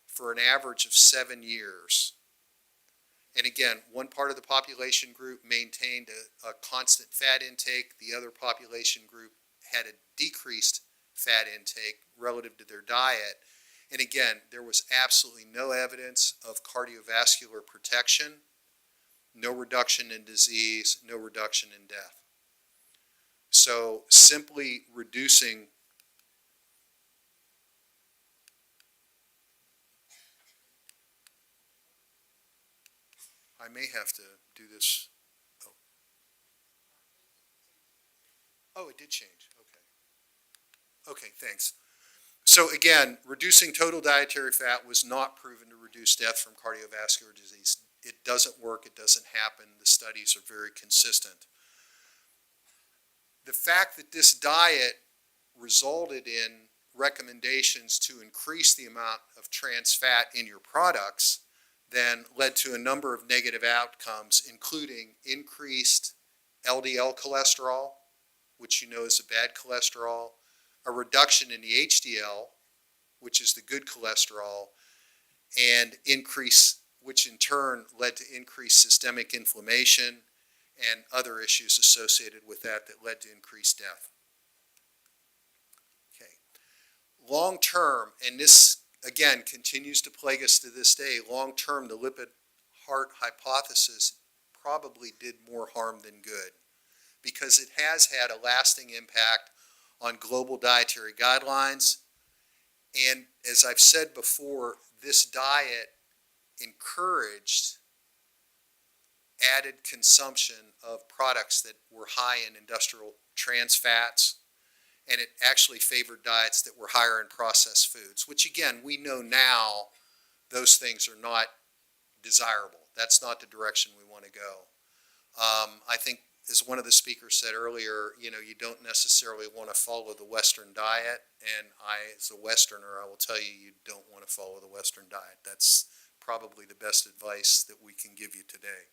Speaker 12: for an average of 7 years. And again, one part of the population group maintained a constant fat intake. The other population group had a decreased fat intake relative to their diet. And again, there was absolutely no evidence of cardiovascular protection, no reduction in disease, no reduction in death. So simply reducing I may have to do this. Oh, it did change. Okay. Okay, thanks. So again, reducing total dietary fat was not proven to reduce death from cardiovascular disease. It doesn't work. It doesn't happen. The studies are very consistent. The fact that this diet resulted in recommendations to increase the amount of trans fat in your products then led to a number of negative outcomes, including increased LDL cholesterol, which you know is a bad cholesterol, a reduction in the HDL, which is the good cholesterol, and increase, which in turn led to increased systemic inflammation and other issues associated with that that led to increased death. Okay. Long term, and this again continues to plague us to this day, long term the lipid heart hypothesis probably did more harm than good because it has had a lasting impact on global dietary guidelines. And as I've said before, this diet encouraged added consumption of products that were high in industrial trans fats, and it actually favored diets that were higher in processed foods, which again, we know now those things are not desirable. That's not the direction we want to go. I think, as one of the speakers said earlier, you don't necessarily want to follow the Western diet, and I, as a Westerner, I will tell you, you don't want to follow the Western diet. That's probably the best advice that we can give you today.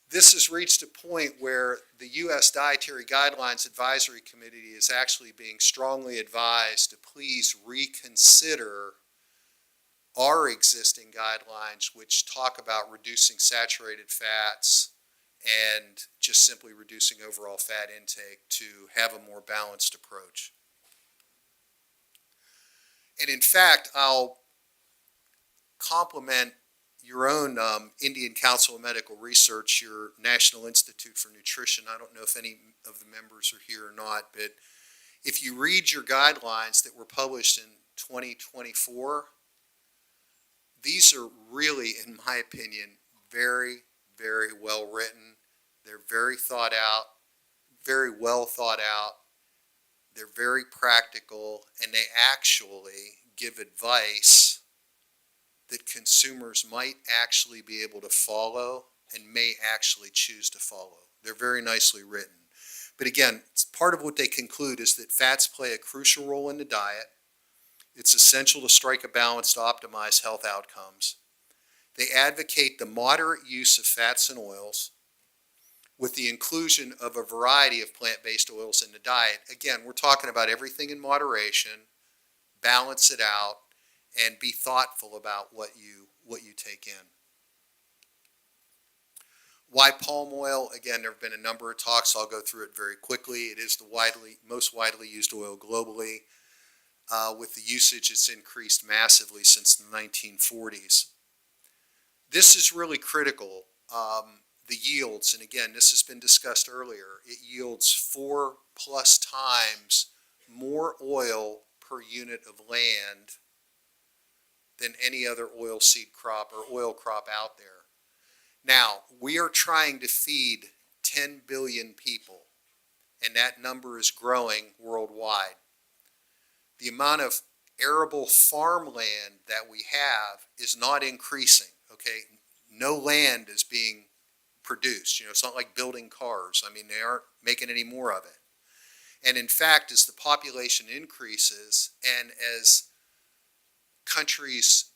Speaker 12: This has reached a point where the U.S. Dietary Guidelines Advisory Committee is actually being strongly advised to please reconsider are existing guidelines which talk about reducing saturated fats and just simply reducing overall fat intake to have a more balanced approach. And in fact, I'll complement your own Indian Council of Medical Research, your National Institute for Nutrition. I don't know if any of the members are here or not, but if you read your guidelines that were published in 2024, these are really, in my opinion, very, very well written. They're very thought out, very well thought out. They're very practical, and they actually give advice that consumers might actually be able to follow and may actually choose to follow. They're very nicely written. But again, part of what they conclude is that fats play a crucial role in the diet. It's essential to strike a balance to optimize health outcomes. They advocate the moderate use of fats and oils with the inclusion of a variety of plant-based oils in the diet. Again, we're talking about everything in moderation, balance it out, and be thoughtful about what you take in. Why palm oil? Again, there have been a number of talks. I'll go through it very quickly. It is the most widely used oil globally. With the usage, it's increased massively since the 1940s. This is really critical. The yields, and again, this has been discussed earlier, it yields 4+ times more oil per unit of land than any other oilseed crop or oil crop out there. Now, we are trying to feed 10 billion people, and that number is growing worldwide. The amount of arable farmland that we have is not increasing, okay? No land is being produced. It's not like building cars. I mean, they aren't making any more of it. And in fact, as the population increases and as countries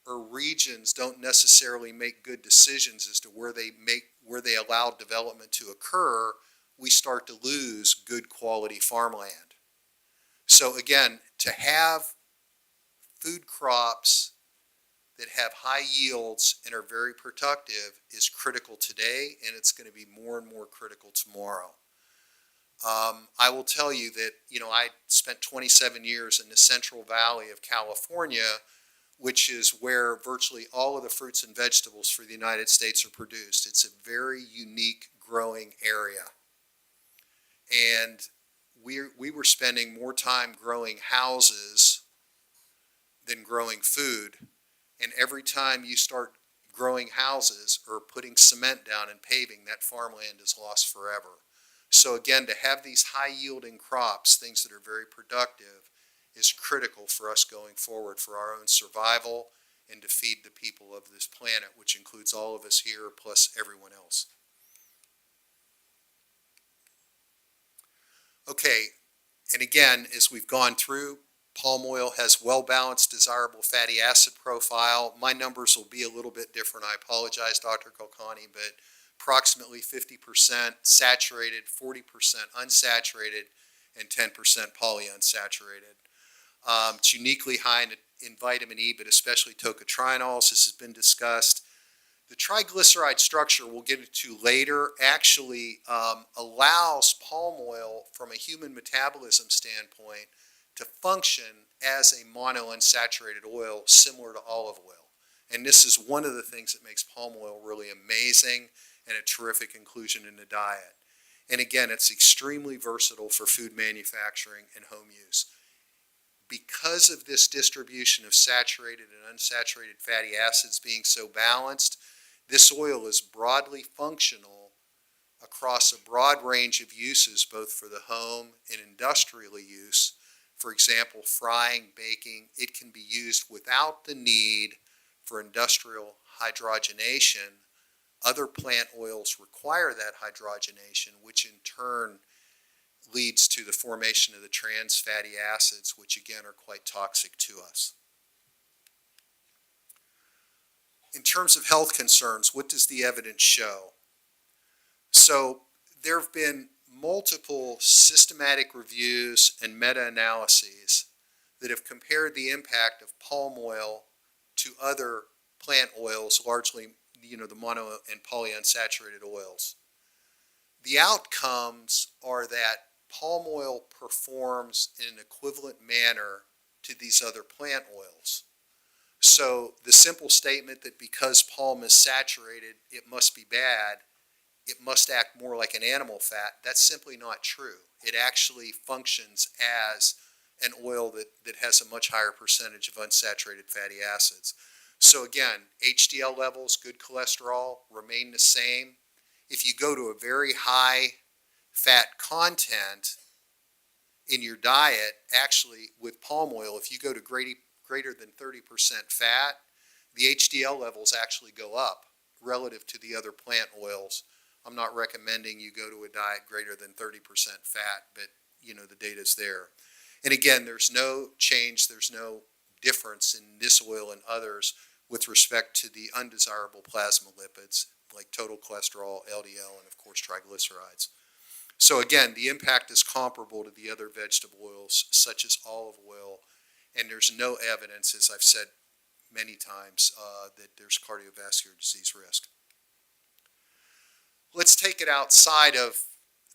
Speaker 12: or regions don't necessarily make good decisions as to where they allow development to occur, we start to lose good quality farmland. So again, to have food crops that have high yields and are very productive is critical today, and it's going to be more and more critical tomorrow. I will tell you that, I spent 27 years in the Central Valley of California, which is where virtually all of the fruits and vegetables for the United States are produced. It's a very unique growing area. And we were spending more time growing houses than growing food. And every time you start growing houses or putting cement down and paving, that farmland is lost forever. So again, to have these high-yielding crops, things that are very productive, is critical for us going forward for our own survival and to feed the people of this planet, which includes all of us here plus everyone else. Okay, and again, as we've gone through, palm oil has well-balanced, desirable fatty acid profile. My numbers will be a little bit different. I apologize, Dr. Kulkarni, but approximately 50% saturated, 40% unsaturated, and 10% polyunsaturated. It's uniquely high in vitamin E, but especially tocotrienols. This has been discussed. The triglyceride structure we'll get into later actually allows palm oil from a human metabolism standpoint to function as a monounsaturated oil similar to olive oil. And this is one of the things that makes palm oil really amazing and a terrific inclusion in the diet. And again, it's extremely versatile for food manufacturing and home use. Because of this distribution of saturated and unsaturated fatty acids being so balanced, this oil is broadly functional across a broad range of uses, both for the home and industrial use. For example, frying, baking. It can be used without the need for industrial hydrogenation. Other plant oils require that hydrogenation, which in turn leads to the formation of the trans fatty acids, which again are quite toxic to us. In terms of health concerns, what does the evidence show? So there have been multiple systematic reviews and meta-analyses that have compared the impact of palm oil to other plant oils, largely, the mono and polyunsaturated oils. The outcomes are that palm oil performs in an equivalent manner to these other plant oils. So the simple statement that because palm is saturated, it must be bad, it must act more like an animal fat, that's simply not true. It actually functions as an oil that has a much higher percentage of unsaturated fatty acids. So again, HDL levels, good cholesterol, remain the same. If you go to a very high fat content in your diet, actually with palm oil, if you go to greater than 30% fat, the HDL levels actually go up relative to the other plant oils. I'm not recommending you go to a diet greater than 30% fat, but the data's there. And again, there's no change, there's no difference in this oil and others with respect to the undesirable plasma lipids like total cholesterol, LDL, and of course triglycerides. So again, the impact is comparable to the other vegetable oils such as olive oil, and there's no evidence, as I've said many times, that there's cardiovascular disease risk. Let's take it outside of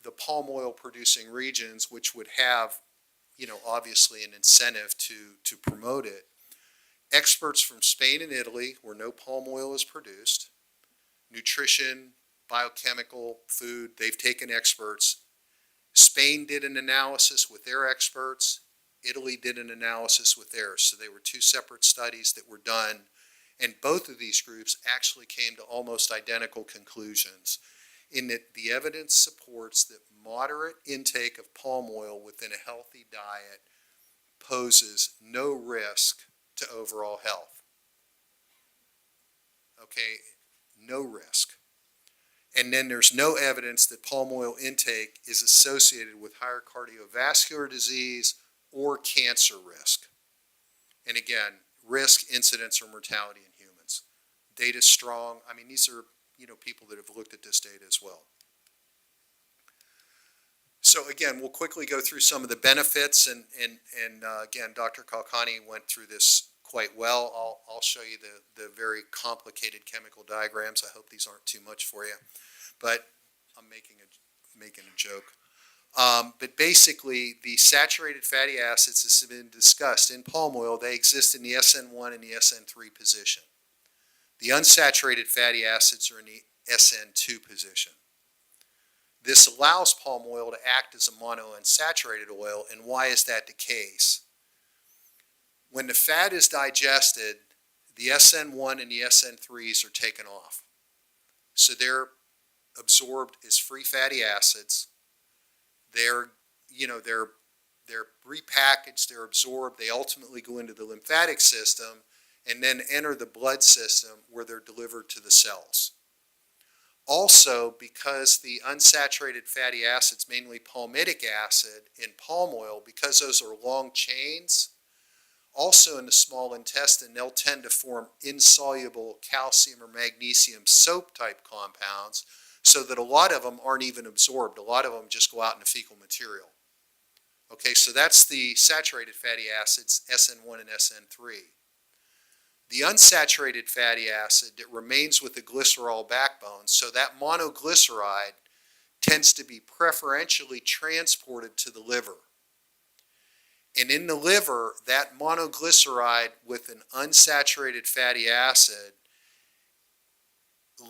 Speaker 12: the palm oil producing regions, which would have, obviously an incentive to promote it. Experts from Spain and Italy, where no palm oil is produced, nutrition, biochemical, food, they've taken experts. Spain did an analysis with their experts. Italy did an analysis with theirs. So they were two separate studies that were done. And both of these groups actually came to almost identical conclusions in that the evidence supports that moderate intake of palm oil within a healthy diet poses no risk to overall health. Okay, no risk. And then there's no evidence that palm oil intake is associated with higher cardiovascular disease or cancer risk. And again, risk, incidence, or mortality in humans. Data's strong. I mean, these are people that have looked at this data as well. So again, we'll quickly go through some of the benefits, and again, Dr. Kalkani went through this quite well. I'll show you the very complicated chemical diagrams. I hope these aren't too much for you, but I'm making a joke. But basically, the saturated fatty acids, as has been discussed in palm oil, they exist in the SN1 and the SN3 position. The unsaturated fatty acids are in the SN2 position. This allows palm oil to act as a monounsaturated oil, and why is that the case? When the fat is digested, the SN1 and the SN3s are taken off. So they're absorbed as free fatty acids. They're repackaged, they're absorbed, they ultimately go into the lymphatic system and then enter the blood system where they're delivered to the cells. Also, because the unsaturated fatty acids, mainly palmitic acid in palm oil, because those are long chains, also in the small intestine, they'll tend to form insoluble calcium or magnesium soap type compounds, so that a lot of them aren't even absorbed. A lot of them just go out in the fecal material. Okay, so that's the saturated fatty acids, SN1 and SN3. The unsaturated fatty acid that remains with the glycerol backbone, so that monoglyceride tends to be preferentially transported to the liver. And in the liver, that monoglyceride with an unsaturated fatty acid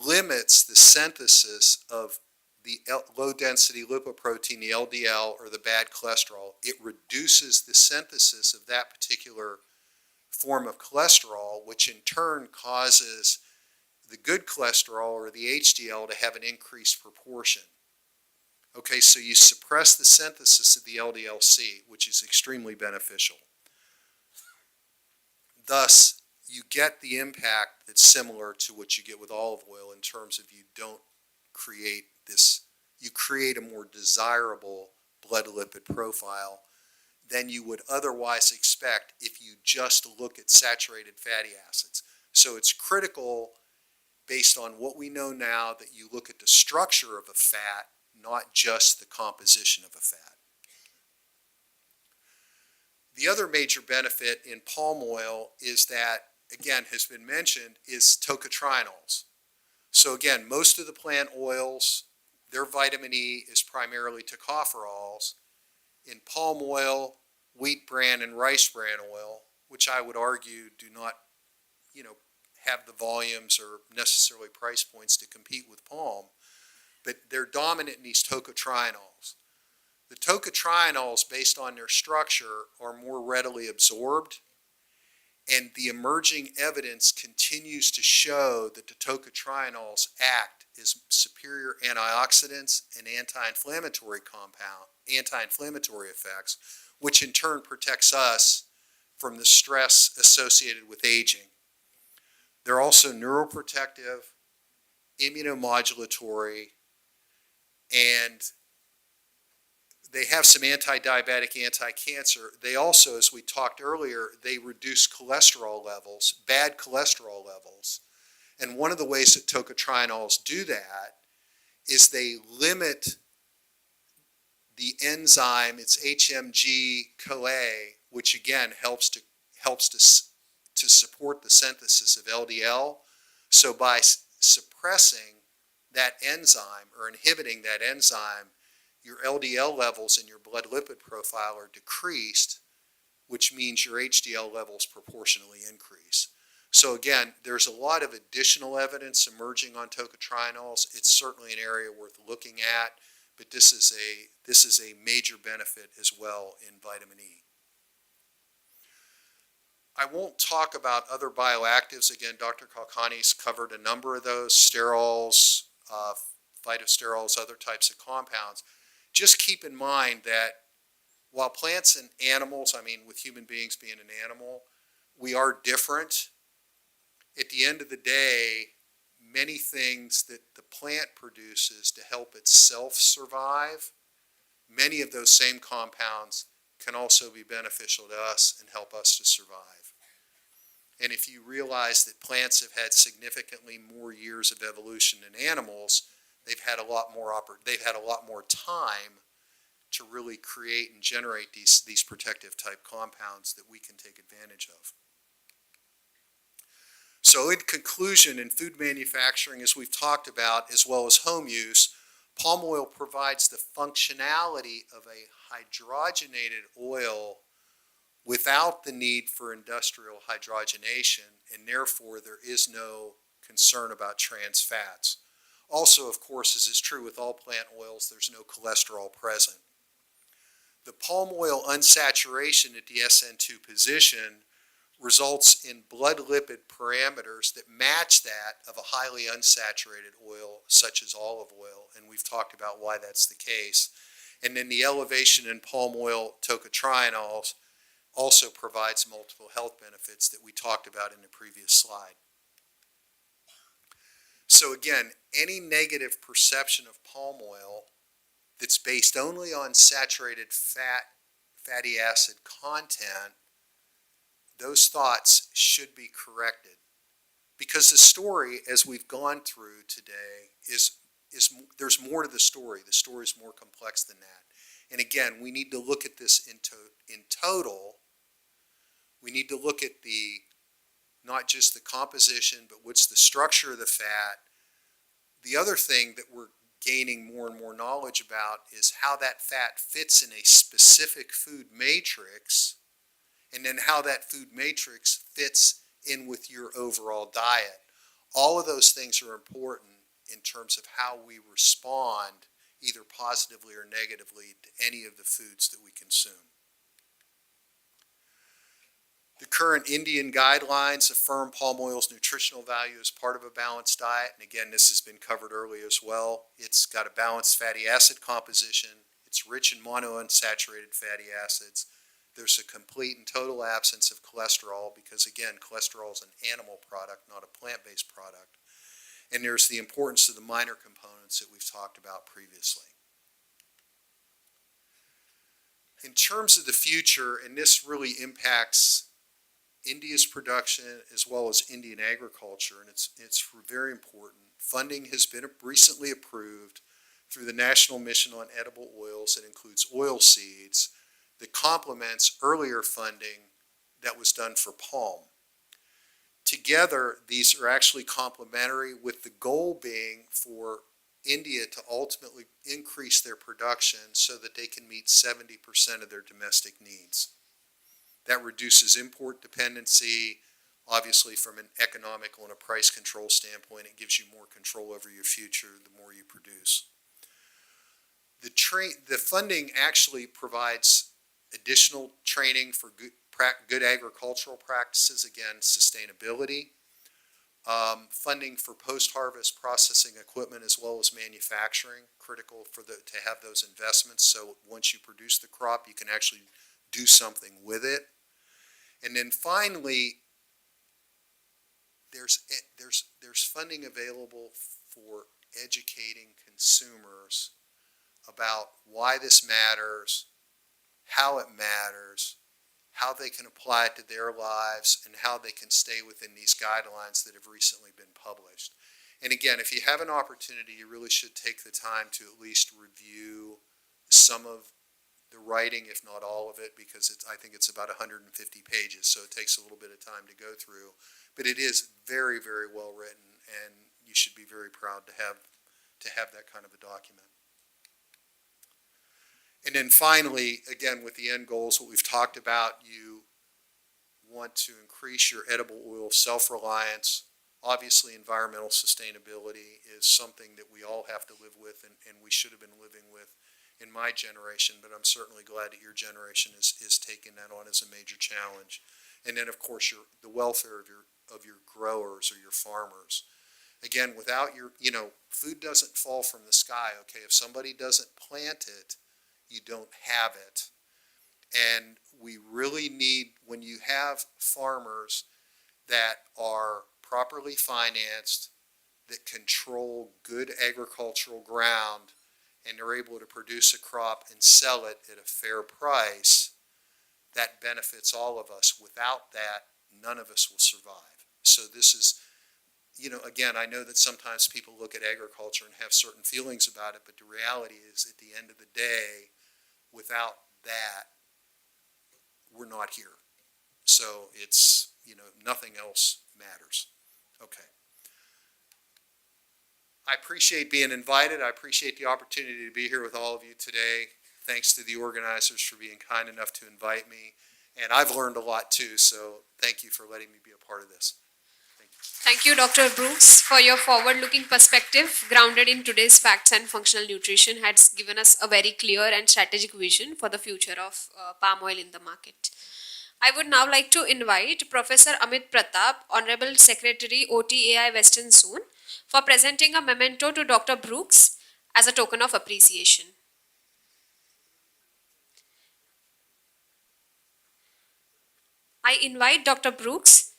Speaker 12: limits the synthesis of the low-density lipoprotein, the LDL, or the bad cholesterol. It reduces the synthesis of that particular form of cholesterol, which in turn causes the good cholesterol, or the HDL, to have an increased proportion. Okay, so you suppress the synthesis of the LDL-C, which is extremely beneficial. Thus, you get the impact that's similar to what you get with olive oil in terms of you don't create this, you create a more desirable blood lipid profile than you would otherwise expect if you just look at saturated fatty acids. So it's critical, based on what we know now, that you look at the structure of a fat, not just the composition of a fat. The other major benefit in palm oil is that again, has been mentioned is tocotrienols. So again, most of the plant oils, their vitamin E is primarily tocopherols. In palm oil, wheat bran, and rice bran oil, which I would argue do not, have the volumes or necessarily price points to compete with palm, but they're dominant in these tocotrienols. The tocotrienols, based on their structure, are more readily absorbed, and the emerging evidence continues to show that the tocotrienols act as superior antioxidants and anti-inflammatory effects, which in turn protects us from the stress associated with aging. They're also neuroprotective, immunomodulatory, and they have some anti-diabetic, anti-cancer. They also, as we talked earlier, they reduce cholesterol levels, bad cholesterol levels. And one of the ways that tocotrienols do that is they limit the enzyme, it's HMG-CoA, which again helps to support the synthesis of LDL. So by suppressing that enzyme or inhibiting that enzyme, your LDL levels and your blood lipid profile are decreased, which means your HDL levels proportionally increase. So again, there's a lot of additional evidence emerging on tocotrienols. It's certainly an area worth looking at, but this is a major benefit as well in vitamin E. I won't talk about other bioactives. Again, Dr. Kalkani's covered a number of those, sterols, phytosterols, other types of compounds. Just keep in mind that while plants and animals, with human beings being an animal, we are different. At the end of the day, many things that the plant produces to help itself survive, many of those same compounds can also be beneficial to us and help us to survive. And if you realize that plants have had significantly more years of evolution than animals, they've had a lot more time to really create and generate these protective type compounds that we can take advantage of. So in conclusion, in food manufacturing, as we've talked about, as well as home use, palm oil provides the functionality of a hydrogenated oil without the need for industrial hydrogenation, and therefore there is no concern about trans fats. Also, of course, as is true with all plant oils, there's no cholesterol present. The palm oil unsaturation at the SN2 position results in blood lipid parameters that match that of a highly unsaturated oil, such as olive oil, and we've talked about why that's the case. And then the elevation in palm oil tocotrienols also provides multiple health benefits that we talked about in the previous slide. So again, any negative perception of palm oil that's based only on saturated fatty acid content, those thoughts should be corrected. Because the story, as we've gone through today, is there's more to the story. The story is more complex than that. And again, we need to look at this in total. We need to look at not just the composition, but what's the structure of the fat. The other thing that we're gaining more and more knowledge about is how that fat fits in a specific food matrix, and then how that food matrix fits in with your overall diet. All of those things are important in terms of how we respond, either positively or negatively, to any of the foods that we consume. The current Indian guidelines affirm palm oil's nutritional value as part of a balanced diet. And again, this has been covered earlier as well. It's got a balanced fatty acid composition. It's rich in monounsaturated fatty acids. There's a complete and total absence of cholesterol because, again, cholesterol is an animal product, not a plant-based product. And there's the importance of the minor components that we've talked about previously. In terms of the future, and this really impacts India's production as well as Indian agriculture, and it's very important. Funding has been recently approved through the National Mission on Edible Oils. It includes oil seeds that complements earlier funding that was done for palm. together, these are actually complementary, with the goal being for India to ultimately increase their production so that they can meet 70% of their domestic needs. That reduces import dependency. Obviously, from an economical and a price control standpoint, it gives you more control over your future the more you produce. The funding actually provides additional training for good agricultural practices, again, sustainability, funding for post-harvest processing equipment as well as manufacturing, critical to have those investments, so once you produce the crop, you can actually do something with it. And then finally, there's funding available for educating consumers about why this matters, how it matters, how they can apply it to their lives, and how they can stay within these guidelines that have recently been published. And again, if you have an opportunity, you really should take the time to at least review some of the writing, if not all of it, because I think it's about 150 pages, so it takes a little bit of time to go through. But it is very, very well written, and you should be very proud to have that kind of a document. And then finally, again, with the end goals, what we've talked about, you want to increase your edible oil self-reliance. Obviously, environmental sustainability is something that we all have to live with, and we should have been living with in my generation, but I'm certainly glad that your generation is taking that on as a major challenge. And then, of course, the welfare of your growers or your farmers. Again, without food doesn't fall from the sky, okay? If somebody doesn't plant it, you don't have it. And we really need, when you have farmers that are properly financed, that control good agricultural ground, and they're able to produce a crop and sell it at a fair price, that benefits all of us. Without that, none of us will survive. So this is, again, I know that sometimes people look at agriculture and have certain feelings about it, but the reality is, at the end of the day, without that, we're not here. So it's, nothing else matters. Okay. I appreciate being invited. I appreciate the opportunity to be here with all of you today. Thanks to the organizers for being kind enough to invite me. And I've learned a lot too, so thank you for letting me be a part of this. Thank you.
Speaker 4: Thank you, Dr. Brooks, for your forward-looking perspective grounded in today's facts and functional nutrition has given us a very clear and strategic vision for the future of palm oil in the market. I would now like to invite Professor Amit Pratap, Honorable Secretary OTAI Western Zone, for presenting a memento to Dr. Brooks as a token of appreciation. I invite Dr. Brooks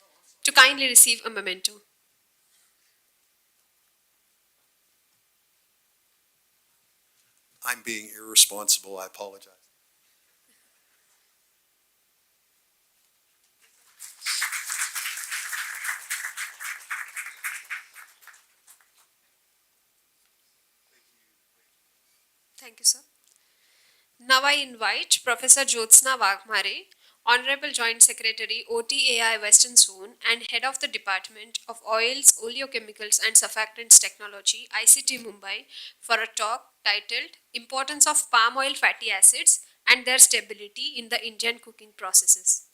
Speaker 4: to kindly receive a memento.
Speaker 12: I'm being irresponsible. I apologize.
Speaker 4: Thank you, sir. Now I invite Professor Jyotsna Vaghmare, Honorable Joint Secretary OTAI Western Zone and Head of the Department of Oils, Oleochemicals and Surfactants Technology, ICT Mumbai, for a talk titled Importance of Palm Oil Fatty Acids and Their Stability in the Indian Cooking Processes.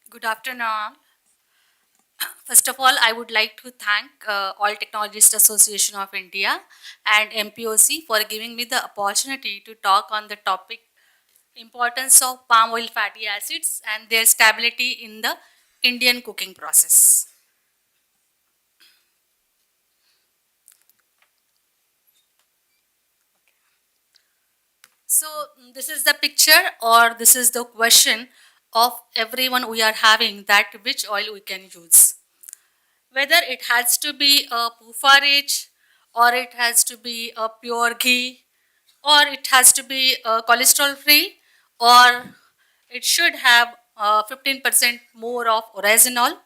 Speaker 13: Good afternoon. First of all, I would like to thank All Technologists Association of India and MPOC for giving me the opportunity to talk on the topic importance of palm oil fatty acids and their stability in the Indian cooking process. So this is the picture, or this is the question of everyone we are having, that which oil we can use. Whether it has to be a poofarage, or it has to be a pure ghee, or it has to be cholesterol free, or it should have 15% more of oryzanol,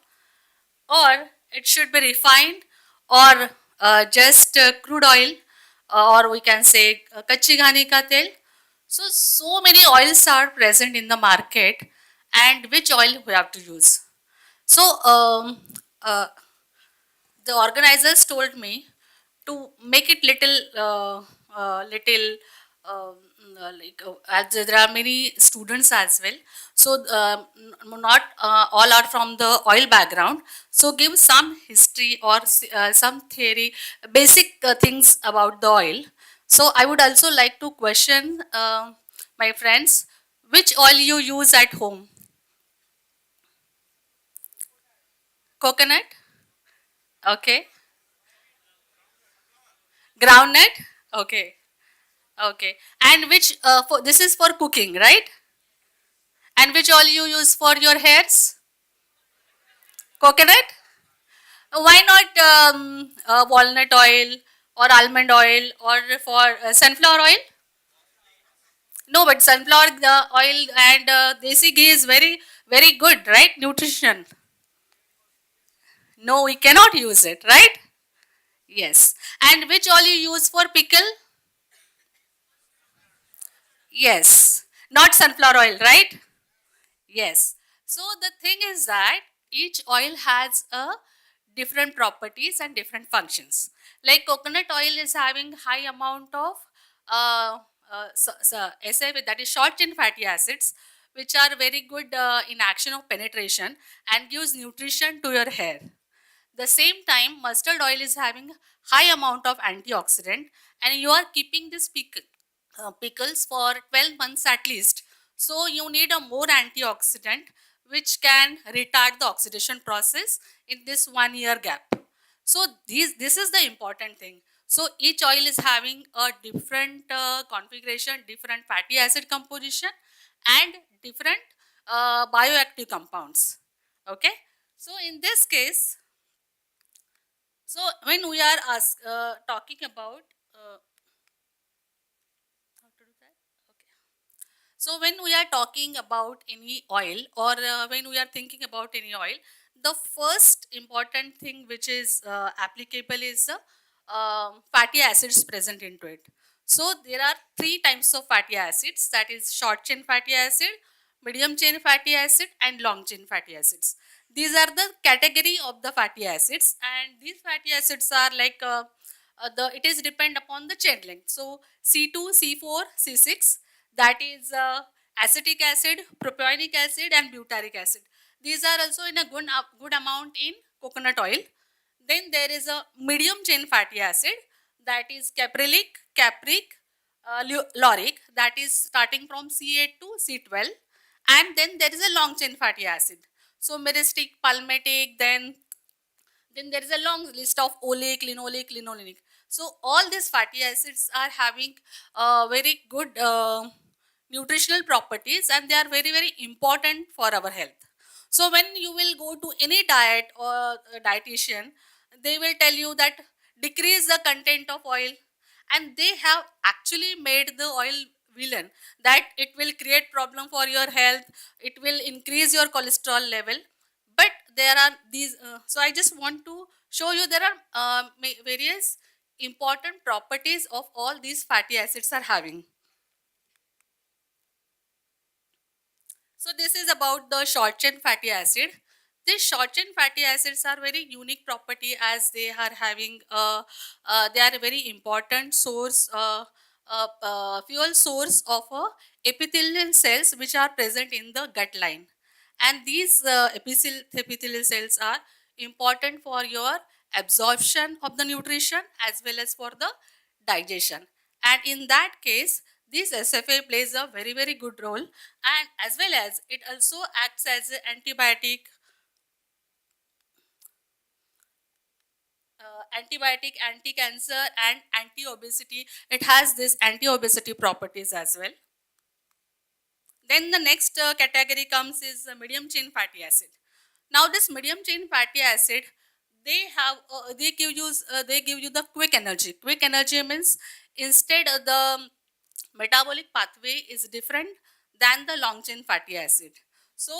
Speaker 13: or it should be refined, or just crude oil or we can say kachi ghani ka tel. So many oils are present in the market, and which oil we have to use. So the organizers told me to make it little as there are many students as well, so not all are from the oil background, so give some history or some theory, basic things about the oil. So I would also like to question my friends, which oil you use at home? Coconut? Okay. Groundnut? Okay. Okay. And which for this is for cooking, right? And which oil you use for your hairs? Coconut? Why not walnut oil or almond oil or for sunflower oil? No, but sunflower oil and desi ghee is very good, right? Nutrition. No, we cannot use it, right? Yes. And which oil you use for pickle? Yes. Not sunflower oil, right? Yes. So the thing is that each oil has a different properties and different functions. Like coconut oil is having high amount of SAF, that is short chain fatty acids, which are very good in action of penetration and gives nutrition to your hair. The same time, mustard oil is having high amount of antioxidant, and you are keeping this pickles for 12 months at least. So you need a more antioxidant which can retard the oxidation process in this 1 year gap. So this is the important thing. So each oil is having a different configuration, different fatty acid composition, and different bioactive compounds. Okay. So in this case, so when we are talking about how to do that? Okay. So when we are talking about any oil, or when we are thinking about any oil, the first important thing which is applicable is fatty acids present into it. So there are three types of fatty acids, that is short chain fatty acid, medium chain fatty acid, and long chain fatty acids. These are the category of the fatty acids, and these fatty acids are like it is depend upon the chain length. So C2, C4, C6, that is acetic acid, propionic acid, and butyric acid. These are also in a good amount in coconut oil. Then there is a medium chain fatty acid, that is caprylic, capric, lauric, that is starting from C8 to C12. And then there is a long chain fatty acid. So myristic, palmitic, then there is a long list of oleic, linoleic, linolenic. So all these fatty acids are having very good nutritional properties, and they are very important for our health. So when you will go to any diet or a dietitian, they will tell you that decrease the content of oil, and they have actually made the oil villain, that it will create problem for your health, it will increase your cholesterol level. But there are these so I just want to show you there are various important properties of all these fatty acids are having. So this is about the short chain fatty acid. These short chain fatty acids are very unique property, as they are having they are a very important source fuel source of epithelial cells which are present in the gut line. And these epithelial cells are important for your absorption of the nutrition as well as for the digestion. And in that case, this SFA plays a very good role, and as well as it also acts as an antibiotic, anti-cancer, and anti-obesity. It has this anti-obesity properties as well. Then the next category comes is medium chain fatty acid. Now this medium chain fatty acid, they give you the quick energy. Quick energy means instead of the metabolic pathway is different than the long chain fatty acid. So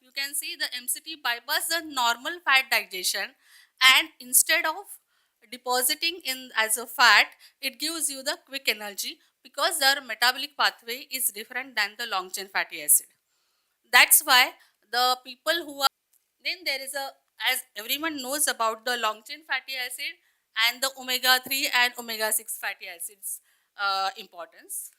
Speaker 13: you can see the MCT bypass the normal fat digestion, and instead of depositing in as a fat, it gives you the quick energy because their metabolic pathway is different than the long chain fatty acid. That's why the people who are, then there is a, as everyone knows about the long chain fatty acid and the omega 3 and omega 6 fatty acids importance.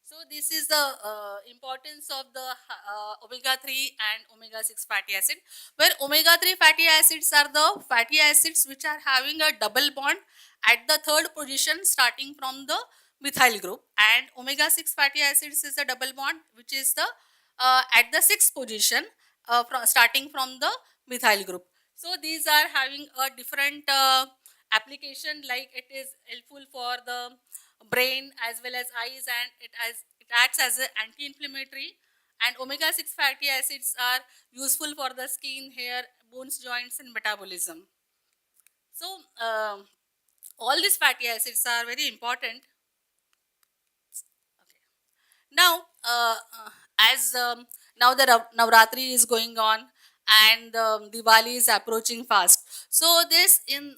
Speaker 13: So this is the importance of the omega-3 and omega-6 fatty acid, where omega-3 fatty acids are the fatty acids which are having a double bond at the third position starting from the methyl group, and omega-6 fatty acids is a double bond which is the at the sixth position starting from the methyl group. So these are having a different application, like it is helpful for the brain as well as eyes, and it acts as an anti-inflammatory, and omega-6 fatty acids are useful for the skin, hair, bones, joints and metabolism. So all these fatty acids are very important. Okay. Now as now the Navratri is going on and Diwali is approaching fast, so this in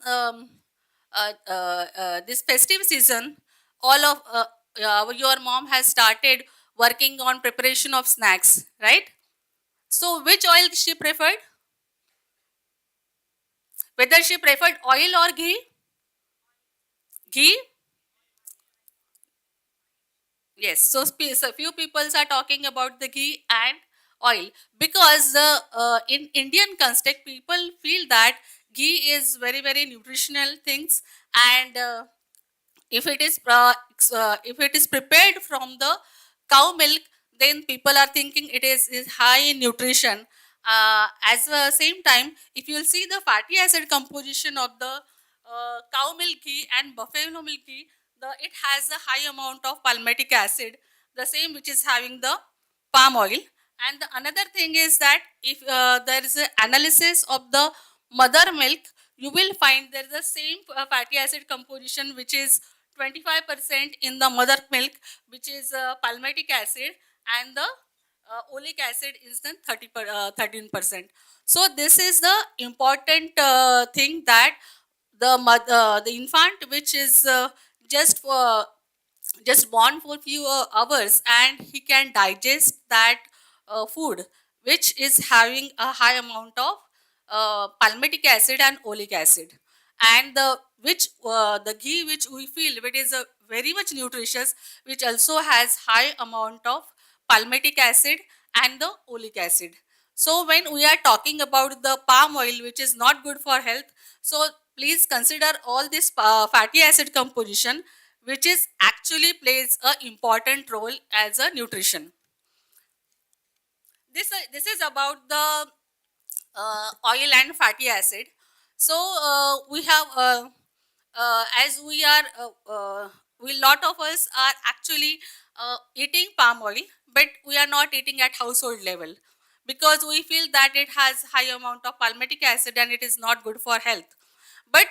Speaker 13: this festive season, all of your mom has started working on preparation of snacks, right? So which oil she preferred? Whether she preferred oil or ghee? Ghee? Yes. So, so few people are talking about the ghee and oil because the in Indian context people feel that ghee is very nutritional things, and if it is prepared from the cow milk, then people are thinking is high in nutrition. At the same time, if you will see the fatty acid composition of the cow milk ghee and buffalo milk ghee, it has a high amount of palmitic acid, the same which is having the palm oil. And the another thing is that if there is an analysis of the mother milk, you will find there is the same fatty acid composition which is 25% in the mother milk, which is palmitic acid, and the oleic acid is then 13%. So this is the important thing, that the infant which is just for just born for few hours, and he can digest that food which is having a high amount of palmitic acid and oleic acid, and the ghee which we feel it is a very much nutritious, which also has high amount of palmitic acid and the oleic acid. So when we are talking about the palm oil which is not good for health, so please consider all this fatty acid composition which is actually plays a important role as a nutrition. This is about the oil and fatty acid. So we have as we are we lot of us are actually eating palm oil, but we are not eating at household level because we feel that it has high amount of palmitic acid and it is not good for health. But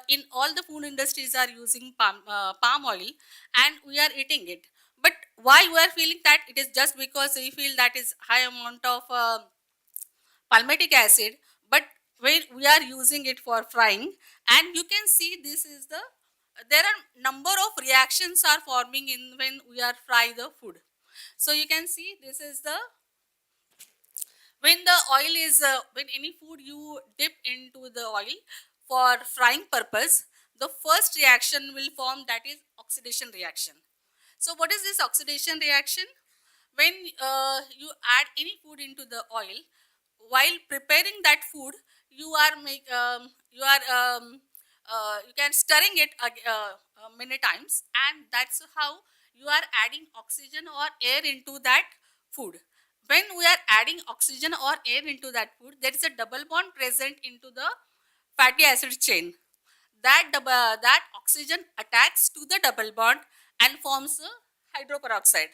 Speaker 13: in all the food industries are using palm oil and we are eating it. But why we are feeling that? It is just because we feel that is high amount of palmitic acid, but when we are using it for frying, and you can see this is the, there are number of reactions are forming in when we are fry the food. So you can see this is the, when the oil is when any food you dip into the oil for frying purpose, the first reaction will form, that is oxidation reaction. So what is this oxidation reaction? When you add any food into the oil, while preparing that food, you are you can stirring it many times, and that's how you are adding oxygen or air into that food. When we are adding oxygen or air into that food, there is a double bond present into the fatty acid chain. That oxygen attacks to the double bond and forms a hydroperoxide.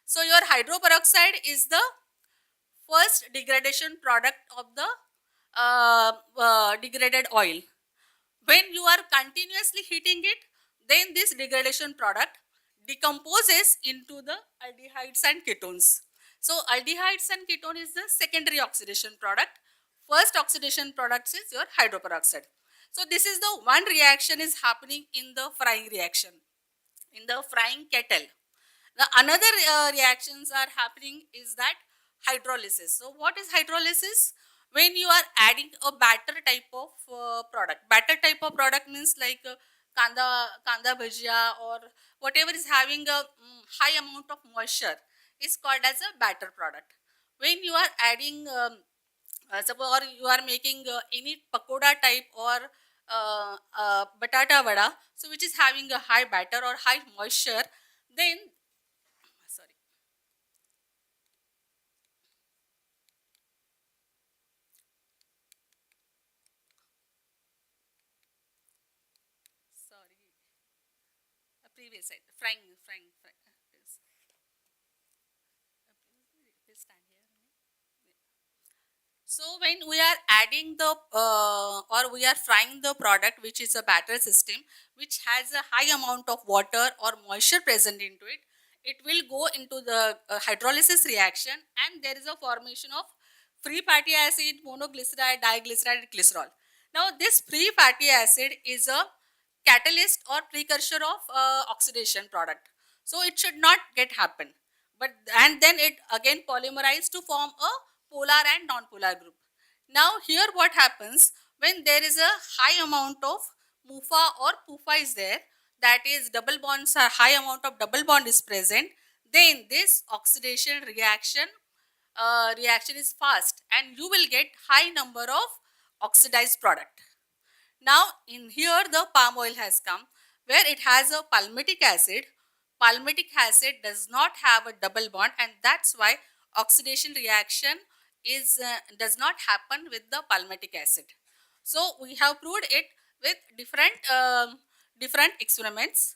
Speaker 13: So your hydroperoxide is the first degradation product of the degraded oil. When you are continuously heating it, then this degradation product decomposes into the aldehydes and ketones. So aldehydes and ketone is the secondary oxidation product. First oxidation product is your hydroperoxide. So this is the one reaction is happening in the frying reaction, in the frying kettle. The another reactions are happening is that hydrolysis. So what is hydrolysis? When you are adding a batter type of product. Batter type of product means like kanda bhajia or whatever is having a high amount of moisture is called as a batter product. When you are adding suppose or you are making any pakoda type or batata vada, so which is having a high batter or high moisture, then sorry. Sorry. Previous side, frying. Please, please stand here. So when we are adding the or we are frying the product, which is a batter system, which has a high amount of water or moisture present into it, it will go into the hydrolysis reaction, and there is a formation of free fatty acid, monoglyceride, diglyceride, and glycerol. Now this free fatty acid is a catalyst or precursor of oxidation product. So it should not get happen. But and then it again polymerize to form a polar and non-polar group. Now here what happens when there is a high amount of MUFA or PUFA is there, that is double bonds are high amount of double bond is present, then this oxidation reaction is fast and you will get high number of oxidized product. Now in here the palm oil has come where it has a palmitic acid. Palmitic acid does not have a double bond, and that's why oxidation reaction is does not happen with the palmitic acid. So we have proved it with different experiments.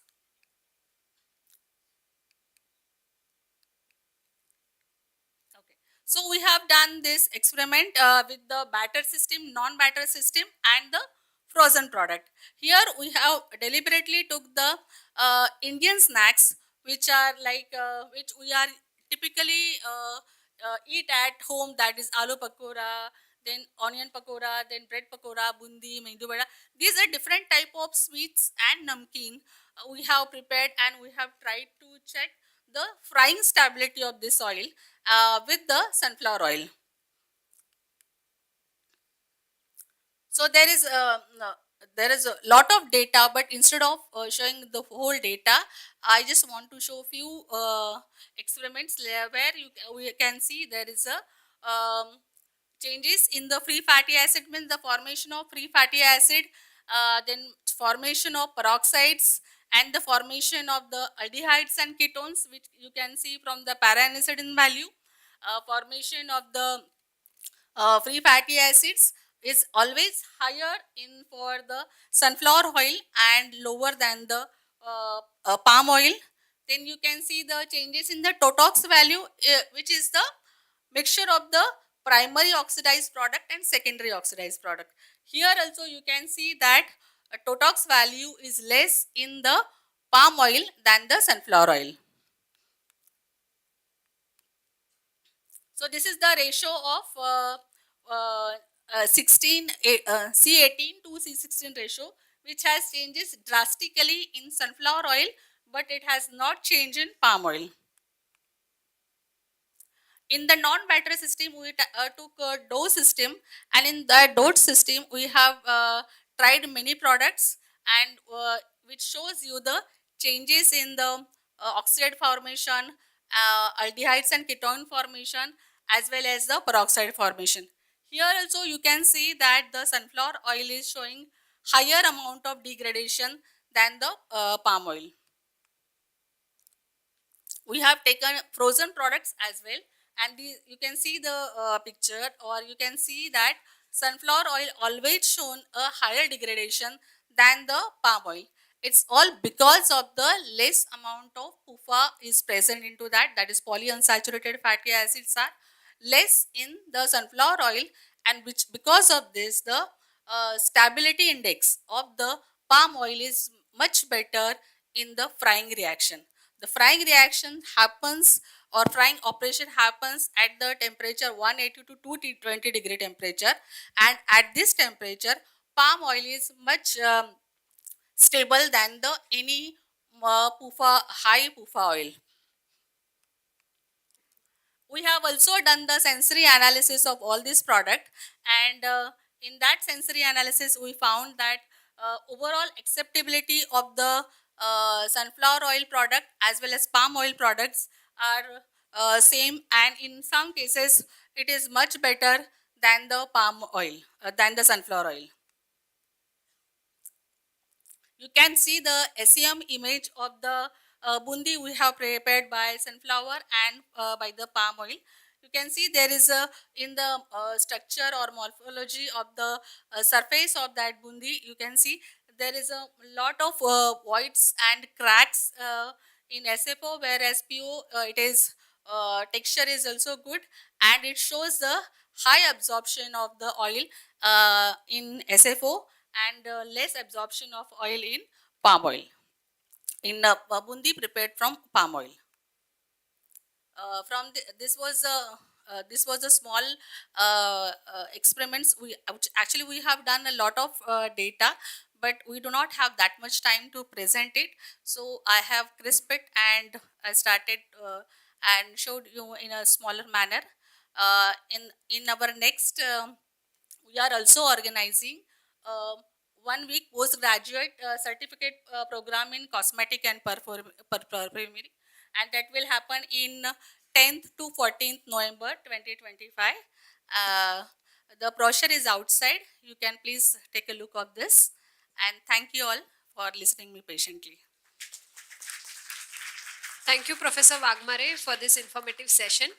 Speaker 13: Okay. So we have done this experiment with the batter system, non-batter system, and the frozen product. Here we have deliberately took the Indian snacks, which are like which we are typically eat at home. That is aloo pakora, then onion pakora, then bread pakora, bundi, mendu vada. These are different type of sweets and namkeen we have prepared, and we have tried to check the frying stability of this oil with the sunflower oil. So there is a lot of data, but instead of showing the whole data, I just want to show few experiments where we can see there is a changes in the free fatty acid, means the formation of free fatty acid, then formation of peroxides, and the formation of the aldehydes and ketones, which you can see from the para-anisodine value, formation of the free fatty acids is always higher in for the sunflower oil and lower than the palm oil. Then you can see the changes in the totox value, which is the mixture of the primary oxidized product and secondary oxidized product. Here also you can see that a totox value is less in the palm oil than the sunflower oil. So this is the ratio of 16 C18 to C16 ratio, which has changes drastically in sunflower oil, but it has not changed in palm oil. In the non-batter system, we took a dose system, and in the dose system, we have tried many products, and which shows you the changes in the oxide formation, aldehydes and ketone formation, as well as the peroxide formation. Here also you can see that the sunflower oil is showing higher amount of degradation than the palm oil. We have taken frozen products as well, and you can see the picture, or you can see that sunflower oil always shown a higher degradation than the palm oil. It's all because of the less amount of PUFA is present into that, that is polyunsaturated fatty acids are less in the sunflower oil, and which because of this the stability index of the palm oil is much better in the frying reaction. The frying reaction happens or frying operation happens at the temperature 180 to 220 degree temperature, and at this temperature palm oil is much stable than the any high PUFA oil. We have also done the sensory analysis of all this product, and in that sensory analysis we found that overall acceptability of the sunflower oil product as well as palm oil products are same, and in some cases it is much better than the palm oil than the sunflower oil. You can see the SEM image of the bundi we have prepared by sunflower and by the palm oil. You can see there is a in the structure or morphology of the surface of that bundi. You can see there is a lot of voids and cracks in SFO, whereas PO it is texture is also good, and it shows the high absorption of the oil in SFO and less absorption of oil in palm oil, in bundi prepared from palm oil. This was a small experiments which actually we have done a lot of data, but we do not have that much time to present it, so I have crisped it and I started and showed you in a smaller manner. In our next we are also organizing 1 week postgraduate certificate program in cosmetic and perfumery, and that will happen in 10th to 14th November 2025. The brochure is outside. You can please take a look of this, and thank you all for listening me patiently.
Speaker 4: Thank you, Professor Wagmare, for this informative session.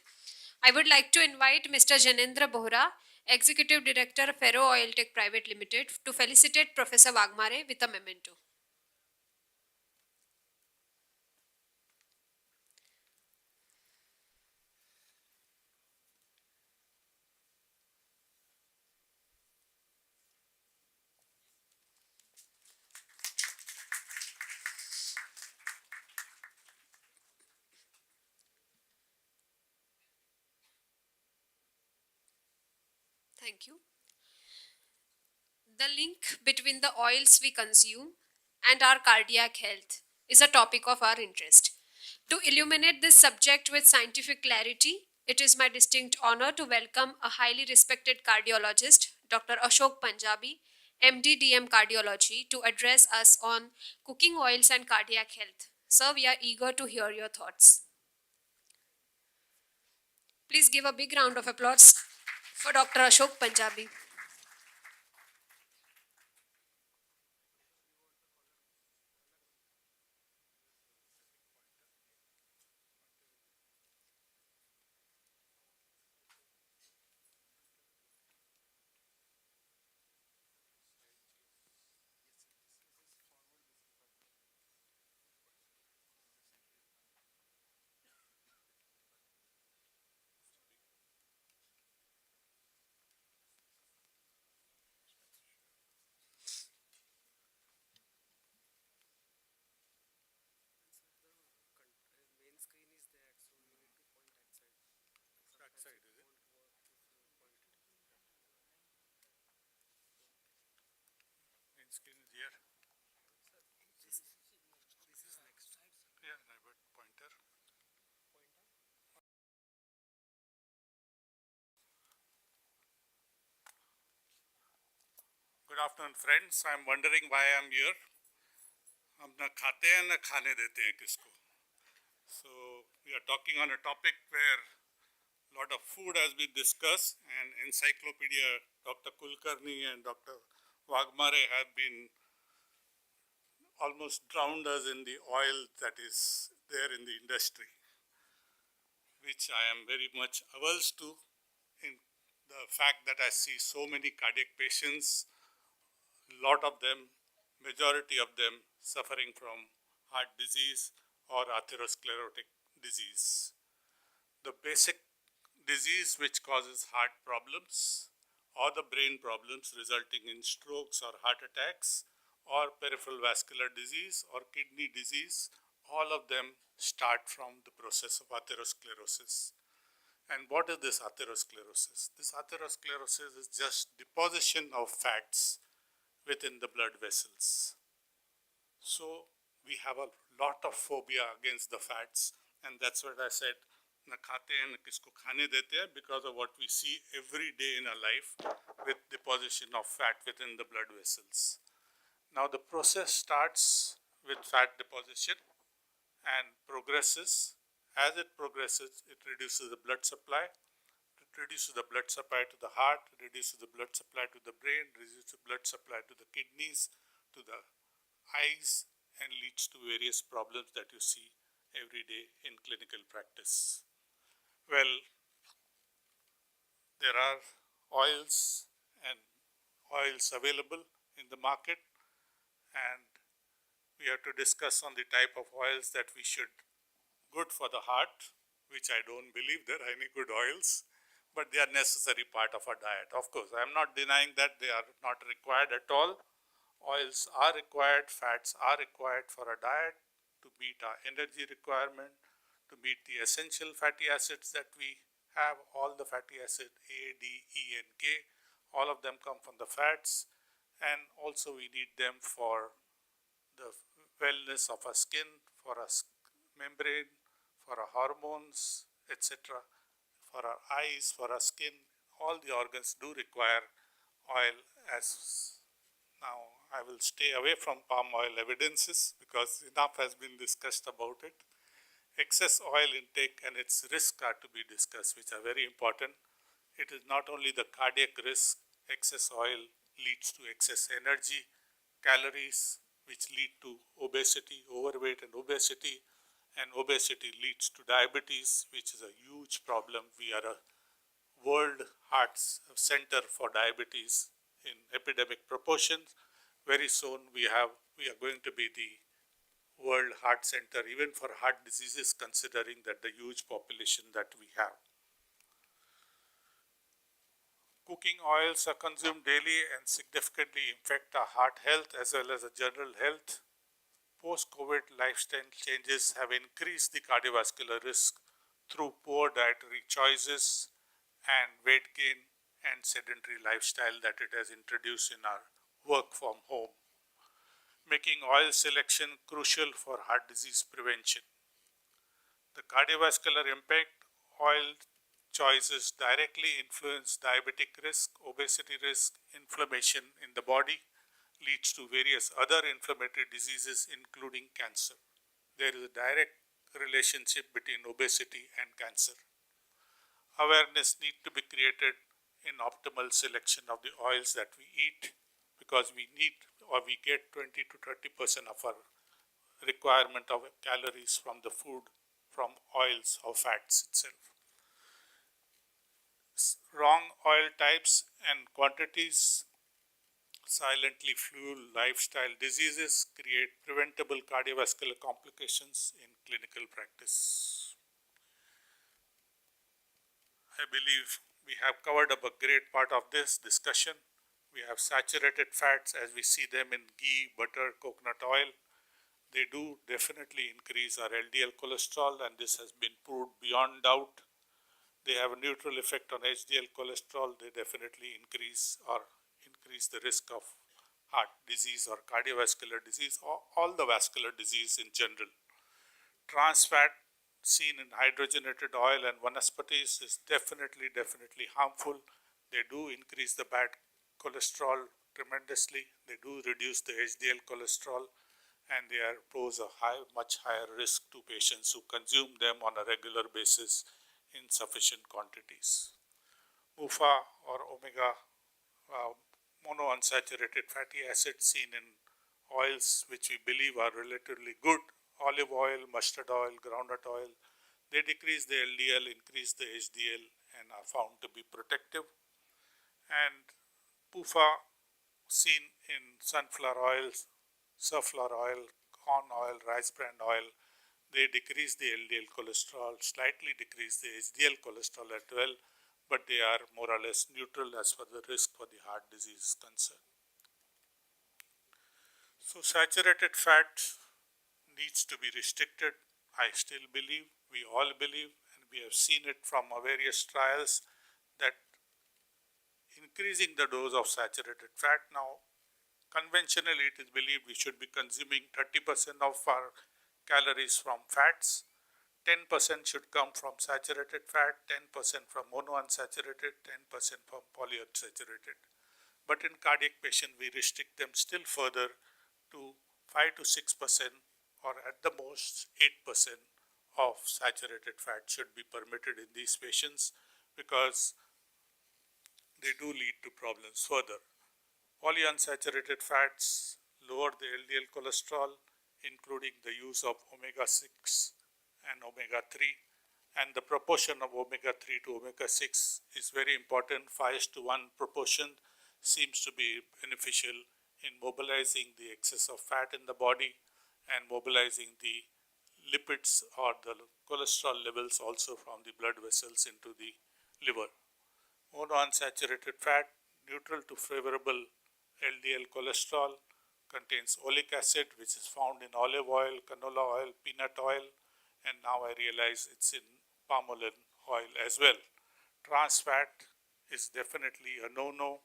Speaker 4: I would like to invite Mr. Janendra Bohra, Executive Director, Ferro Oil Tech Private Limited, to felicitate Professor Wagmare with a memento. Thank you. The link between the oils we consume and our cardiac health is a topic of our interest. To illuminate this subject with scientific clarity, it is my distinct honor to welcome a highly respected cardiologist, Dr. Ashok Punjabi, MD DM Cardiology, to address us on cooking oils and cardiac health. Sir, we are eager to hear your thoughts. Please give a big round of applause for Dr. Ashok Punjabi.
Speaker 5: Screen is here. This is next. Yeah, but pointer. Good afternoon, friends. I'm wondering why I'm here. हम ना खाते हैं ना खाने देते हैं किसको. So we are talking on a topic where a lot of food has been discussed, and Encyclopedia Dr. Kulkarni and Dr. Wagmare have been almost drowned us in the oil that is there in the industry, which I am very much averse to, in the fact that I see so many cardiac patients, a lot of them, majority of them suffering from heart disease or atherosclerotic disease. The basic disease which causes heart problems or the brain problems resulting in strokes or heart attacks or peripheral vascular disease or kidney disease all of them start from the process of atherosclerosis. And what is this atherosclerosis? This atherosclerosis is just deposition of fats within the blood vessels. So we have a lot of phobia against the fats, and that's what I said, na khate hain na kisko khane dete hain, because of what we see every day in our life with deposition of fat within the blood vessels. Now the process starts with fat deposition and progresses. As it progresses, it reduces the blood supply. It reduces the blood supply to the heart, reduces the blood supply to the brain, reduces the blood supply to the kidneys, to the eyes, and leads to various problems that you see every day in clinical practice. Well, there are oils and oils available in the market, and we have to discuss on the type of oils that we should good for the heart, which I don't believe there are any good oils, but they are necessary part of our diet. Of course, I am not denying that they are not required at all. Oils are required, fats are required for a diet to meet our energy requirement, to meet the essential fatty acids that we have. All the fatty acid A, D, E, and K, all of them come from the fats, and also we need them for the wellness of our skin, for our membrane, for our hormones, etc., for our eyes, for our skin. All the organs do require oil. As now I will stay away from palm oil evidences because enough has been discussed about it. Excess oil intake and its risks are to be discussed, which are very important. It is not only the cardiac risk, excess oil leads to excess energy, calories, which lead to obesity, overweight and obesity leads to diabetes, which is a huge problem. We are a world heart center for diabetes in epidemic proportions. Very soon we are going to be the world heart center even for heart diseases, considering that the huge population that we have. Cooking oils are consumed daily and significantly affect our heart health as well as the general health. Post-COVID lifestyle changes have increased the cardiovascular risk through poor dietary choices and weight gain and sedentary lifestyle that it has introduced in our work from home, making oil selection crucial for heart disease prevention. The cardiovascular impact, oil choices directly influence diabetic risk, obesity risk, inflammation in the body, leads to various other inflammatory diseases including cancer. There is a direct relationship between obesity and cancer. Awareness needs to be created in optimal selection of the oils that we eat, because we need or we get 20 to 30% of our requirement of calories from the food from oils or fats itself. Wrong oil types and quantities silently fuel lifestyle diseases, create preventable cardiovascular complications in clinical practice. I believe we have covered up a great part of this discussion. We have saturated fats as we see them in ghee, butter, coconut oil. They do definitely increase our LDL cholesterol, and this has been proved beyond doubt. They have a neutral effect on HDL cholesterol. They definitely increase the risk of heart disease or cardiovascular disease, or all the vascular disease in general. Trans fat seen in hydrogenated oil and vanaspatis is definitely harmful. They do increase the bad cholesterol tremendously. They do reduce the HDL cholesterol, and they pose a much higher risk to patients who consume them on a regular basis in sufficient quantities. MUFA or omega monounsaturated fatty acids seen in oils which we believe are relatively good, olive oil, mustard oil, groundnut oil, they decrease the LDL, increase the HDL, and are found to be protective. And PUFA seen in sunflower oils, safflower oil, corn oil, rice bran oil, they decrease the LDL cholesterol, slightly decrease the HDL cholesterol as well, but they are more or less neutral as far as the risk for the heart disease is concerned. So saturated fat needs to be restricted. I still believe, we all believe, and we have seen it from our various trials that increasing the dose of saturated fat now, conventionally it is believed we should be consuming 30% of our calories from fats, 10% should come from saturated fat, 10% from monounsaturated, 10% from polyunsaturated. But in cardiac patients, we restrict them still further to 5 to 6% or at the most 8% of saturated fat should be permitted in these patients because they do lead to problems further. Polyunsaturated fats lower the LDL cholesterol, including the use of omega-6 and omega-3. And the proportion of omega-3 to omega-6 is very important. 5:1 proportion seems to be beneficial in mobilizing the excess of fat in the body and mobilizing the lipids or the cholesterol levels also from the blood vessels into the liver. Monounsaturated fat, neutral to favorable LDL cholesterol, contains oleic acid, which is found in olive oil, canola oil, peanut oil, and now I realize it's in palm oil as well. Trans fat is definitely a no-no.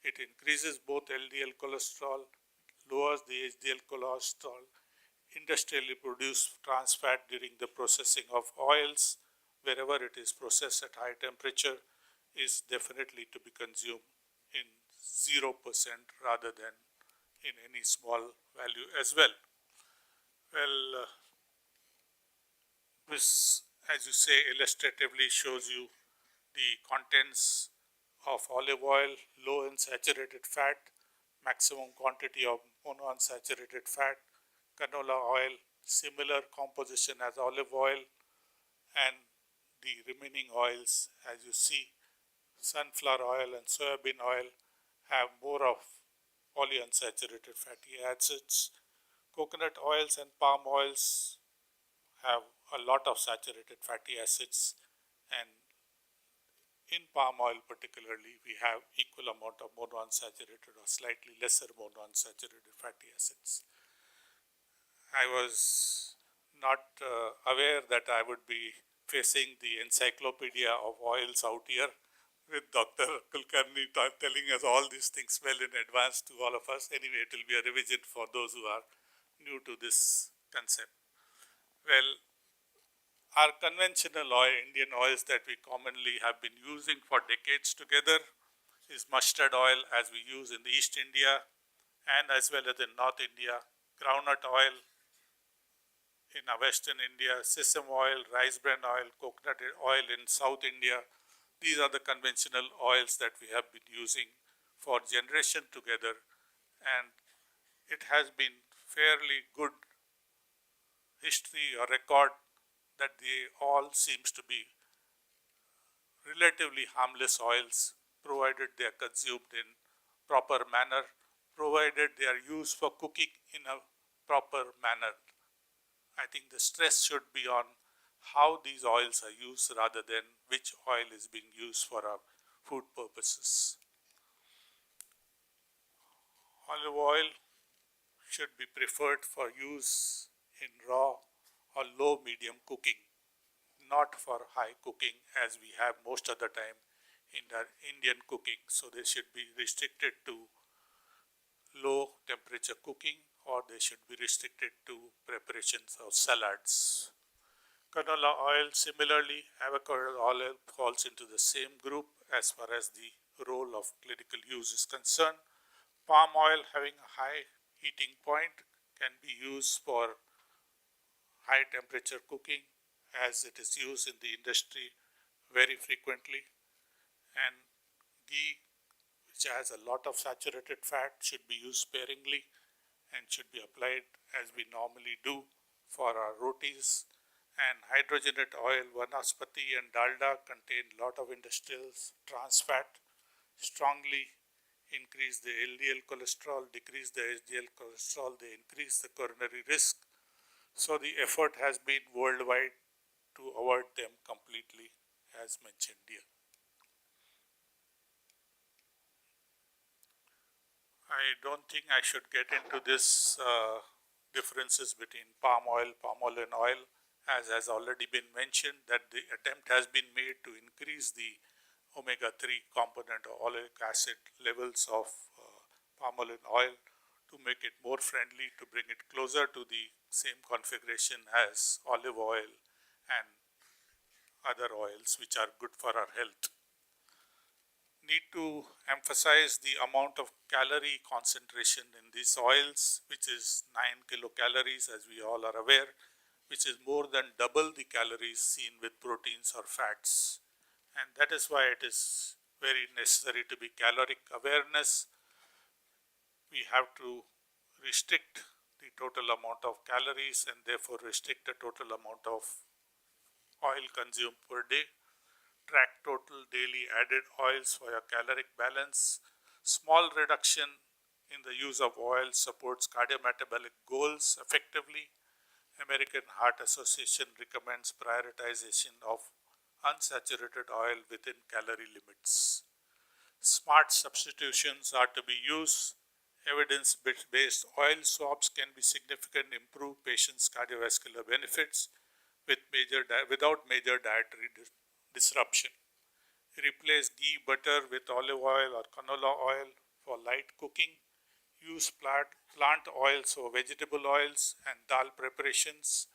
Speaker 5: It increases both LDL cholesterol, lowers the HDL cholesterol, industrially produced trans fat during the processing of oils, wherever it is processed at high temperature, is definitely to be consumed in 0% rather than in any small value as well. Well, this, as you say, illustratively shows you the contents of olive oil, low in saturated fat, maximum quantity of monounsaturated fat, canola oil, similar composition as olive oil, and the remaining oils, as you see, sunflower oil and soybean oil have more of polyunsaturated fatty acids. Coconut oils and palm oils have a lot of saturated fatty acids, and in palm oil particularly, we have equal amount of monounsaturated or slightly lesser monounsaturated fatty acids. I was not aware that I would be facing the encyclopedia of oils out here with Dr. Kulkarni telling us all these things well in advance to all of us. Anyway, it will be a revision for those who are new to this concept. Well, our conventional oil, Indian oils that we commonly have been using for decades together is mustard oil as we use in the East India and as well as in North India, groundnut oil in Western India, sesame oil, rice bran oil, coconut oil in South India. These are the conventional oils that we have been using for generation together, and it has been fairly good history or record that they all seems to be relatively harmless oils provided they are consumed in proper manner, provided they are used for cooking in a proper manner. I think the stress should be on how these oils are used rather than which oil is being used for our food purposes. Olive oil should be preferred for use in raw or low medium cooking, not for high cooking as we have most of the time in our Indian cooking. So they should be restricted to low temperature cooking, or they should be restricted to preparations of salads. Canola oil, similarly, avocado oil falls into the same group as far as the role of clinical use is concerned. Palm oil, having a high heating point, can be used for high temperature cooking as it is used in the industry very frequently. And ghee, which has a lot of saturated fat, should be used sparingly and should be applied as we normally do for our rotis. And hydrogenated oil, vanaspati and dalda contain a lot of industrial trans fat, strongly increase the LDL cholesterol, decrease the HDL cholesterol, they increase the coronary risk. So the effort has been worldwide to avoid them completely, as mentioned here. I don't think I should get into this differences between palm oil and oil, as has already been mentioned, that the attempt has been made to increase the omega-3 component or oleic acid levels of palm oil to make it more friendly, to bring it closer to the same configuration as olive oil and other oils which are good for our health. Need to emphasize the amount of calorie concentration in these oils, which is 9 kilocalories, as we all are aware, which is more than double the calories seen with proteins or fats. And that is why it is very necessary to be caloric awareness. We have to restrict the total amount of calories and therefore restrict the total amount of oil consumed per day. Track total daily added oils for your caloric balance. Small reduction in the use of oil supports cardiometabolic goals effectively. American Heart Association recommends prioritization of unsaturated oil within calorie limits. Smart substitutions are to be used. Evidence-based oil swaps can be significantly improve patients' cardiovascular benefits without major dietary disruption. Replace ghee, butter with olive oil or canola oil for light cooking. Use plant oils or vegetable oils and dal preparations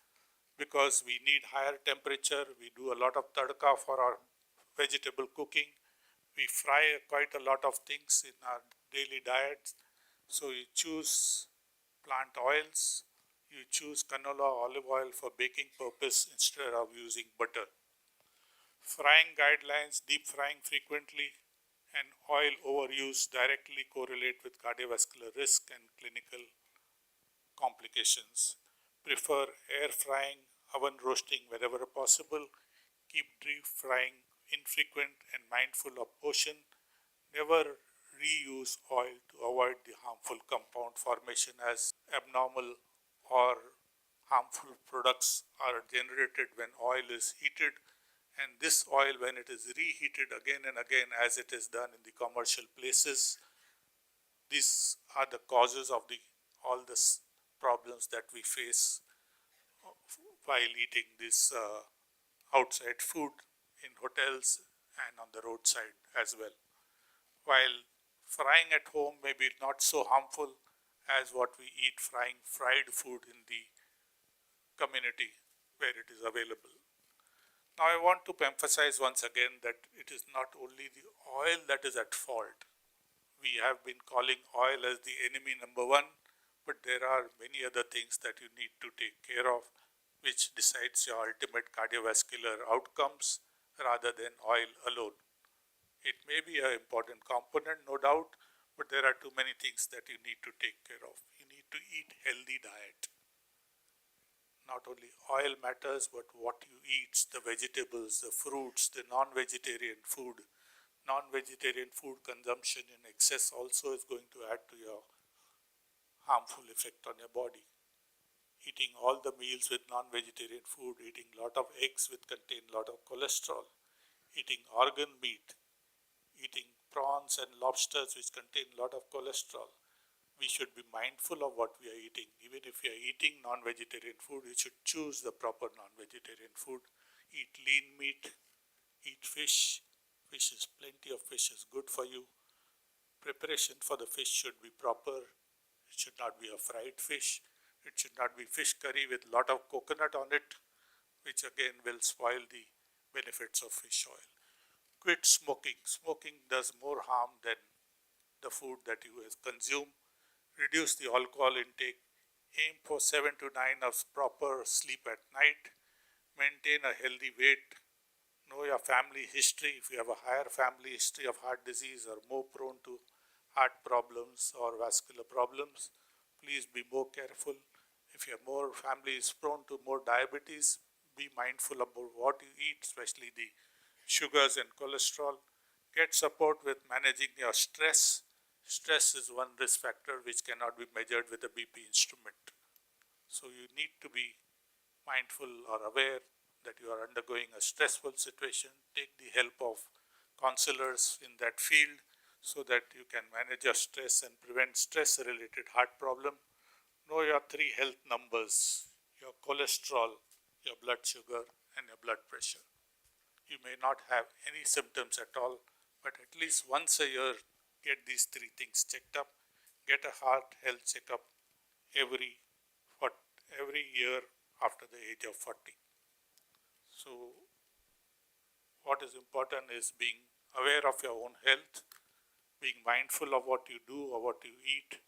Speaker 5: because we need higher temperature. We do a lot of tadka for our vegetable cooking. We fry quite a lot of things in our daily diets. So you choose plant oils. You choose canola olive oil for baking purpose instead of using butter. Frying guidelines: deep frying frequently and oil overuse directly correlate with cardiovascular risk and clinical complications. Prefer air frying, oven roasting wherever possible. Keep deep frying infrequent and mindful of portion. Never reuse oil to avoid the harmful compound formation, as abnormal or harmful products are generated when oil is heated, and this oil, when it is reheated again and again as it is done in the commercial places, these are the causes of all the problems that we face while eating this outside food in hotels and on the roadside as well. While frying at home may be not so harmful as what we eat fried food in the community where it is available. Now I want to emphasize once again that it is not only the oil that is at fault. We have been calling oil as the enemy number one, but there are many other things that you need to take care of, which decides your ultimate cardiovascular outcomes rather than oil alone. It may be an important component, no doubt, but there are too many things that you need to take care of. You need to eat healthy diet. Not only oil matters, but what you eat, the vegetables, the fruits, the non-vegetarian food. Non-vegetarian food consumption in excess also is going to add to your harmful effect on your body. Eating all the meals with non-vegetarian food, eating a lot of eggs which contain a lot of cholesterol, eating organ meat, eating prawns and lobsters which contain a lot of cholesterol. We should be mindful of what we are eating. Even if you are eating non-vegetarian food, you should choose the proper non-vegetarian food. Eat lean meat, eat fish. Plenty of fish is good for you. Preparation for the fish should be proper. It should not be a fried fish. It should not be fish curry with a lot of coconut on it, which again will spoil the benefits of fish oil. Quit smoking. Smoking does more harm than the food that you consume. Reduce the alcohol intake. Aim for 7 to 9 hours proper sleep at night. Maintain a healthy weight. Know your family history. If you have a higher family history of heart disease or more prone to heart problems or vascular problems, please be more careful. If your more family is prone to more diabetes, be mindful about what you eat, especially the sugars and cholesterol. Get support with managing your stress. Stress is one risk factor which cannot be measured with a BP instrument. So you need to be mindful or aware that you are undergoing a stressful situation. Take the help of counselors in that field so that you can manage your stress and prevent stress-related heart problem.
Speaker 14: know your three health numbers, your cholesterol, your blood sugar, and your blood pressure. You may not have any symptoms at all, but at least once a year, get these three things checked up. Get a heart health checkup every every year after the age of 40. So, what is important is being aware of your own health, being mindful of what you do or what you eat,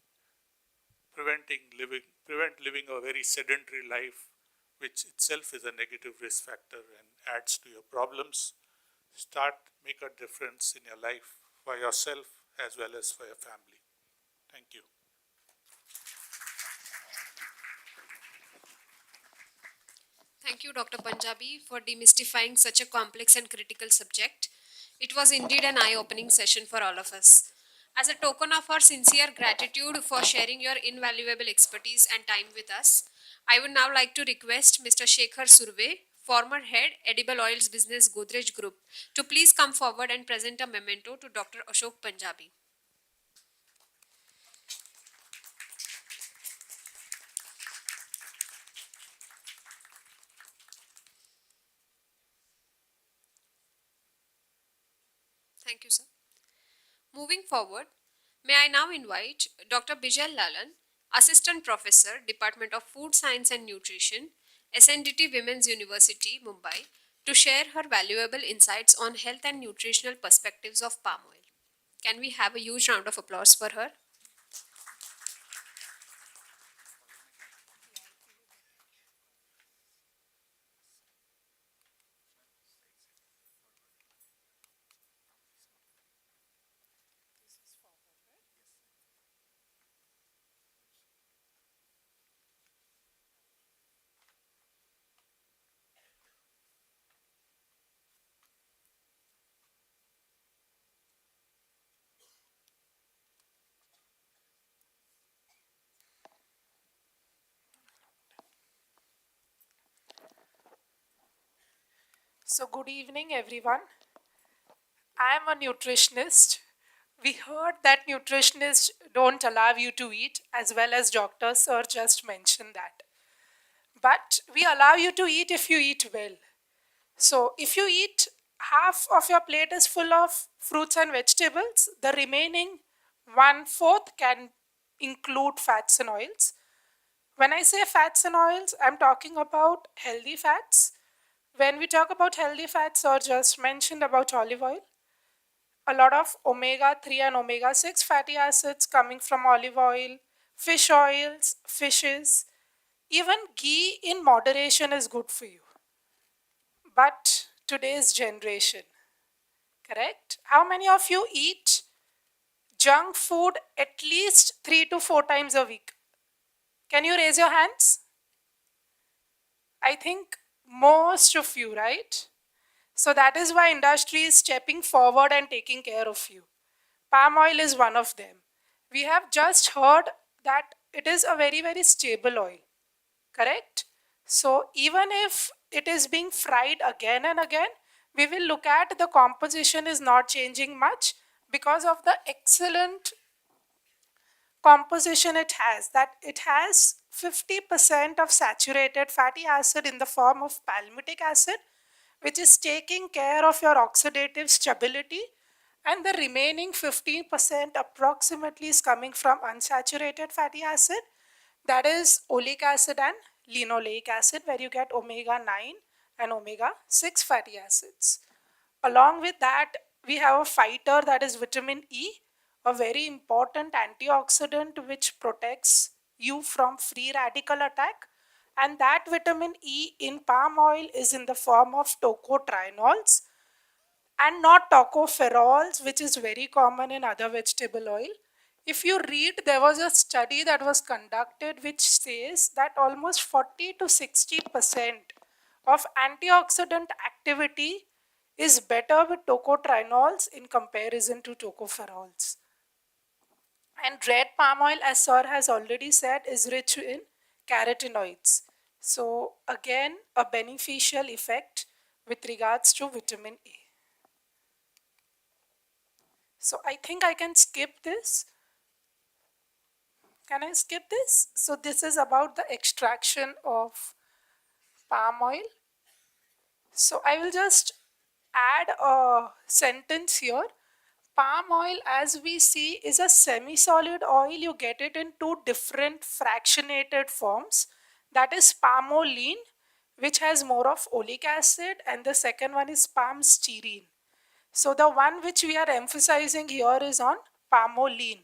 Speaker 14: prevent living a very sedentary life, which itself is a negative risk factor and adds to your problems. Make a difference in your life for yourself as well as for your family. Thank you.
Speaker 4: Thank you, Dr. Punjabi, for demystifying such a complex and critical subject. It was indeed an eye-opening session for all of us. As a token of our sincere gratitude for sharing your invaluable expertise and time with us, I would now like to request Mr. Shekhar Surve, former head, Edible Oils Business Godrej Group, to please come forward and present a memento to Dr. Ashok Punjabi. Thank you, sir. Moving forward, may I now invite Dr. Bijal Lalan, Assistant Professor, Department of Food Science and Nutrition, SNDT Women's University, Mumbai, to share her valuable insights on health and nutritional perspectives of palm oil. Can we have a huge round of applause for her?
Speaker 15: So, good evening, everyone. I am a nutritionist. We heard that nutritionists don't allow you to eat, as well as Dr. Sir just mentioned that. But we allow you to eat if you eat well. So, if you eat half of your plate is full of fruits and vegetables, the remaining 1/4 can include fats and oils. When I say fats and oils, I'm talking about healthy fats. When we talk about healthy fats, or just mentioned about olive oil, a lot of omega 3 and omega 6 fatty acids coming from olive oil, fish oils, fishes, even ghee in moderation is good for you. But today's generation, correct? How many of you eat junk food at least 3 to 4 times a week? Can you raise your hands? I think most of you, right? So that is why industry is stepping forward and taking care of you. Palm oil is one of them. We have just heard that it is a very, very stable oil, correct? So even if it is being fried again and again, we will look at the composition is not changing much because of the excellent composition it has, that it has 50% of saturated fatty acid in the form of palmitic acid, which is taking care of your oxidative stability, and the remaining 15% approximately is coming from unsaturated fatty acid, that is oleic acid and linoleic acid, where you get omega 9 and omega 6 fatty acids. Along with that, we have a fighter, that is vitamin E, a very important antioxidant which protects you from free radical attack. And that vitamin E in palm oil is in the form of tocotrienols and not tocopherols, which is very common in other vegetable oil. If you read, there was a study that was conducted which says that almost 40 to 60% of antioxidant activity is better with tocotrienols in comparison to tocopherols. And red palm oil, as Sir has already said, is rich in carotenoids. So again, a beneficial effect with regards to vitamin A. So I think I can skip this. Can I skip this? So this is about the extraction of palm oil. So I will just add a sentence here. Palm oil, as we see, is a semi-solid oil. You get it in two different fractionated forms. That is palmolene, which has more of oleic acid, and the second one is palm styrene. So the one which we are emphasizing here is on palmolene.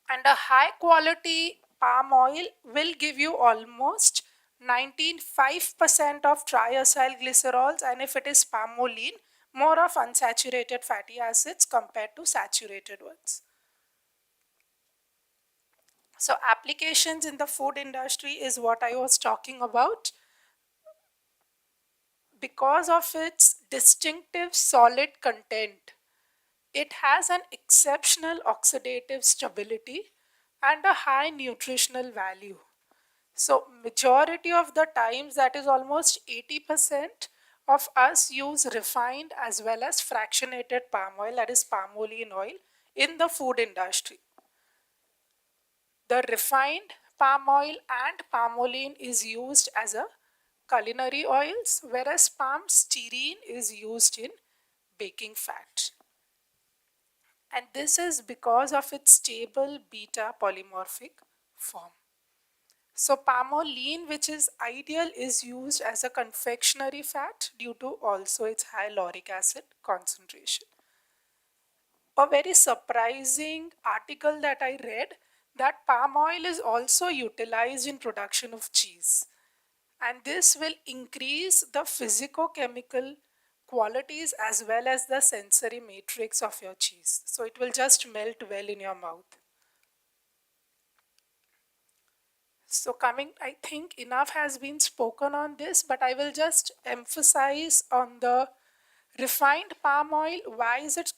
Speaker 15: And a high quality palm oil will give you almost 95% of triacylglycerols, and if it is palmolene, more of unsaturated fatty acids compared to saturated ones. So applications in the food industry is what I was talking about. Because of its distinctive solid content, it has an exceptional oxidative stability and a high nutritional value. So majority of the times, that is almost 80% of us, use refined as well as fractionated palm oil, that is palmolene oil, in the food industry. The refined palm oil and palmolene is used as a culinary oils, whereas palm styrene is used in baking fat. And this is because of its stable beta polymorphic form. So palmolene, which is ideal, is used as a confectionery fat due to also its high lauric acid concentration. A very surprising article that I read, that palm oil is also utilized in production of cheese. And this will increase the physicochemical qualities as well as the sensory matrix of your cheese. So it will just melt well in your mouth. So I think enough has been spoken on this, but I will just emphasize on the refined palm oil. Why is it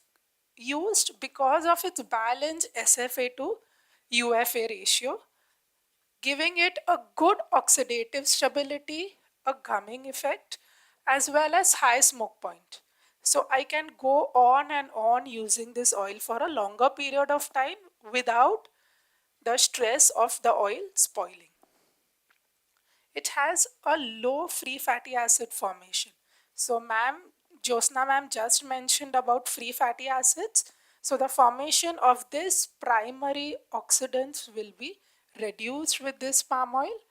Speaker 15: used? Because of its balanced SFA to UFA ratio, giving it a good oxidative stability, a gumming effect, as well as high smoke point. So I can go on and on using this oil for a longer period of time without the stress of the oil spoiling. It has a low free fatty acid formation. So Josna ma'am just mentioned about free fatty acids. So the formation of this primary oxidants will be reduced with this palm oil.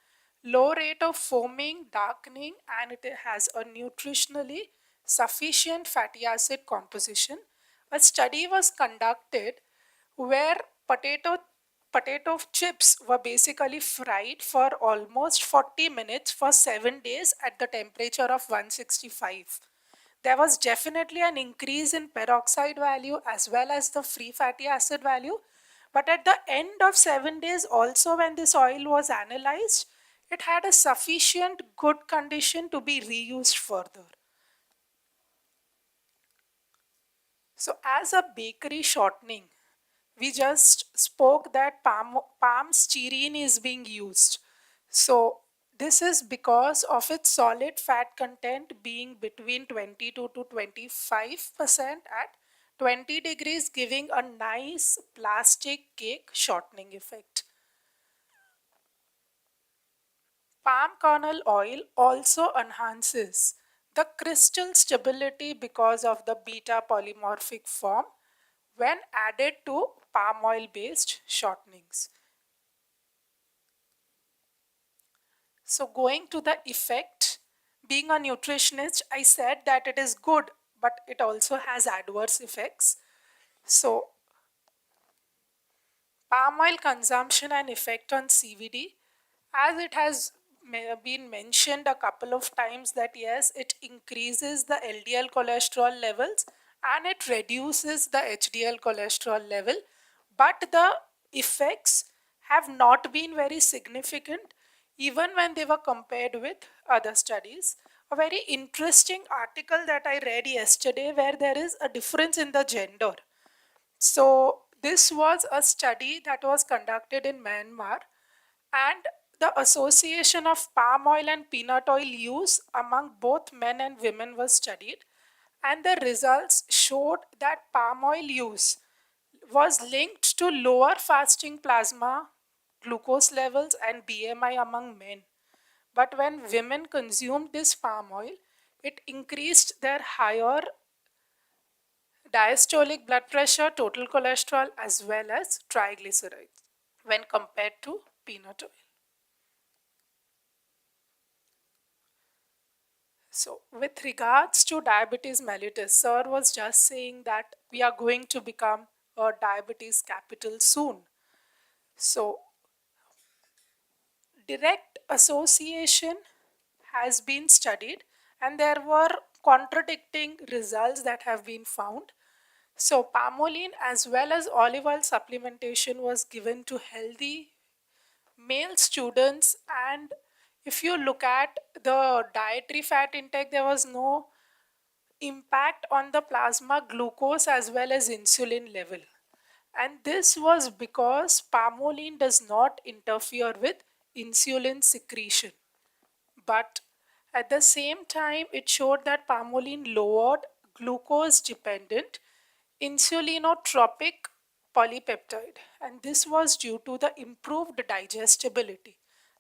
Speaker 15: Low rate of foaming, darkening, and it has a nutritionally sufficient fatty acid composition. A study was conducted where potato chips were basically fried for almost 40 minutes for 7 days at the temperature of 165. There was definitely an increase in peroxide value as well as the free fatty acid value. But at the end of 7 days, also when this oil was analyzed, it had a sufficient good condition to be reused further. So as a bakery shortening, we just spoke that palm styrene is being used. So this is because of its solid fat content being between 22 to 25% at 20 degrees, giving a nice plastic cake shortening effect. Palm kernel oil also enhances the crystal stability because of the beta polymorphic form when added to palm oil based shortenings. So, going to the effect, being a nutritionist, I said that it is good, but it also has adverse effects. So, palm oil consumption and effect on CVD, as it has been mentioned a couple of times, that yes, it increases the LDL cholesterol levels and it reduces the HDL cholesterol level, but the effects have not been very significant even when they were compared with other studies. A very interesting article that I read yesterday where there is a difference in the gender. So, this was a study that was conducted in Myanmar, and the association of palm oil and peanut oil use among both men and women was studied, and the results showed that palm oil use was linked to lower fasting plasma glucose levels and BMI among men. But when women consumed this palm oil, it increased their higher diastolic blood pressure, total cholesterol, as well as triglycerides when compared to peanut oil. So, with regards to diabetes mellitus, Sir was just saying that we are going to become a diabetes capital soon. So, direct association has been studied, and there were contradicting results that have been found. So, palmolene as well as olive oil supplementation was given to healthy male students, and if you look at the dietary fat intake, there was no impact on the plasma glucose as well as insulin level. And this was because palmolene does not interfere with insulin secretion. But at the same time, it showed that palmolene lowered glucose dependent insulinotropic polypeptide, and this was due to the improved digestibility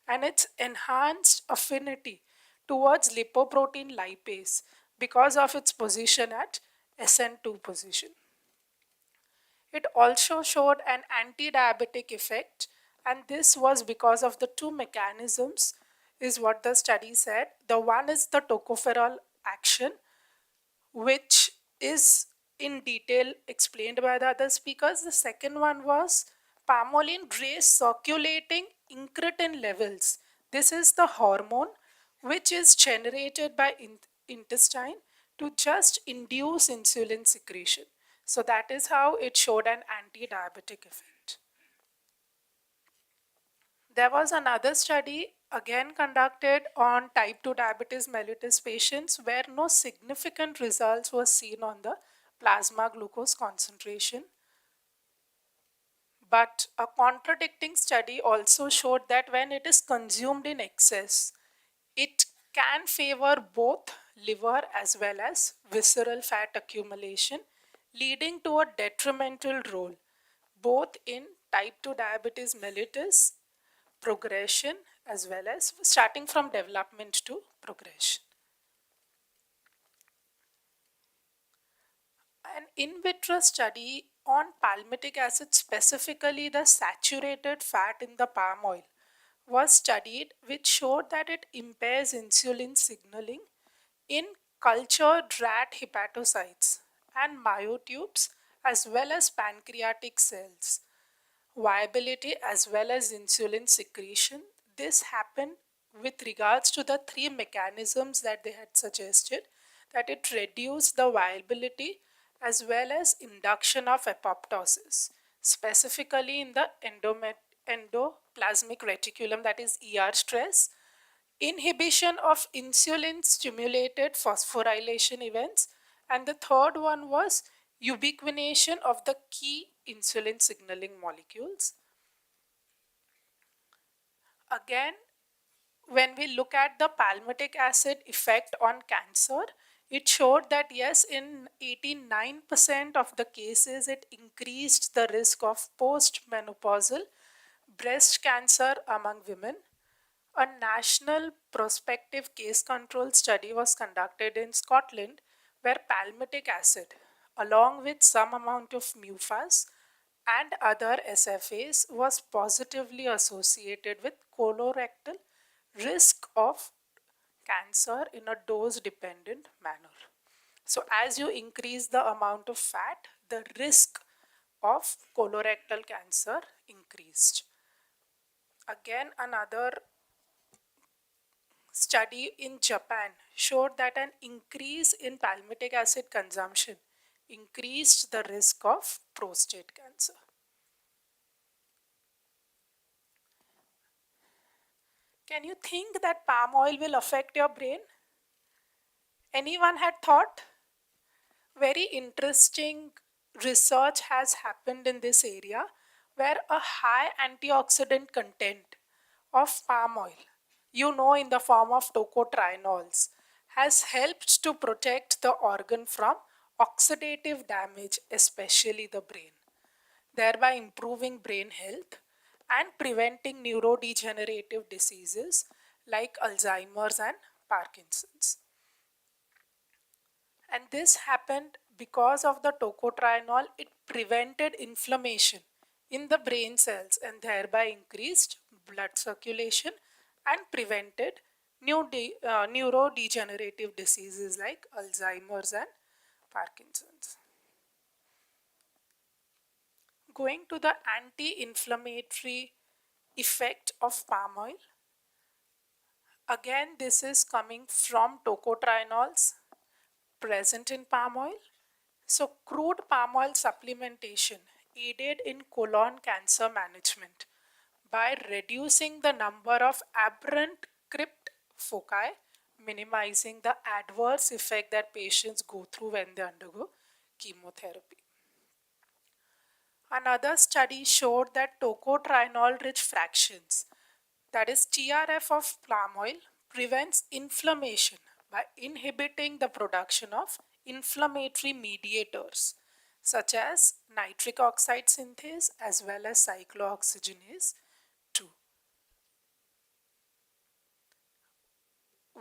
Speaker 15: and its enhanced affinity towards lipoprotein lipase because of its position at SN2 position. It also showed an anti-diabetic effect, and this was because of the two mechanisms, is what the study said. The one is the tocopherol action, which is in detail explained by the other speakers. The second one was palmolene raised circulating incretin levels. This is the hormone which is generated by intestine to just induce insulin secretion. So that is how it showed an anti-diabetic effect. There was another study again conducted on type 2 diabetes mellitus patients where no significant results were seen on the plasma glucose concentration. But a contradicting study also showed that when it is consumed in excess, it can favor both liver as well as visceral fat accumulation, leading to a detrimental role both in type 2 diabetes mellitus progression as well as starting from development to progression. An in vitro study on palmitic acid, specifically the saturated fat in the palm oil, was studied, which showed that it impairs insulin signaling in cultured rat hepatocytes and myotubes as well as pancreatic cells, viability as well as insulin secretion. This happened with regards to the three mechanisms that they had suggested, that it reduced the viability as well as induction of apoptosis, specifically in the endoplasmic reticulum, that is ER stress, inhibition of insulin stimulated phosphorylation events, and the third one was ubiquination of the key insulin signaling molecules. Again, when we look at the palmitic acid effect on cancer, it showed that yes, in 89% of the cases, it increased the risk of postmenopausal breast cancer among women. A national prospective case control study was conducted in Scotland where palmitic acid, along with some amount of MUFAS and other SFAs, was positively associated with colorectal risk of cancer in a dose dependent manner. So, as you increase the amount of fat, the risk of colorectal cancer increased. Again, another study in Japan showed that an increase in palmitic acid consumption increased the risk of prostate cancer. Can you think that palm oil will affect your brain? Anyone had thought? Very interesting research has happened in this area where a high antioxidant content of palm oil, in the form of tocotrienols, has helped to protect the organ from oxidative damage, especially the brain. thereby improving brain health and preventing neurodegenerative diseases like Alzheimer's and Parkinson's. And this happened because of the tocotrienol. It prevented inflammation in the brain cells and thereby increased blood circulation and prevented neurodegenerative diseases like Alzheimer's and Parkinson's. Going to the anti-inflammatory effect of palm oil. Again, this is coming from tocotrienols present in palm oil. So, crude palm oil supplementation aided in colon cancer management by reducing the number of aberrant crypt foci, minimizing the adverse effect that patients go through when they undergo chemotherapy. Another study showed that tocotrienol rich fractions, that is TRF of palm oil, prevents inflammation by inhibiting the production of inflammatory mediators such as nitric oxide synthase as well as cyclooxygenase 2.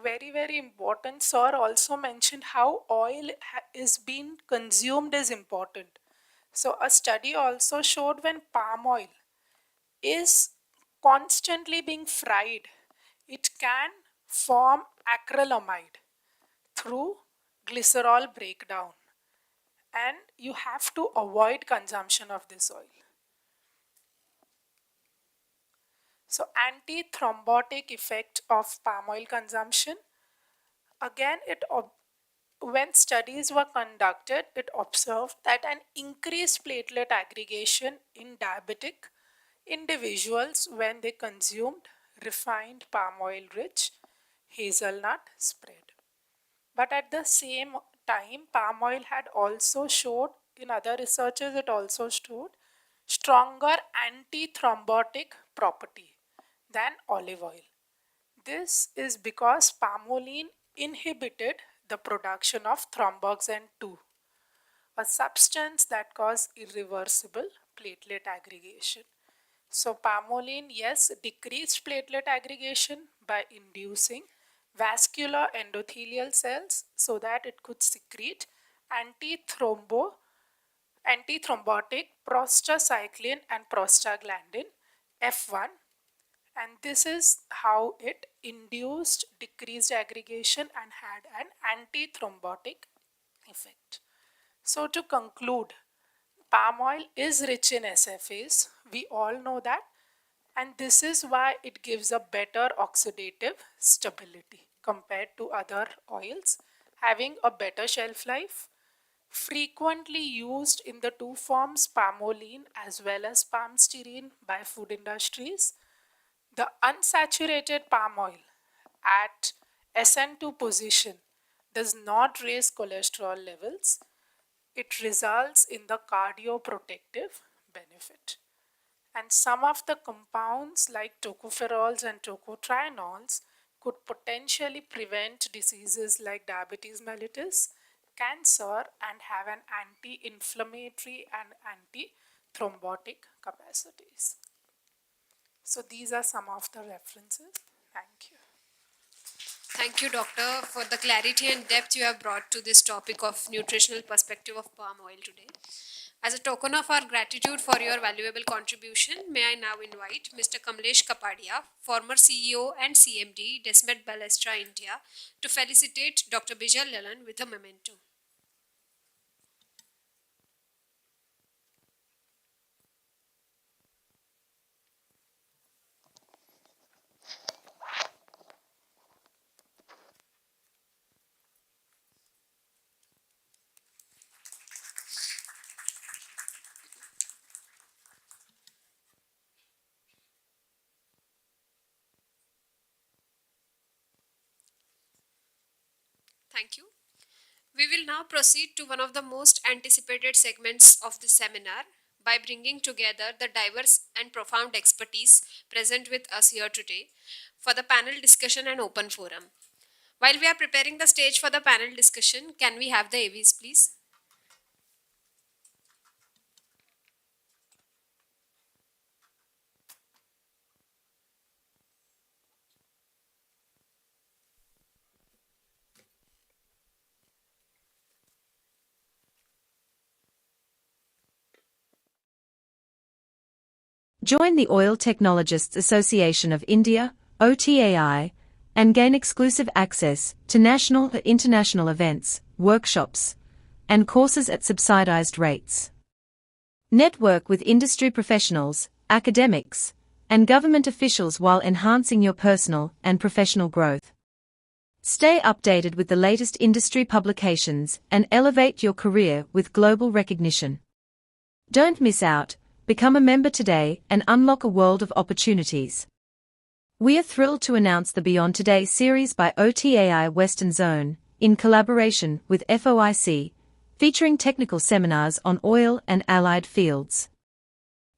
Speaker 15: Very important. Sir also mentioned how oil is being consumed is important. So a study also showed when palm oil is constantly being fried, it can form acrylamide through glycerol breakdown, and you have to avoid consumption of this oil. So anti-thrombotic effect of palm oil consumption. Again, when studies were conducted, it observed that an increased platelet aggregation in diabetic individuals when they consumed refined palm oil rich hazelnut spread. But at the same time, palm oil had also showed, in other researches, it also showed stronger anti-thrombotic property than olive oil. This is because palmolene inhibited the production of thromboxane 2, a substance that causes irreversible platelet aggregation. So palmolene, yes, decreased platelet aggregation by inducing vascular endothelial cells so that it could secrete antithrombotic prostacyclin and prostaglandin F1, and this is how it induced decreased aggregation and had an antithrombotic effect. So to conclude, palm oil is rich in SFAs, we all know that, and this is why it gives a better oxidative stability compared to other oils, having a better shelf life, frequently used in the two forms palmolene as well as palm styrene by food industries. The unsaturated palm oil at SN2 position does not raise cholesterol levels. It results in the cardioprotective benefit. And some of the compounds like tocopherols and tocotrienols could potentially prevent diseases like diabetes mellitus, cancer, and have an anti-inflammatory and anti-thrombotic capacities. So these are some of the references. Thank you.
Speaker 4: Thank you, Doctor, for the clarity and depth you have brought to this topic of nutritional perspective of palm oil today. As a token of our gratitude for your valuable contribution, may I now invite Mr. Kamlesh Kapadia, former CEO and CMD, Desmet Balestra, India, to felicitate Dr. Bijal Lalan with a memento. Thank you. We will now proceed to one of the most anticipated segments of the seminar by bringing together the diverse and profound expertise present with us here today for the panel discussion and open forum. While we are preparing the stage for the panel discussion, can we have the AVs please?
Speaker 16: Join the Oil Technologists Association of India, OTAI, and gain exclusive access to national or international events, workshops, and courses at subsidized rates. Network with industry professionals, academics, and government officials while enhancing your personal and professional growth. Stay updated with the latest industry publications and elevate your career with global recognition. Don't miss out, become a member today and unlock a world of opportunities. We are thrilled to announce the Beyond Today series by OTAI Western Zone, in collaboration with FOIC, featuring technical seminars on oil and allied fields.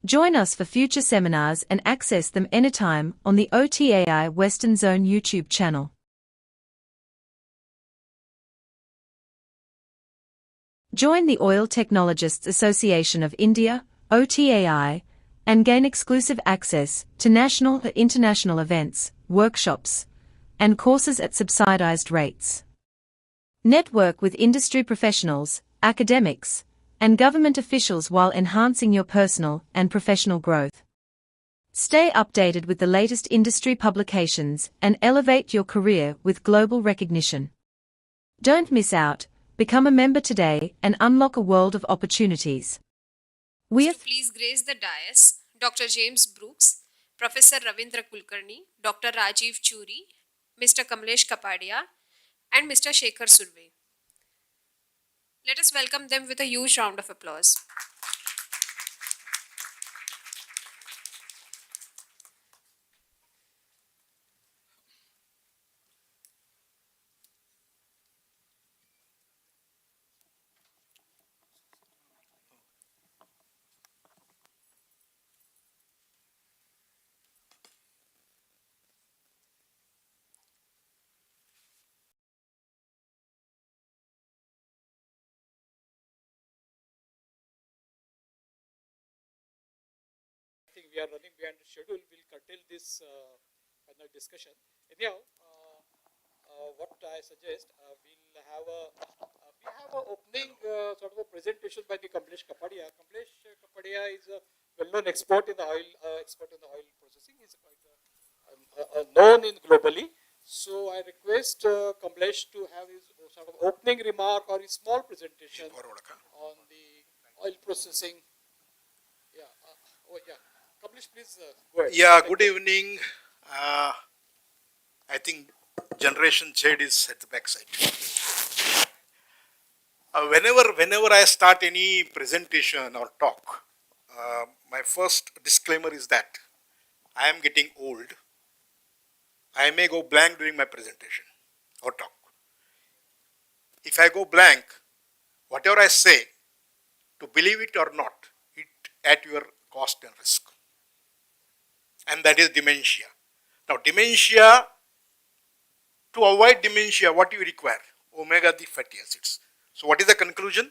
Speaker 16: Join us for future seminars and access them anytime on the OTAI Western Zone YouTube channel. Join the Oil Technologists Association of India, OTAI, and gain exclusive access to national or international events, workshops, and courses at subsidized rates. Network with industry professionals, academics, and government officials while enhancing your personal and professional growth. Stay updated with the latest industry publications and elevate your career with global recognition. Don't miss out, become a member today and unlock a world of opportunities.
Speaker 4: Please grace the dais Dr. James Brooks, Professor Ravindra Kulkarni, Dr. Rajiv Churi, Mr. Kamlesh Kapadia, and Mr. Shekhar Surve. Let us welcome them with a huge round of applause.
Speaker 6: I think we are running behind the schedule. We'll curtail this panel discussion. Anyhow, what I suggest, we'll have a opening sort of a presentation by the Kamlesh Kapadia. Kamlesh Kapadia is a well-known expert in the oil processing. He's quite known in globally. So I request Kamlesh to have his sort of opening remark or his small presentation on the oil processing. Yeah. Kamlesh, please go ahead.
Speaker 5: Yeah, good evening. I think Generation Z is at the backside. Whenever I start any presentation or talk, my first disclaimer is that I am getting old. I may go blank during my presentation or talk. If I go blank, whatever I say, to believe it or not, it at your cost and risk. And that is dementia. Now, dementia, to avoid dementia, what do you require? Omega-3 fatty acids. So, what is the conclusion?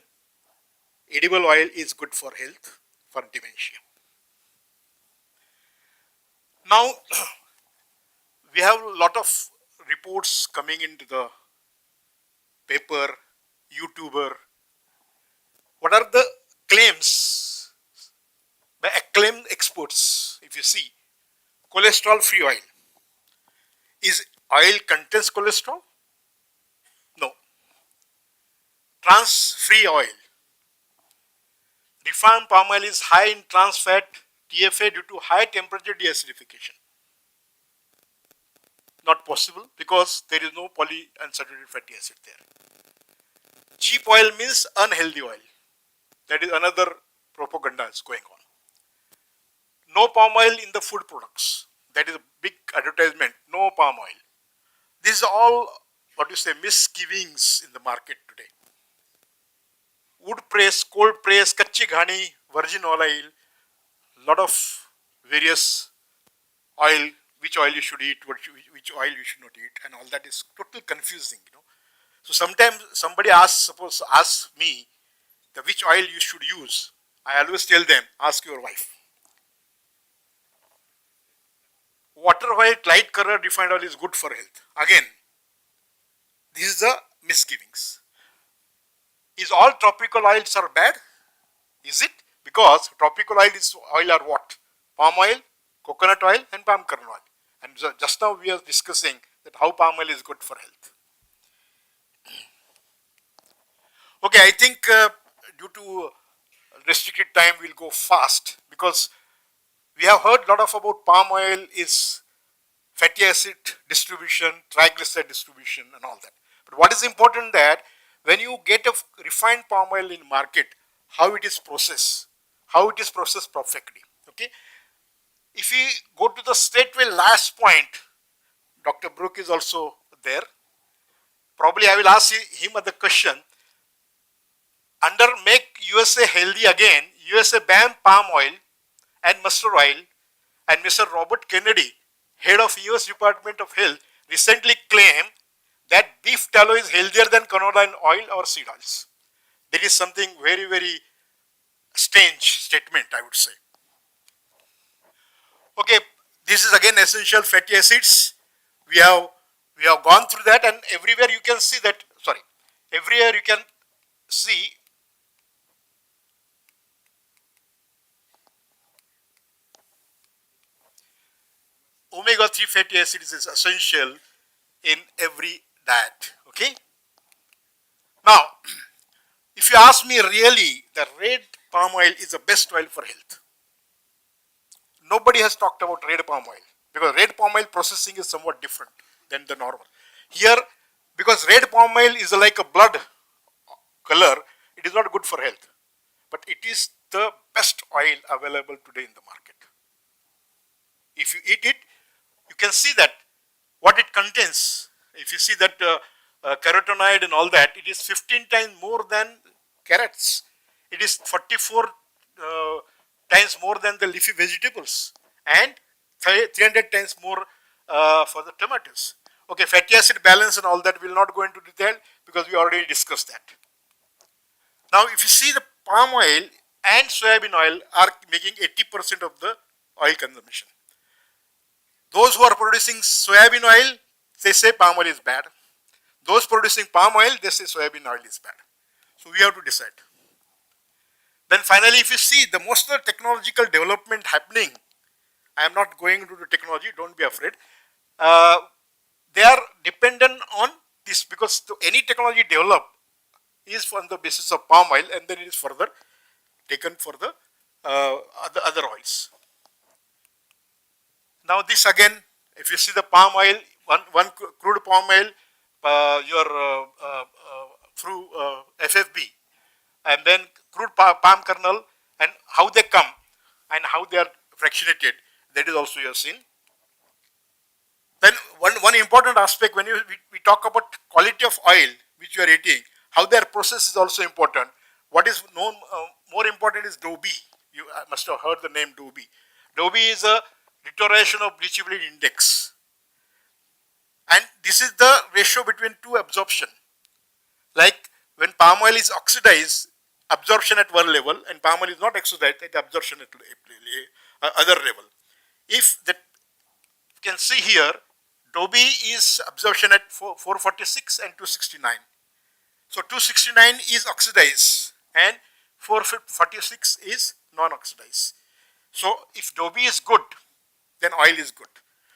Speaker 5: Edible oil is good for health, for dementia. Now, we have a lot of reports coming into the paper, YouTuber. What are the claims by acclaimed experts? If you see, cholesterol-free oil. Is oil contains cholesterol? No. Trans-free oil. Refined palm oil is high in trans fat, TFA, due to high temperature deacidification. Not possible because there is no polyunsaturated fatty acid there. Cheap oil means unhealthy oil. That is another propaganda is going on. No palm oil in the food products. That is a big advertisement. No palm oil. These are all, misgivings in the market today. Wood press, cold press, kachi ghani, virgin olive oil, lot of various oil, which oil you should eat, which oil you should not eat, and all that is totally confusing, So sometimes somebody asks me which oil you should use. I always tell them, ask your wife. Water white, light color refined oil is good for health. Again, this is the misgivings. Is all tropical oils are bad? Is it? Because tropical oil are what? palm oil, coconut oil and palm kernel oil. And so just now we are discussing that how palm oil is good for health. Okay, I think due to restricted time we'll go fast because we have heard a lot of about palm oil is fatty acid distribution, triglyceride distribution and all that. But what is important that when you get a refined palm oil in market, how it is processed perfectly. Okay. If we go to the straightway last point, Dr. Brook is also there. Probably I will ask him the question. Under Make USA Healthy Again, USA banned palm oil and mustard oil, and Mr. Robert Kennedy, head of US Department of Health, recently claimed that beef tallow is healthier than canola oil or seed oils. There is something very, very strange statement, I would say. Okay, this is again essential fatty acids. We have gone through that, and everywhere you can see that, everywhere you can see omega-3 fatty acids is essential in every diet. Okay. Now, if you ask me really, the red palm oil is the best oil for health. Nobody has talked about red palm oil because red palm oil processing is somewhat different than the normal. Here, because red palm oil is like a blood color, it is not good for health. But it is the best oil available today in the market. If you eat it, you can see that what it contains. If you see that carotenoid and all that, it is 15 times more than carrots. It is 44 times more than the leafy vegetables and 300 times more for the tomatoes. Okay, fatty acid balance and all that we will not go into detail because we already discussed that. Now, if you see the palm oil and soybean oil are making 80% of the oil consumption. Those who are producing soybean oil, they say palm oil is bad. Those producing palm oil, they say soybean oil is bad. So we have to decide. Then finally, if you see the most of the technological development happening, I am not going into the technology, don't be afraid. They are dependent on this because any technology developed is on the basis of palm oil and then it is further taken for the other oils. Now this again, if you see the palm oil, one crude palm oil, through FFB, and then crude palm kernel and how they come and how they are fractionated, that is also you have seen. Then one important aspect when we talk about quality of oil which you are eating, how their process is also important. What is known more important is DOB. You must have heard the name DOB. DOB is a deterioration of bleachability index. And this is the ratio between two absorption. Like when palm oil is oxidized, absorption at one level, and palm oil is not oxidized, at absorption at other level. If that you can see here, DOB is absorption at 446 and 269. So 269 is oxidized and 446 is non-oxidized. So if DOB is good, then oil is good.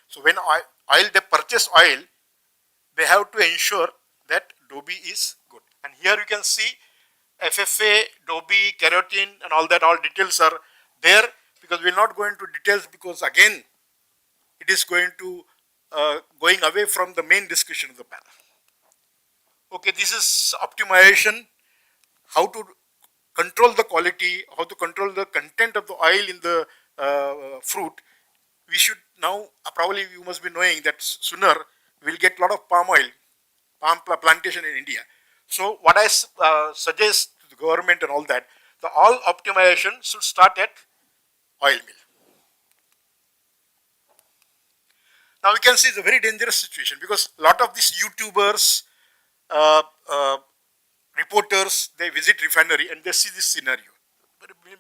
Speaker 5: So when they purchase oil, they have to ensure that DOB is good. And here you can see FFA, DOB, keratin and all that, all details are there because we will not go into details because again, it is going to going away from the main discussion of the panel. Okay, this is optimization, how to control the quality, how to control the content of the oil in the fruit. We should now, probably you must be knowing that sooner we will get a lot of palm oil, palm plantation in India. So what I suggest to the government and all that, the all optimization should start at oil mill. Now we can see it's a very dangerous situation because a lot of these YouTubers, reporters, they visit refinery and they see this scenario,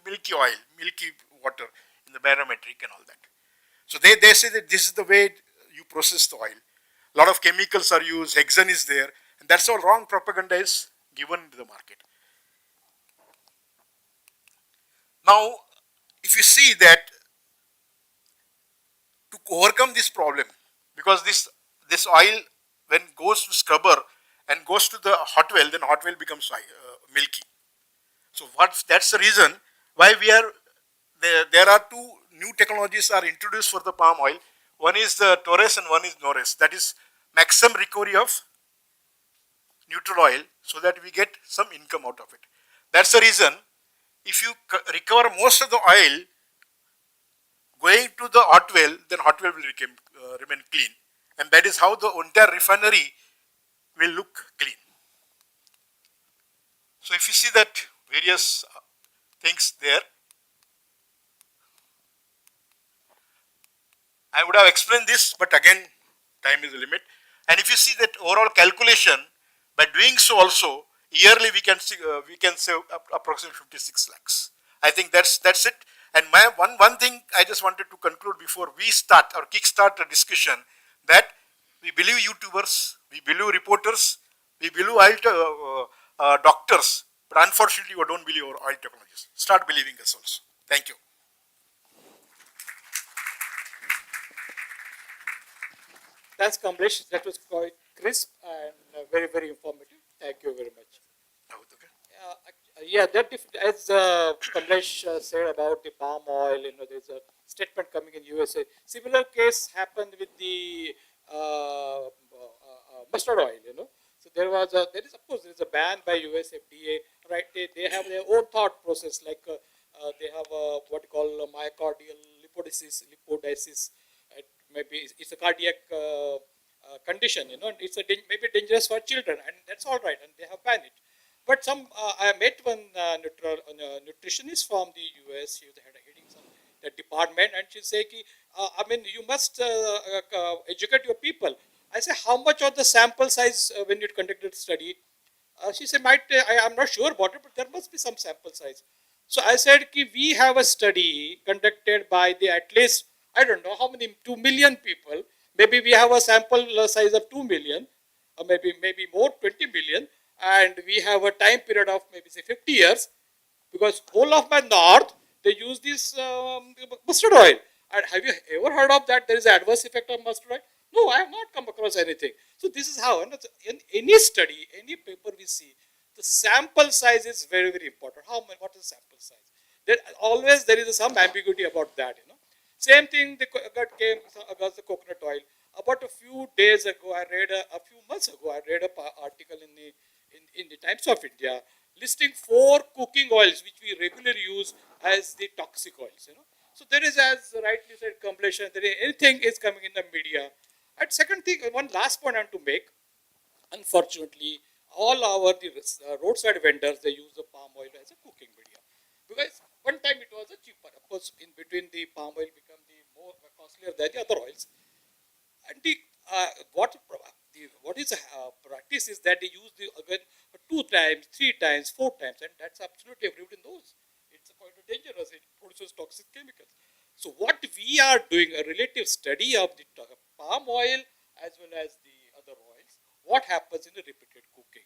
Speaker 5: milky oil, milky water in the barometric and all that. So they say that this is the way you process the oil. A lot of chemicals are used, hexane is there, and that's all wrong propaganda is given to the market. Now, if you see that
Speaker 17: to overcome this problem, because this oil when goes to scrubber and goes to the hot well, then hot well becomes milky. So that's the reason why we are there are two new technologies are introduced for the palm oil. One is the Torres and one is Norris. That is maximum recovery of neutral oil, so that we get some income out of it. That's the reason if you recover most of the oil going to the hot well, then hot well will remain clean, and that is how the entire refinery will look clean. So if you see that various things there, I would have explained this, but again, time is the limit. And if you see that overall calculation, by doing so also, yearly we can save approximately 56 lakhs. I think that's it. And my one thing I just wanted to conclude before we start or kickstart the discussion, that we believe YouTubers, we believe reporters, we believe doctors, but unfortunately we don't believe our oil technologists. Start believing us also. Thank you.
Speaker 18: Thanks, Kamlesh. That was quite crisp and very, very informative. Thank you very much. Yeah, that as Kamlesh said about the palm oil, there's a statement coming in USA. Similar case happened with the mustard oil. So there is of course there is a ban by US FDA, right? They have their own thought process, like they have what you call myocardial lipodysis. Maybe it's a cardiac condition, it's maybe dangerous for children, and that's all right, and they have banned it. But I met one nutritionist from the US. She was heading the department, and she said, you must educate your people. I said, how much of the sample size when you conducted the study? She said, I'm not sure about it, but there must be some sample size. So I said, we have a study conducted by at least, I don't know how many, 2 million people. Maybe we have a sample size of 2 million, or maybe more, 20 million. And we have a time period of maybe say 50 years, because whole of my north, they use this mustard oil. And have you ever heard of that there is an adverse effect of mustard oil? No, I have not come across anything. So this is how, in any study, any paper we see, the sample size is very, very important. What is the sample size? There is some ambiguity about that. Same thing came against the coconut oil. About a few days ago, a few months ago, I read an article in the Times of India listing 4 cooking oils which we regularly use as the toxic oils. So there is, as rightly said, completion. Anything is coming in the media. And second thing, one last point I want to make. Unfortunately, all the roadside vendors, they use the palm oil as a cooking medium, because one time it was cheaper. Of course, in between the palm oil become the more costlier than the other oils. And what is practice is that they use again 2 times, 3 times, 4 times, and that's absolutely everybody knows. It's quite dangerous. It produces toxic chemicals. So what we are doing, a relative study of the palm oil as well as the other oils, what happens in the repeated cooking,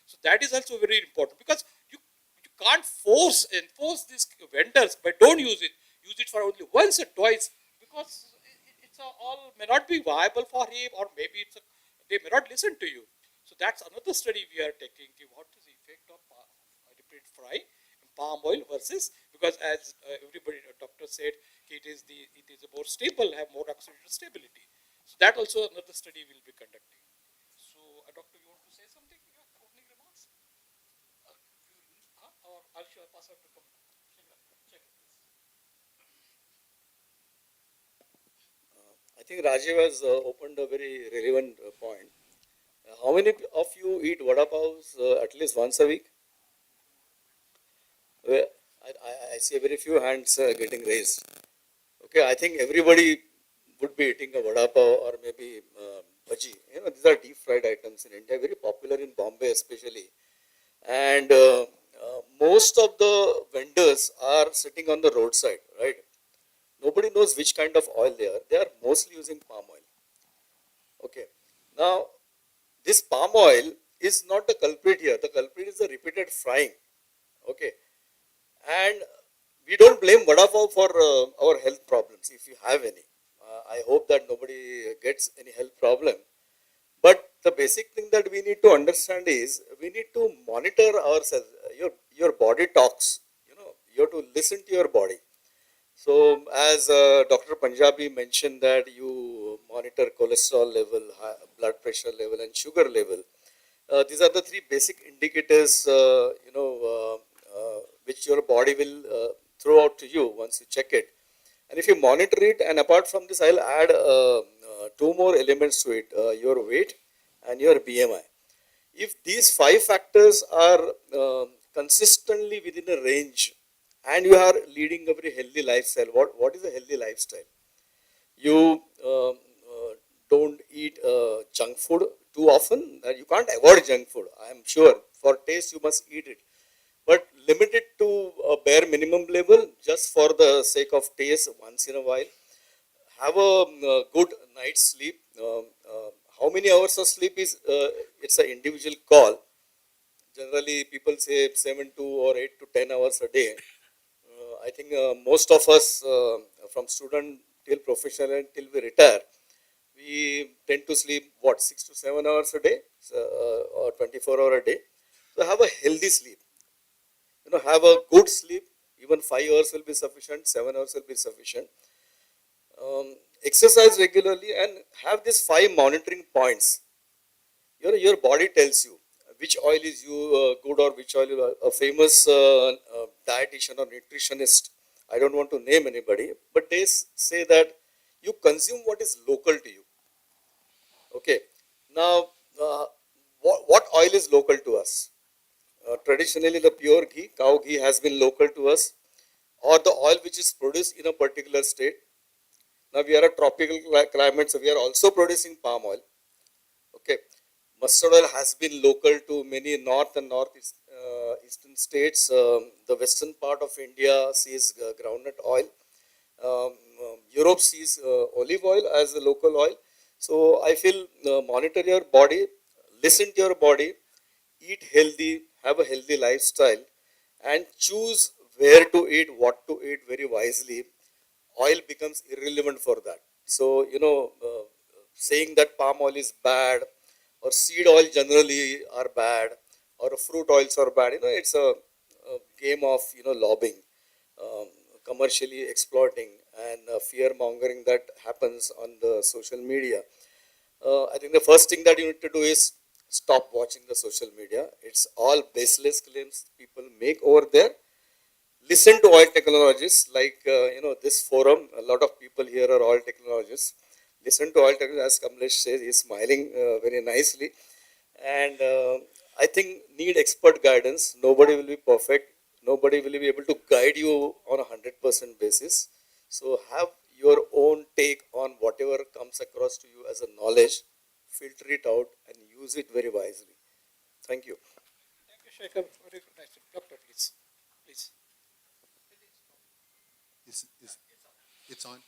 Speaker 18: So that is also very important, because you can't enforce these vendors, but don't use it. Use it for only once or twice, because it's all may not be viable for him, or maybe they may not listen to you. So that's another study we are taking. What is the effect of repeated fry in palm oil versus, because as everybody, doctor said, it is a more stable, have more oxidative stability. So that also another study will be conducting. So, doctor, you want to say something? Opening remarks? Or I'll pass out to
Speaker 19: I think Rajiv has opened a very relevant point. How many of you eat vada pavs at least once a week? Well, I see very few hands getting raised. Okay, I think everybody would be eating a vada pav or maybe bhaji. These are deep fried items in India, very popular in Bombay especially. And most of the vendors are sitting on the roadside, right? Nobody knows which kind of oil they are. They are mostly using palm oil. Okay. Now, this palm oil is not the culprit here. The culprit is the repeated frying. Okay. And we don't blame vada pav for our health problems, if you have any. I hope that nobody gets any health problem. But the basic thing that we need to understand is we need to monitor ourselves. Your body talks. You have to listen to your body. So as Dr. Punjabi mentioned that you monitor cholesterol level, blood pressure level, and sugar level. These are the three basic indicators, which your body will throw out to you once you check it. And if you monitor it, and apart from this, I'll add two more elements to it: your weight and your BMI. If these five factors are consistently within a range, and you are leading a very healthy lifestyle, what is a healthy lifestyle? You don't eat junk food too often. You can't avoid junk food. I am sure for taste you must eat it, but limit it to a bare minimum level just for the sake of taste once in a while. Have a good night's sleep. How many hours of sleep is it's an individual call. Generally, people say 7 to or 8 to 10 hours a day. I think most of us, from student till professional and till we retire, we tend to sleep 6 to 7 hours a day, or 24 hours a day. So have a healthy sleep. Have a good sleep. Even 5 hours will be sufficient. 7 hours will be sufficient. Exercise regularly and have these 5 monitoring points. Your body tells you which oil is good or which oil is a famous dietitian or nutritionist. I don't want to name anybody, but they say that you consume what is local to you. Okay. Now, what oil is local to us? Traditionally, the pure ghee, cow ghee, has been local to us, or the oil which is produced in a particular state. Now we are a tropical climate, so we are also producing palm oil. Okay, mustard oil has been local to many north and northeast eastern states. The western part of India sees groundnut oil. Europe sees olive oil as a local oil. So I feel monitor your body, listen to your body, eat healthy, have a healthy lifestyle, and choose where to eat, what to eat very wisely. Oil becomes irrelevant for that. So, saying that palm oil is bad or seed oil generally are bad or fruit oils are bad, it's a game of, lobbying, commercially exploiting and fear mongering that happens on the social media. I think the first thing that you need to do is stop watching the social media. It's all baseless claims people make over there. Listen to oil technologists like, this forum. A lot of people here are oil technologists. Listen to oil technologists, as Kamlesh says, he's smiling very nicely. And I think need expert guidance. Nobody will be perfect. Nobody will be able to guide you on a 100% basis. So have your own take on whatever comes across to you as a knowledge. Filter it out and use it very wisely. Thank you.
Speaker 18: Thank you, Shekhar. Very good. Nice. Doctor, please. Please.
Speaker 12: It's on.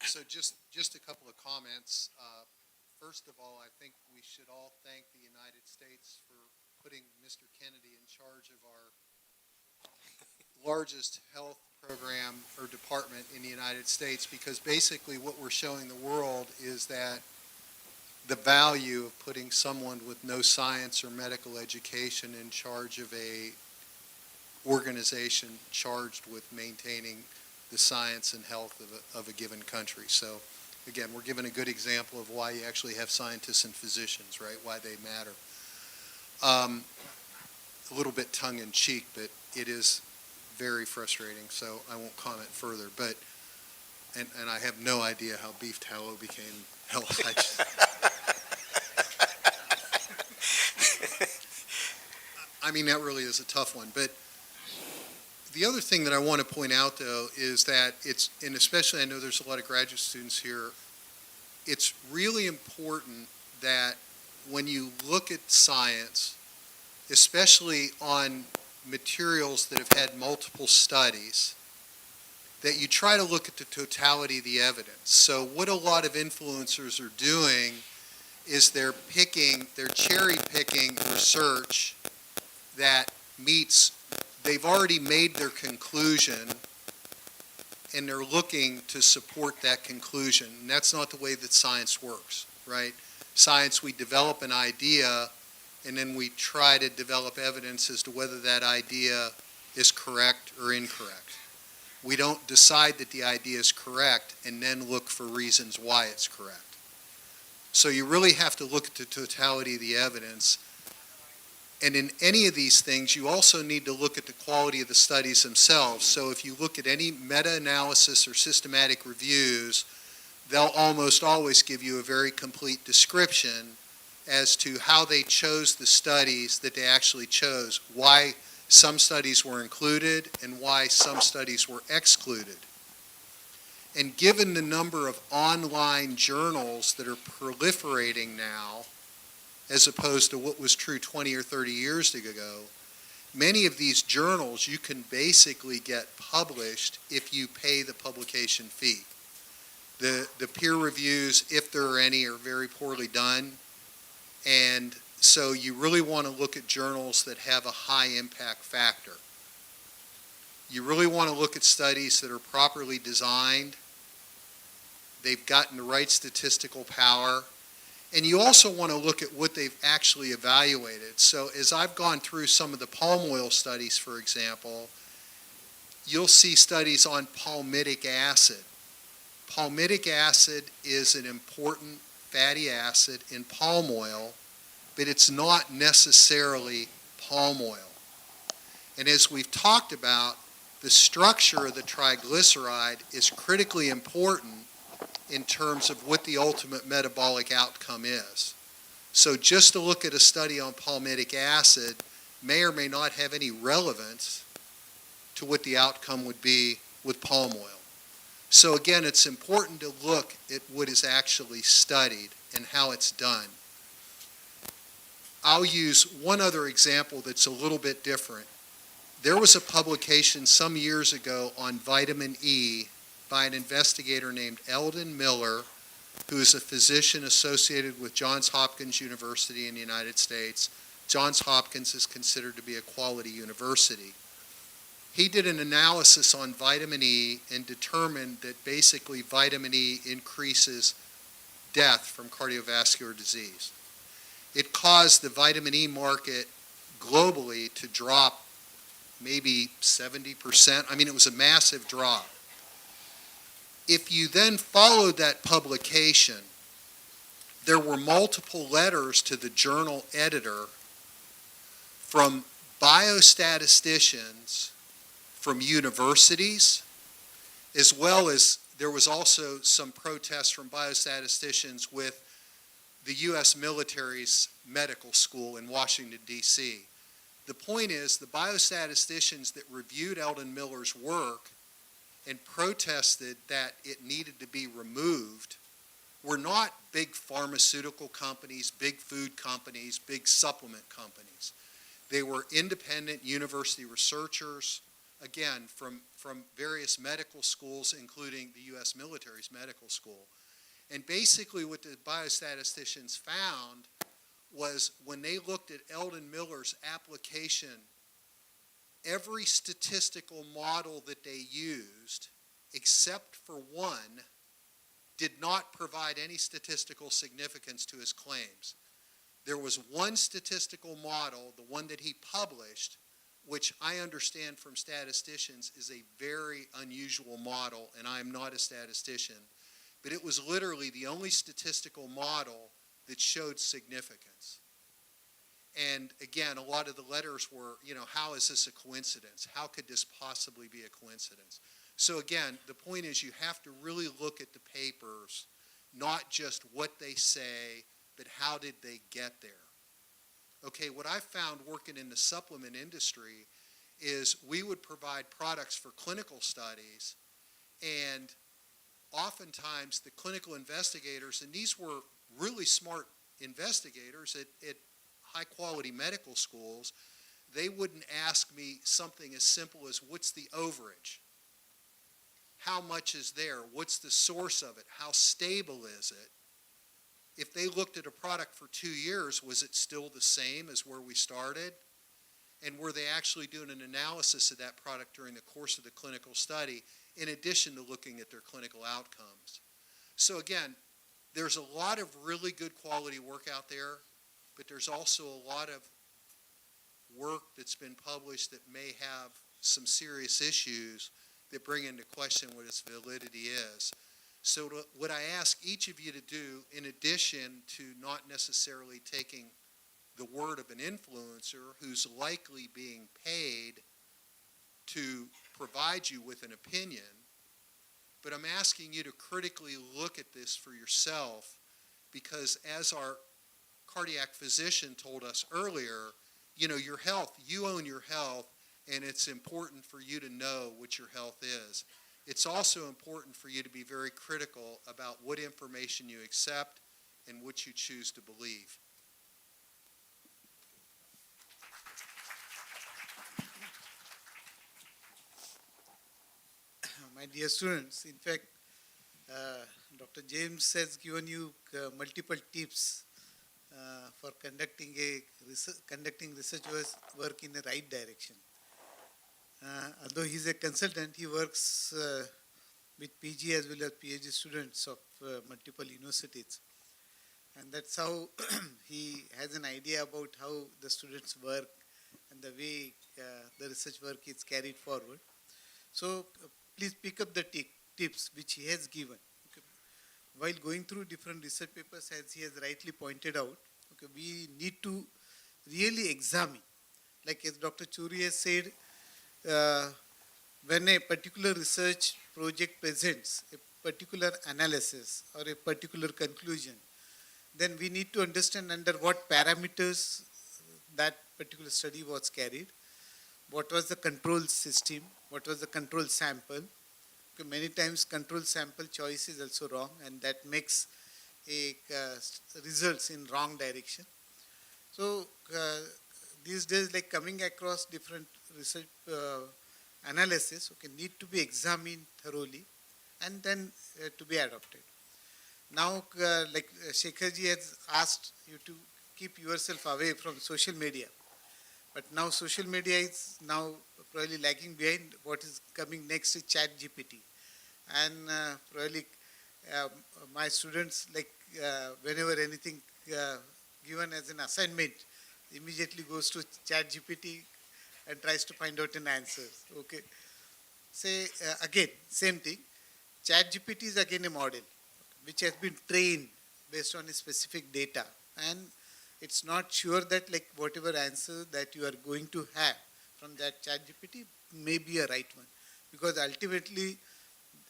Speaker 12: So just a couple of comments. First of all, I think we should all thank the United States for putting Mr. Kennedy in charge of our largest health program or department in the United States, because basically what we're showing the world is that the value of putting someone with no science or medical education in charge of a organization charged with maintaining the science and health of a given country. So again, we're given a good example of why you actually have scientists and physicians, right? Why they matter. A little bit tongue-in-cheek, but it is very frustrating, so I won't comment further. But and I have no idea how beef tallow became health. I mean, that really is a tough one. But the other thing that I want to point out, though, is that and especially I know there's a lot of graduate students here, it's really important that when you look at science, especially on materials that have had multiple studies, that you try to look at the totality of the evidence. So what a lot of influencers are doing is they're cherry picking research that they've already made their conclusion, and they're looking to support that conclusion. And that's not the way that science works, right? Science, we develop an idea, and then we try to develop evidence as to whether that idea is correct or incorrect. We don't decide that the idea is correct and then look for reasons why it's correct. So you really have to look at the totality of the evidence. And in any of these things, you also need to look at the quality of the studies themselves. So if you look at any meta-analysis or systematic reviews, they'll almost always give you a very complete description as to how they chose the studies that they actually chose, why some studies were included and why some studies were excluded. And given the number of online journals that are proliferating now, as opposed to what was true 20 or 30 years ago, many of these journals you can basically get published if you pay the publication fee. The peer reviews, if there are any, are very poorly done. And so you really want to look at journals that have a high impact factor. You really want to look at studies that are properly designed. They've gotten the right statistical power. And you also want to look at what they've actually evaluated. So as I've gone through some of the palm oil studies, for example, you'll see studies on palmitic acid. Palmitic acid is an important fatty acid in palm oil, but it's not necessarily palm oil. And as we've talked about, the structure of the triglyceride is critically important in terms of what the ultimate metabolic outcome is. So just to look at a study on palmitic acid may or may not have any relevance to what the outcome would be with palm oil. So again, it's important to look at what is actually studied and how it's done. I'll use one other example that's a little bit different. There was a publication some years ago on vitamin E by an investigator named Eldon Miller, who is a physician associated with Johns Hopkins University in the United States. Johns Hopkins is considered to be a quality university. He did an analysis on vitamin E and determined that basically vitamin E increases death from cardiovascular disease. It caused the vitamin E market globally to drop maybe 70%. I mean, it was a massive drop. If you then followed that publication, there were multiple letters to the journal editor from biostatisticians from universities, as well as there was also some protests from biostatisticians with the U.S. military's medical school in Washington, D.C. The point is, the biostatisticians that reviewed Eldon Miller's work and protested that it needed to be removed were not big pharmaceutical companies, big food companies, big supplement companies. They were independent university researchers, again, from various medical schools, including the U.S. military's medical school. And basically what the biostatisticians found was when they looked at Eldon Miller's application, every statistical model that they used, except for one, did not provide any statistical significance to his claims. There was one statistical model, the one that he published, which I understand from statisticians is a very unusual model, and I am not a statistician, but it was literally the only statistical model that showed significance. And again, a lot of the letters were, how is this a coincidence? How could this possibly be a coincidence? So again, the point is you have to really look at the papers, not just what they say, but how did they get there? Okay, what I found working in the supplement industry is we would provide products for clinical studies, and oftentimes the clinical investigators, and these were really smart investigators at high-quality medical schools, they wouldn't ask me something as simple as, what's the overage? How much is there? What's the source of it? How stable is it? If they looked at a product for 2 years, was it still the same as where we started? And were they actually doing an analysis of that product during the course of the clinical study? in addition to looking at their clinical outcomes. So again, there's a lot of really good quality work out there, but there's also a lot of work that's been published that may have some serious issues that bring into question what its validity is. So what I ask each of you to do, in addition to not necessarily taking the word of an influencer who's likely being paid to provide you with an opinion, but I'm asking you to critically look at this for yourself, because as our cardiac physician told us earlier, you know, your health, you own your health, and it's important for you to know what your health is. It's also important for you to be very critical about what information you accept and what you choose to believe.
Speaker 11: My dear students, in fact, Dr. James has given you multiple tips for conducting research work in the right direction. Although he's a consultant, he works with PG as well as PhD students of multiple universities. And that's how he has an idea about how the students work and the way the research work is carried forward. So please pick up the tips which he has given. Okay. While going through different research papers, as he has rightly pointed out, okay, we need to really examine. Like as Dr. Churi has said, when a particular research project presents a particular analysis or a particular conclusion, then we need to understand under what parameters that particular study was carried, what was the control system, what was the control sample. Okay, many times control sample choice is also wrong, and that makes a results in wrong direction. So these days, like coming across different research analysis, okay, need to be examined thoroughly and then to be adopted. Now, like Shekharji has asked you to keep yourself away from social media. But now social media is now probably lagging behind. What is coming next is ChatGPT. And probably my students, like whenever anything given as an assignment, immediately goes to ChatGPT and tries to find out an answer. Okay. Say again, same thing. ChatGPT is again a model which has been trained based on a specific data, and it's not sure that like whatever answer that you are going to have from that ChatGPT may be a right one, because ultimately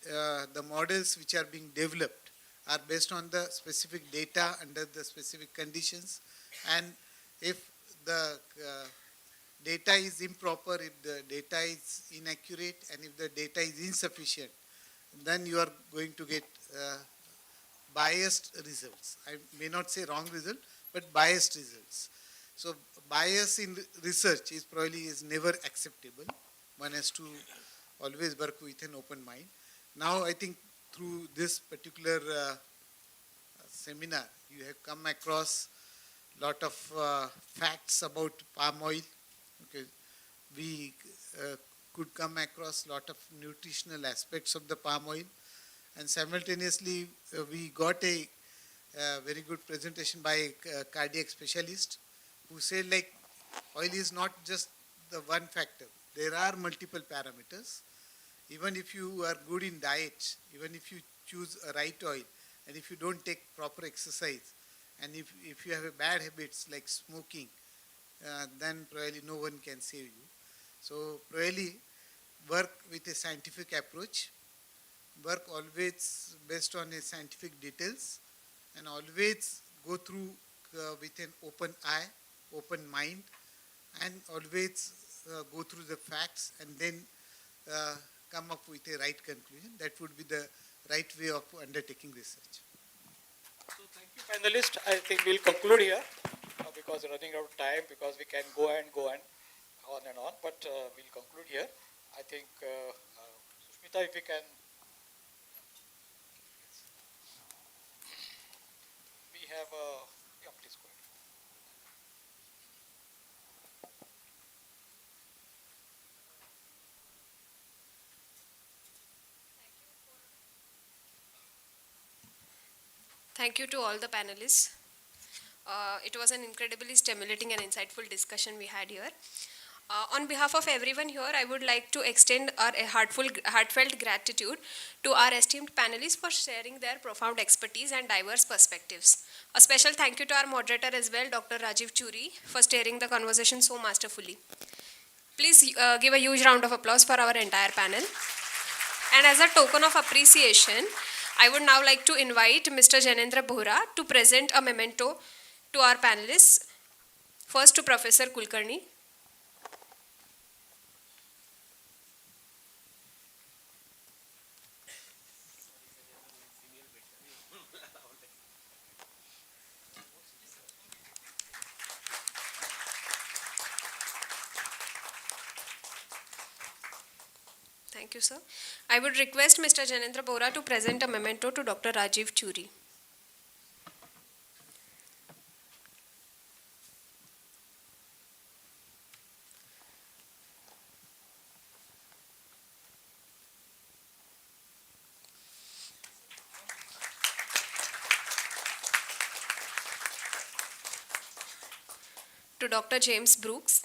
Speaker 11: the models which are being developed are based on the specific data under the specific conditions, and if the data is improper, if the data is inaccurate, and if the data is insufficient, then you are going to get biased results. I may not say wrong result, but biased results. So bias in research is probably never acceptable. One has to always work with an open mind. Now I think through this particular seminar, you have come across lot of facts about palm oil. Okay, we could come across lot of nutritional aspects of the palm oil, and simultaneously we got a very good presentation by a cardiac specialist who said like oil is not just the one factor. There are multiple parameters. Even if you are good in diet, even if you choose a right oil, and if you don't take proper exercise, and if you have a bad habits like smoking, then probably no one can save you. So probably work with a scientific approach, work always based on a scientific details, and always go through with an open eye, open mind, and always go through the facts and then come up with a right conclusion. That would be the right way of undertaking research.
Speaker 18: So thank you, panelists. I think we'll conclude here because we're running out of time, because we can go and on and on, but we'll conclude here. I think, Sushmita, if we can. We have yeah, please go ahead.
Speaker 4: Thank you to all the panelists. It was an incredibly stimulating and insightful discussion we had here. On behalf of everyone here, I would like to extend our heartfelt gratitude to our esteemed panelists for sharing their profound expertise and diverse perspectives. A special thank you to our moderator as well, Dr. Rajiv Churi, for steering the conversation so masterfully. Please give a huge round of applause for our entire panel. And as a token of appreciation, I would now like to invite Mr. Janendra Bohra to present a memento to our panelists. First to Professor Kulkarni. Thank you, sir. I would request Mr. Janendra Bohra to present a memento to Dr. Rajiv Churi. To Dr. James Brooks.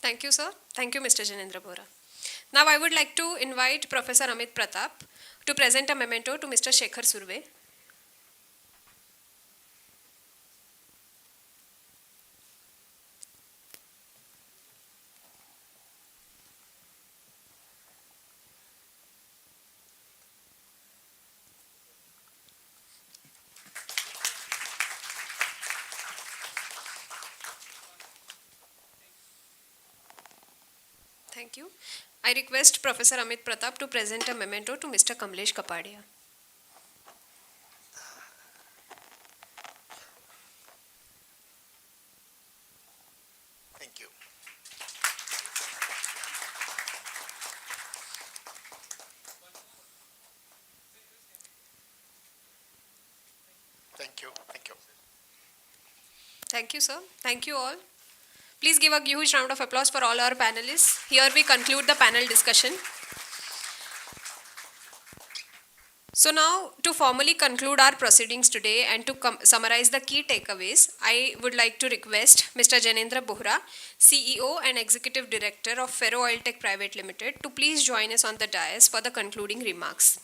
Speaker 4: Thank you, sir. Thank you, Mr. Janendra Bohra. Now I would like to invite Professor Amit Pratap to present a memento to Mr. Shekhar Surve. Thank you. I request Professor Amit Pratap to present a memento to Mr. Kamlesh Kapadia.
Speaker 17: Thank you. Thank you. Thank you.
Speaker 4: Thank you, sir. Thank you all. Please give a huge round of applause for all our panelists. Here we conclude the panel discussion. So now, to formally conclude our proceedings today and to summarize the key takeaways, I would like to request Mr. Janendra Bohra, CEO and Executive Director of Ferro Oil Tech Private Limited, to please join us on the dais for the concluding remarks.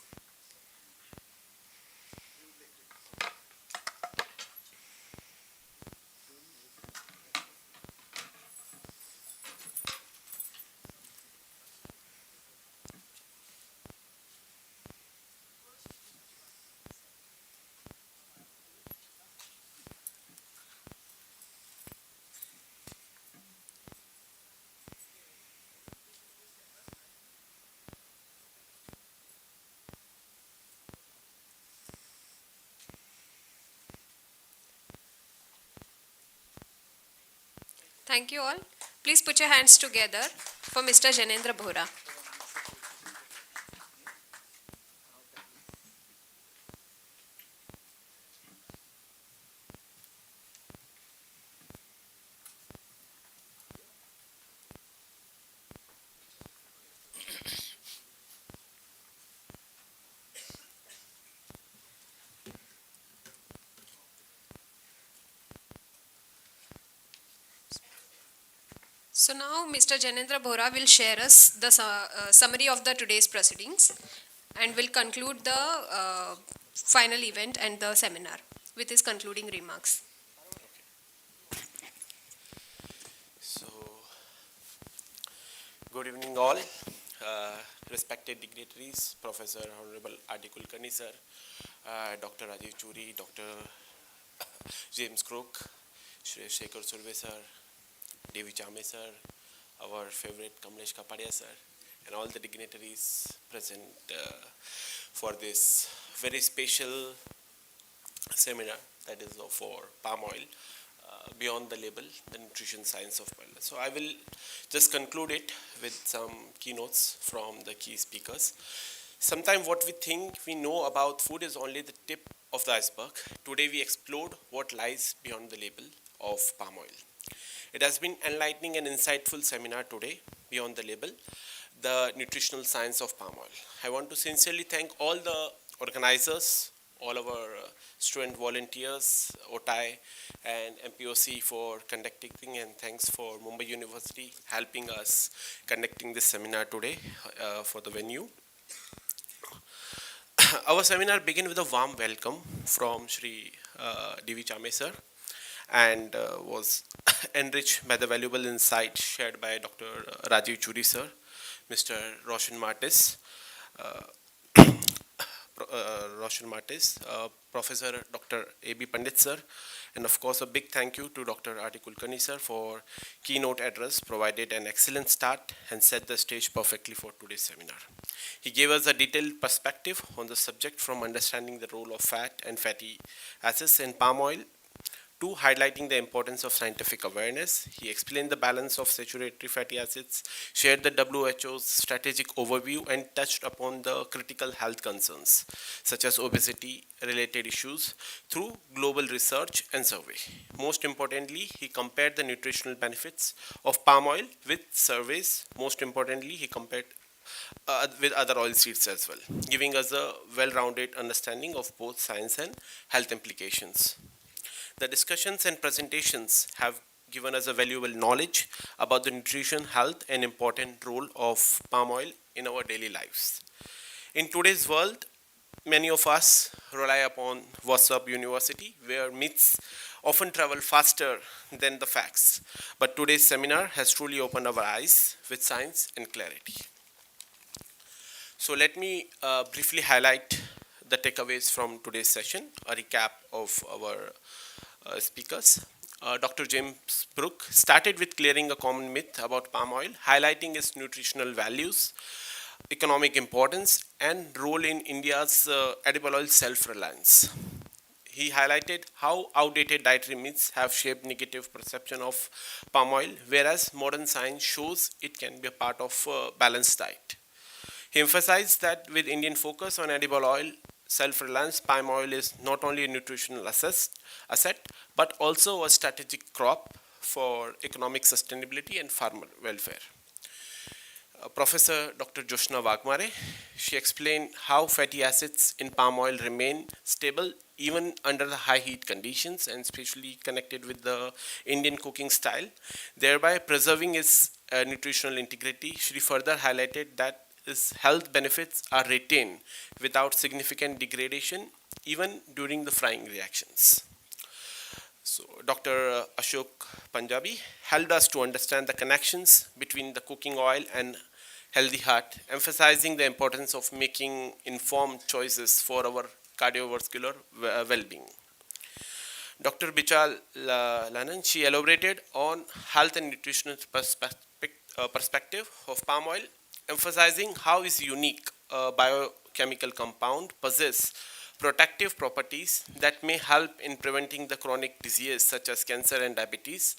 Speaker 4: Thank you all. Please put your hands together for Mr. Janendra Bohra. So now Mr. Janendra Bohra will share us the summary of the today's proceedings and will conclude the final event and the seminar with his concluding remarks.
Speaker 20: So, good evening all, respected dignitaries, Professor Honorable R.D. Kulkarni sir, Dr. Rajiv Churi, Dr. James Crook, Shri Shekhar Surve sir, Devi Chame sir, our favorite Kamlesh Kapadia sir, and all the dignitaries present for this very special seminar that is for palm oil, beyond the label, the nutrition science of palm oil. So I will just conclude it with some keynotes from the key speakers. Sometimes what we think we know about food is only the tip of the iceberg. Today we explored what lies beyond the label of palm oil. It has been enlightening and insightful seminar today, Beyond the Label, the nutritional science of palm oil. I want to sincerely thank all the organizers, all our student volunteers, OTI and MPOC for conducting, and thanks for Mumbai University helping us conducting this seminar today for the venue. Our seminar began with a warm welcome from Shri D.V. Chame sir, and was enriched by the valuable insights shared by Dr. Rajiv Churi sir, Mr. Roshan Martis, Professor Dr. A.B. Pandit sir, and of course a big thank you to Dr. R.D. Kulkarni sir for keynote address, provided an excellent start and set the stage perfectly for today's seminar. He gave us a detailed perspective on the subject, from understanding the role of fat and fatty acids in palm oil to highlighting the importance of scientific awareness. He explained the balance of saturated fatty acids, shared the WHO's strategic overview, and touched upon the critical health concerns such as obesity related issues through global research and survey. Most importantly, he compared the nutritional benefits of palm oil with surveys. Most importantly, he compared with other oil seeds as well, giving us a well-rounded understanding of both science and health implications. The discussions and presentations have given us a valuable knowledge about the nutrition, health, and important role of palm oil in our daily lives. In today's world, many of us rely upon WhatsApp University, where myths often travel faster than the facts. But today's seminar has truly opened our eyes with science and clarity. So let me briefly highlight the takeaways from today's session, a recap of our speakers. Dr. James Brook started with clearing a common myth about palm oil, highlighting its nutritional values, economic importance, and role in India's edible oil self-reliance. He highlighted how outdated dietary myths have shaped negative perception of palm oil, whereas modern science shows it can be a part of a balanced diet. He emphasized that with Indian focus on edible oil self-reliance, palm oil is not only a nutritional asset, but also a strategic crop for economic sustainability and farmer welfare. Professor Dr. Joshna Wagmare, she explained how fatty acids in palm oil remain stable even under the high heat conditions, and especially connected with the Indian cooking style, thereby preserving its nutritional integrity. She further highlighted that its health benefits are retained without significant degradation even during the frying reactions. So Dr. Ashok Punjabi helped us to understand the connections between the cooking oil and healthy heart, emphasizing the importance of making informed choices for our cardiovascular well-being. Dr. Bichal Lanan, she elaborated on health and nutritional perspective of palm oil, emphasizing how its unique biochemical compound possess protective properties that may help in preventing the chronic diseases such as cancer and diabetes.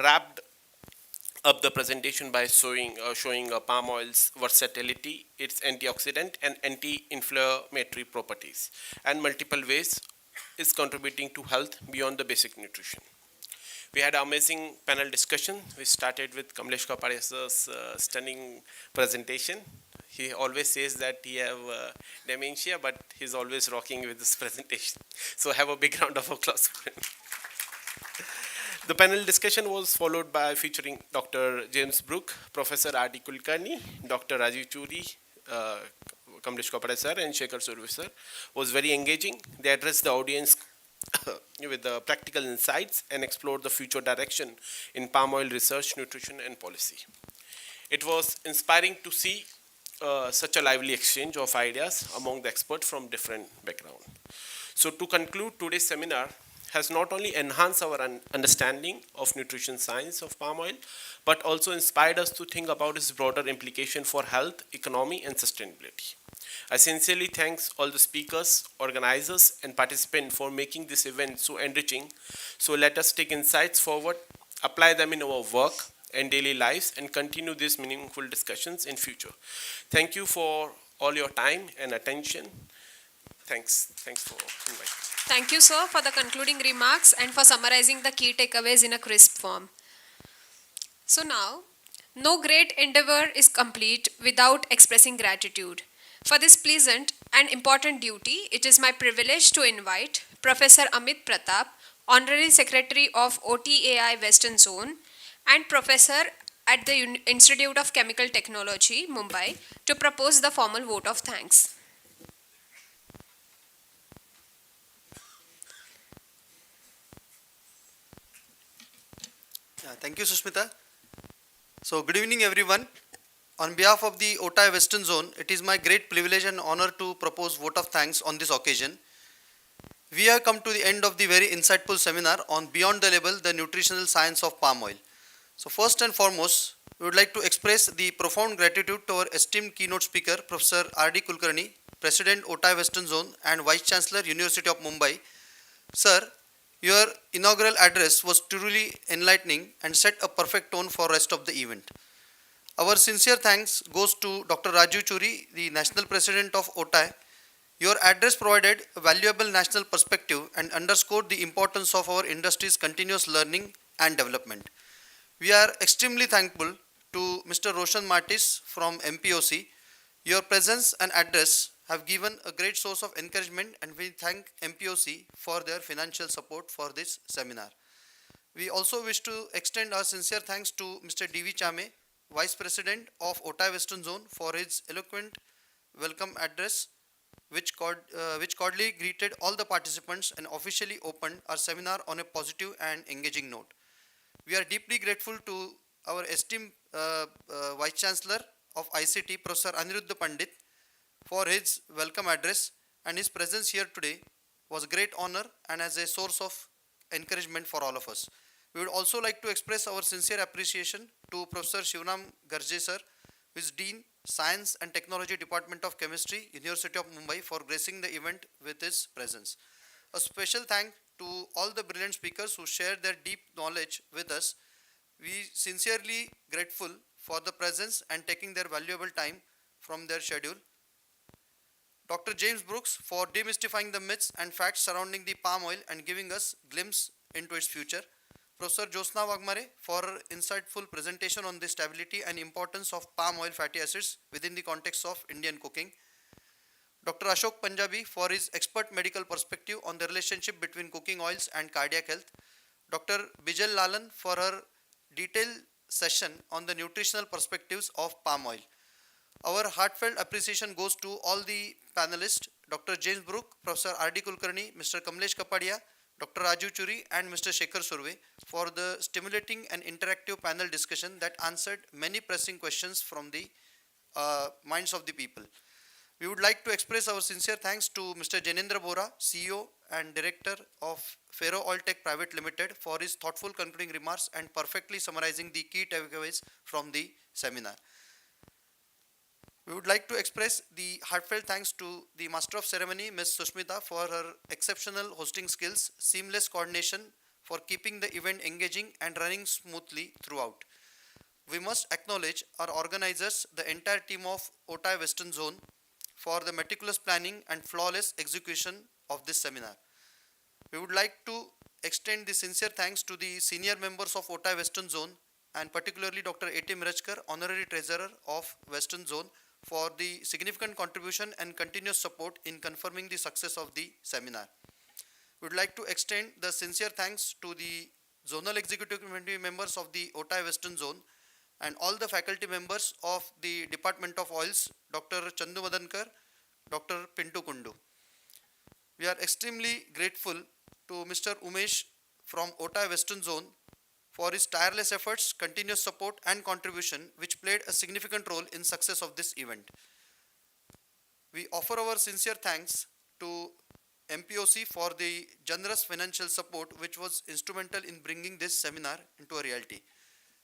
Speaker 20: Wrapped up the presentation by showing palm oil's versatility, its antioxidant and anti-inflammatory properties, and multiple ways is contributing to health beyond the basic nutrition. We had an amazing panel discussion. We started with Kamlesh Kapade's stunning presentation. He always says that he have dementia, but he's always rocking with this presentation. So have a big round of applause for him. The panel discussion was followed by featuring Dr. James Brook, Professor R.D. Kulkarni, Dr. Rajiv Churi, Kamlesh Kapade sir, and Shekhar Surve sir. Was very engaging. They addressed the audience with the practical insights and explored the future direction in palm oil research, nutrition, and policy. It was inspiring to see such a lively exchange of ideas among the experts from different backgrounds. So to conclude, today's seminar has not only enhanced our understanding of nutrition science of palm oil, but also inspired us to think about its broader implication for health, economy, and sustainability. I sincerely thank all the speakers, organizers, and participants for making this event so enriching. So let us take insights forward, apply them in our work and daily lives, and continue these meaningful discussions in future. Thank you for all your time and attention. Thanks for inviting.
Speaker 4: Thank you, sir, for the concluding remarks and for summarizing the key takeaways in a crisp form. So now, no great endeavor is complete without expressing gratitude. For this pleasant and important duty, it is my privilege to invite Professor Amit Pratap, Honorary Secretary of OTAI Western Zone and Professor at the Institute of Chemical Technology, Mumbai, to propose the formal vote of thanks.
Speaker 21: Thank you, Sushmita. So, good evening, everyone. On behalf of the OTAI Western Zone, it is my great privilege and honor to propose vote of thanks on this occasion. We have come to the end of the very insightful seminar on Beyond the Label, the Nutritional Science of Palm Oil. So, first and foremost, we would like to express the profound gratitude to our esteemed keynote speaker, Professor R.D. Kulkarni, President OTAI Western Zone and Vice Chancellor, University of Mumbai. Sir, your inaugural address was truly enlightening and set a perfect tone for the rest of the event. Our sincere thanks goes to Dr. Rajiv Churi, the National President of OTAI. Your address provided a valuable national perspective and underscored the importance of our industry's continuous learning and development. We are extremely thankful to Mr. Roshan Martis from MPOC. Your presence and address have given a great source of encouragement, and we thank MPOC for their financial support for this seminar. We also wish to extend our sincere thanks to Mr. D.V. Chame, Vice President of OTAI Western Zone, for his eloquent welcome address, which cordially greeted all the participants and officially opened our seminar on a positive and engaging note. We are deeply grateful to our esteemed Vice Chancellor of ICT, Professor Aniruddha Pandit, for his welcome address, and his presence here today was a great honor and as a source of encouragement for all of us. We would also like to express our sincere appreciation to Professor Shivram Garje sir, who is Dean, Science and Technology Department of Chemistry, University of Mumbai, for gracing the event with his presence. A special thank to all the brilliant speakers who shared their deep knowledge with us. We sincerely grateful for the presence and taking their valuable time from their schedule. Dr. James Brooks for demystifying the myths and facts surrounding the palm oil and giving us a glimpse into its future. Professor Josna Wagmare for her insightful presentation on the stability and importance of palm oil fatty acids within the context of Indian cooking. Dr. Ashok Punjabi for his expert medical perspective on the relationship between cooking oils and cardiac health. Dr. Bijal Lalan for her detailed session on the nutritional perspectives of palm oil. Our heartfelt appreciation goes to all the panelists, Dr. James Brook, Professor R.D. Kulkarni, Mr. Kamlesh Kapadia, Dr. Raju Churi and Mr. Shekhar Surve for the stimulating and interactive panel discussion that answered many pressing questions from the minds of the people. We would like to express our sincere thanks to Mr. Janendra Bora, CEO and Director of Ferro Oil Tech Private Limited, for his thoughtful concluding remarks and perfectly summarizing the key takeaways from the seminar. We would like to express the heartfelt thanks to the Master of Ceremony, Ms. Sushmita, for her exceptional hosting skills, seamless coordination for keeping the event engaging and running smoothly throughout. We must acknowledge our organizers, the entire team of OTAI Western Zone, for the meticulous planning and flawless execution of this seminar. We would like to extend the sincere thanks to the senior members of OTAI Western Zone and particularly Dr. A.T. Mirajkar, Honorary Treasurer of Western Zone, for the significant contribution and continuous support in confirming the success of the seminar. We would like to extend the sincere thanks to the Zonal Executive Committee members of the OTAI Western Zone and all the faculty members of the Department of Oils, Dr. Chandu Madankar, Dr. Pintu Kundu. We are extremely grateful to Mr. Umesh from OTAI Western Zone for his tireless efforts, continuous support and contribution, which played a significant role in success of this event. We offer our sincere thanks to MPOC for the generous financial support which was instrumental in bringing this seminar into a reality.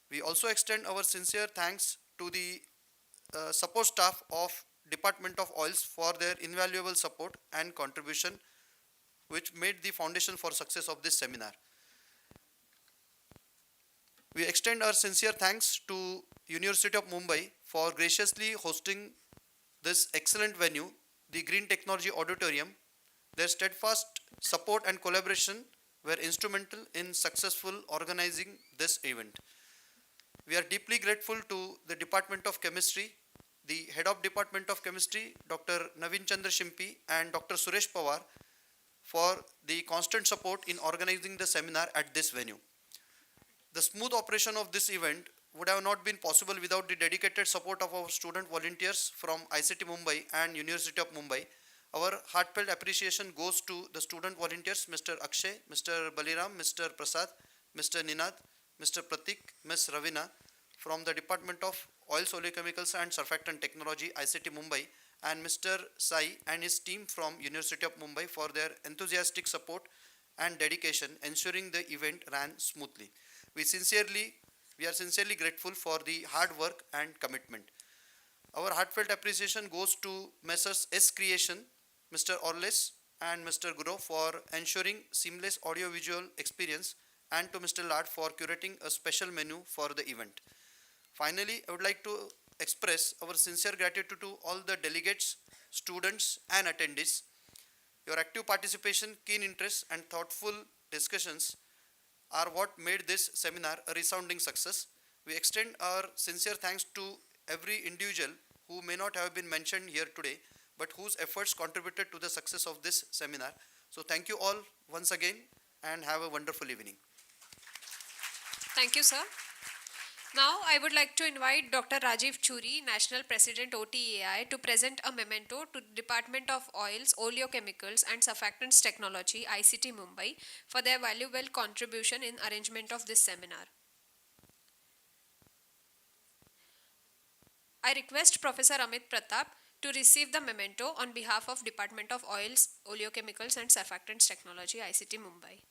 Speaker 21: We also extend our sincere thanks to the support staff of Department of Oils for their invaluable support and contribution which made the foundation for success of this seminar. We extend our sincere thanks to University of Mumbai for graciously hosting this excellent venue, the Green Technology Auditorium. Their steadfast support and collaboration were instrumental in successful organizing this event. We are deeply grateful to the Department of Chemistry, the Head of Department of Chemistry, Dr. Naveen Chandra Shimpi and Dr. Suresh Pawar for the constant support in organizing the seminar at this venue. The smooth operation of this event would have not been possible without the dedicated support of our student volunteers from ICT Mumbai and University of Mumbai. Our heartfelt appreciation goes to the student volunteers, Mr. Akshay, Mr. Baliram, Mr. Prasad, Mr. Ninad, Mr. Pratik, Ms. Ravina from the Department of Oils, Oleochemicals and Surfactant Technology, ICT Mumbai, and Mr. Sai and his team from University of Mumbai for their enthusiastic support and dedication, ensuring the event ran smoothly. We are sincerely grateful for the hard work and commitment. Our heartfelt appreciation goes to Messrs. S Creation, Mr. Orles and Mr. Guru for ensuring seamless audio-visual experience, and to Mr. Lad for curating a special menu for the event. Finally, I would like to express our sincere gratitude to all the delegates, students and attendees. Your active participation, keen interest and thoughtful discussions are what made this seminar a resounding success. We extend our sincere thanks to every individual who may not have been mentioned here today, but whose efforts contributed to the success of this seminar. So thank you all once again and have a wonderful evening.
Speaker 4: Thank you, sir. Now, I would like to invite Dr. Rajiv Churi, National President OTAI, to present a memento to the Department of Oils, Oleochemicals and Surfactants Technology, ICT Mumbai, for their valuable contribution in arrangement of this seminar. I request Professor Amit Pratap to receive the memento on behalf of Department of Oils, Oleochemicals and Surfactants Technology, ICT Mumbai.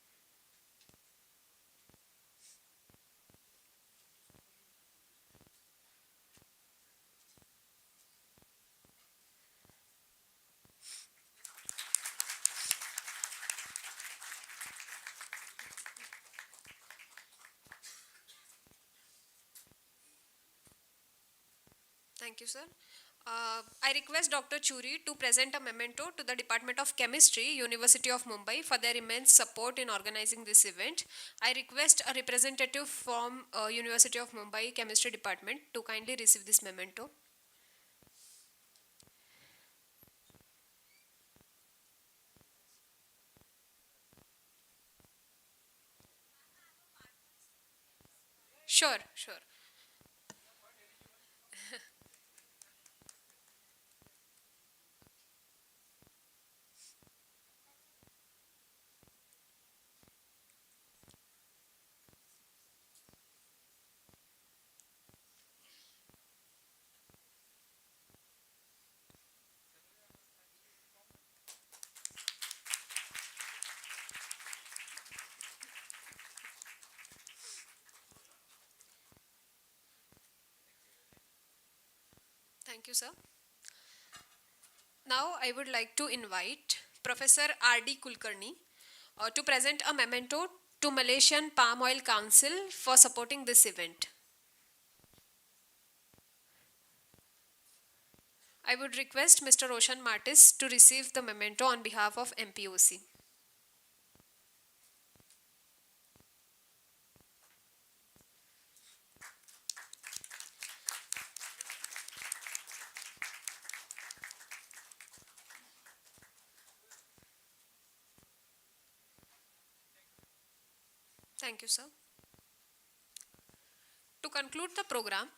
Speaker 4: Thank you, sir. I request Dr. Churi to present a memento to the Department of Chemistry, University of Mumbai, for their immense support in organizing this event. I request a representative from University of Mumbai Chemistry Department to kindly receive this memento. Sure, sure. Thank you, sir. Now, I would like to invite Professor R.D. Kulkarni to present a memento to Malaysian Palm Oil Council for supporting this event. I would request Mr. Roshan Martis to receive the memento on behalf of MPOC. Thank you, sir. To conclude the program,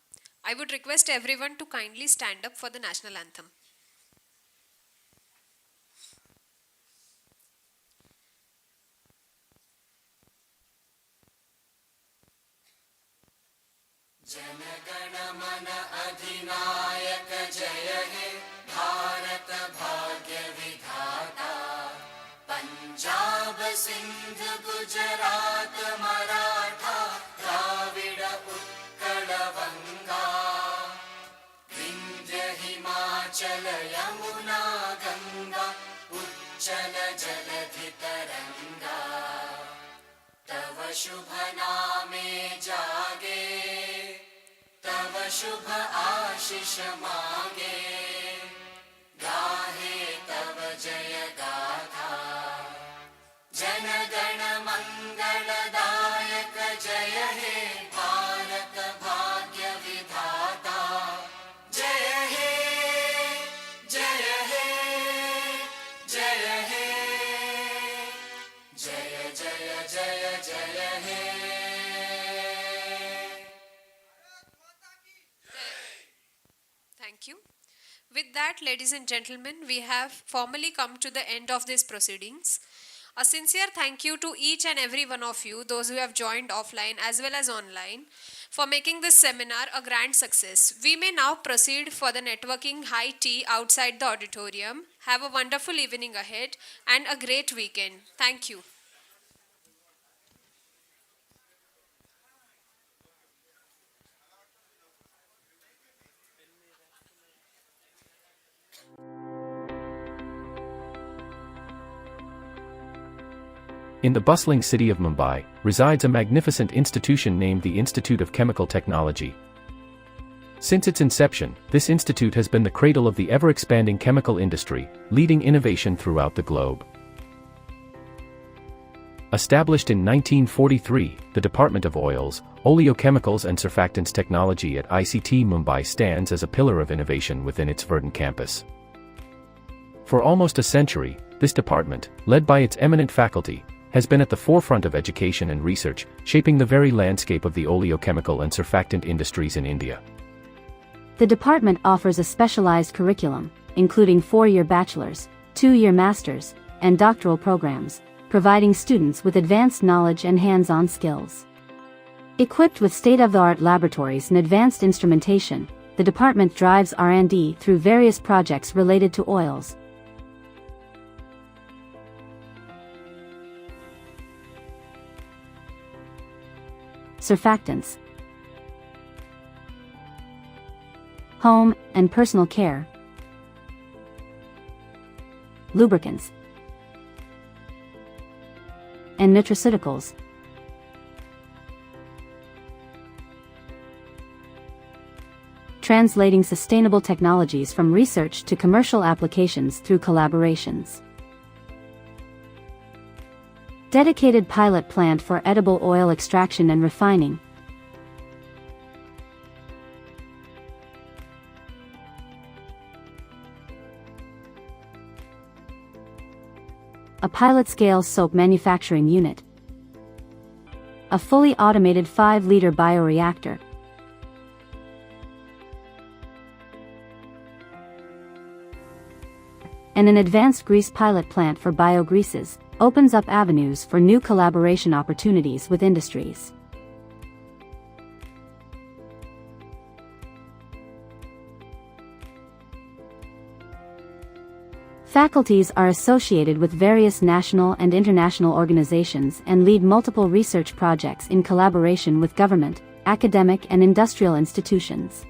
Speaker 4: I would request everyone to kindly stand up for the national anthem.
Speaker 3: जनगण मन अधिनायक जय हे भारत भाग्य विधाता पंजाब सिंध गुजरात मराठा द्राविड उत्कल बंगा विंध्य हिमाचल यमुना गंगा उच्चल जलधि तरंगा तव शुभ नामे जागे तव शुभ आशीष मांगे गाहे तव जय गाथा जनगण मंगलदायक जय हे भारत भाग्य विधाता जय हे जय हे जय हे जय जय जय जय हे
Speaker 4: Thank you. With that, ladies and gentlemen, we have formally come to the end of these proceedings. A sincere thank you to each and every one of you, those who have joined offline as well as online, for making this seminar a grand success. We may now proceed for the networking high tea outside the auditorium. Have a wonderful evening ahead and a great weekend. Thank you.
Speaker 1: In the bustling city of Mumbai, resides a magnificent institution named the Institute of Chemical Technology. Since its inception, this institute has been the cradle of the ever-expanding chemical industry, leading innovation throughout the globe. Established in 1943, the Department of Oils, Oleochemicals and Surfactants Technology at ICT Mumbai stands as a pillar of innovation within its verdant campus. For almost a century, this department, led by its eminent faculty, has been at the forefront of education and research, shaping the very landscape of the oleochemical and surfactant industries in India.
Speaker 2: The department offers a specialized curriculum, including 4-year bachelor's, 2-year master's, and doctoral programs, providing students with advanced knowledge and hands-on skills. Equipped with state-of-the-art laboratories and advanced instrumentation, the department drives R&D through various projects related to oils. Surfactants, home and personal care, lubricants, and nutraceuticals. Translating sustainable technologies from research to commercial applications through collaborations. Dedicated pilot plant for edible oil extraction and refining. A pilot-scale soap manufacturing unit. A fully automated 5-liter bioreactor. And an advanced grease pilot plant for biogreases, opens up avenues for new collaboration opportunities with industries. Faculties are associated with various national and international organizations and lead multiple research projects in collaboration with government, academic and industrial institutions.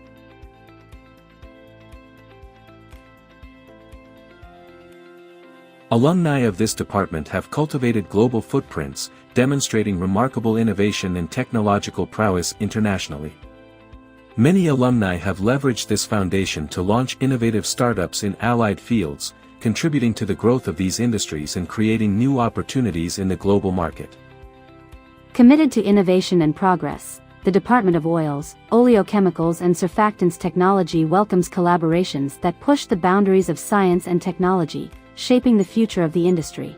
Speaker 8: Alumni of this department have cultivated global footprints, demonstrating remarkable innovation and technological prowess internationally. Many alumni have leveraged this foundation to launch innovative startups in allied fields, contributing to the growth of these industries and creating new opportunities in the global market.
Speaker 2: Committed to innovation and progress, the Department of Oils, Oleochemicals and Surfactants Technology welcomes collaborations that push the boundaries of science and technology, shaping the future of the industry.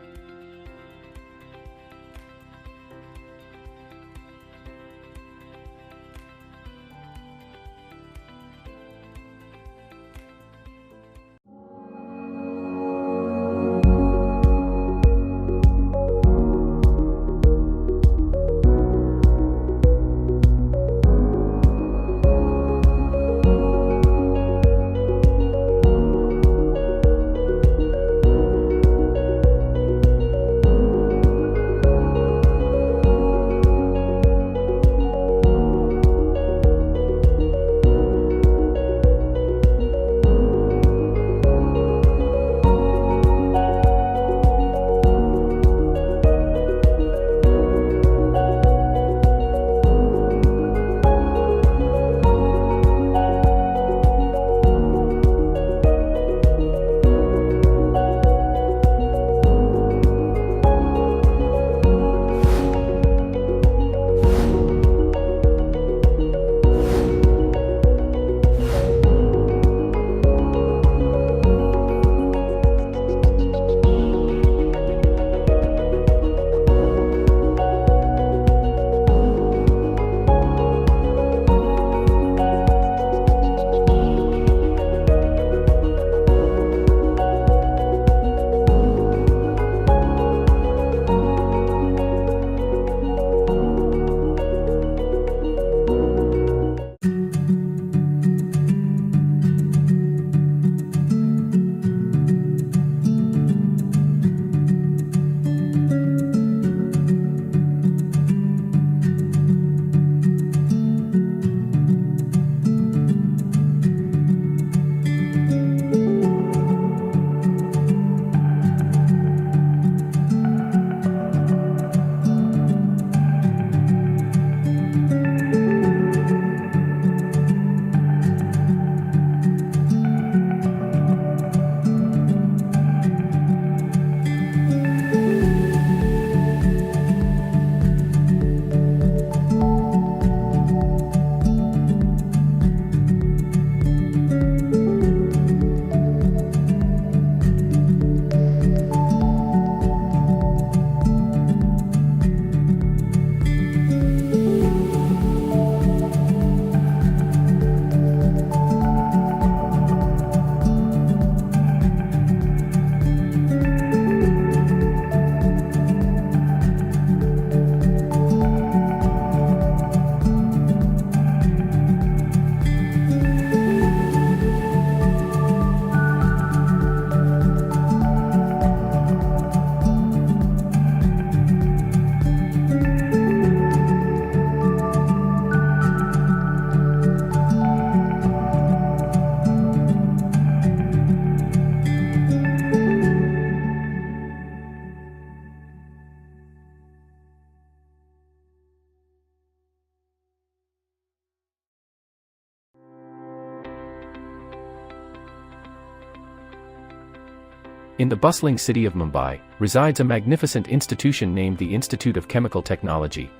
Speaker 1: In the bustling city of Mumbai resides a magnificent institution named the Institute of Chemical Technology.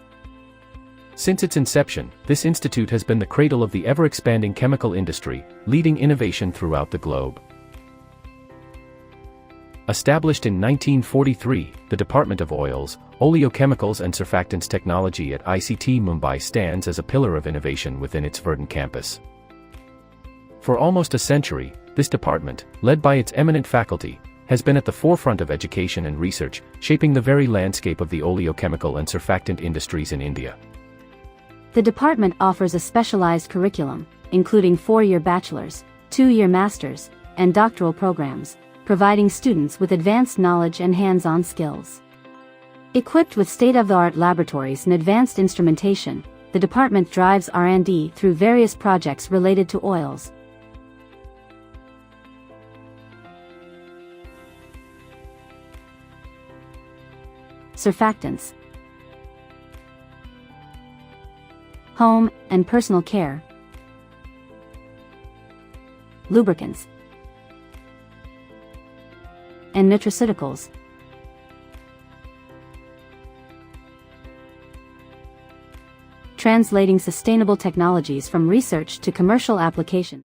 Speaker 1: Since its inception, this institute has been the cradle of the ever-expanding chemical industry, leading innovation throughout the globe. Established in 1943, the Department of Oils, Oleochemicals and Surfactants Technology at ICT Mumbai stands as a pillar of innovation within its verdant campus. For almost a century, this department, led by its eminent faculty, has been at the forefront of education and research, shaping the very landscape of the oleochemical and surfactant industries in India.
Speaker 2: The department offers a specialized curriculum, including 4-year bachelor's, 2-year master's, and doctoral programs, providing students with advanced knowledge and hands-on skills. Equipped with state-of-the-art laboratories and advanced instrumentation, the department drives R&D through various projects related to oils. Surfactants, home and personal care, lubricants, and nutraceuticals. Translating sustainable technologies from research to commercial application.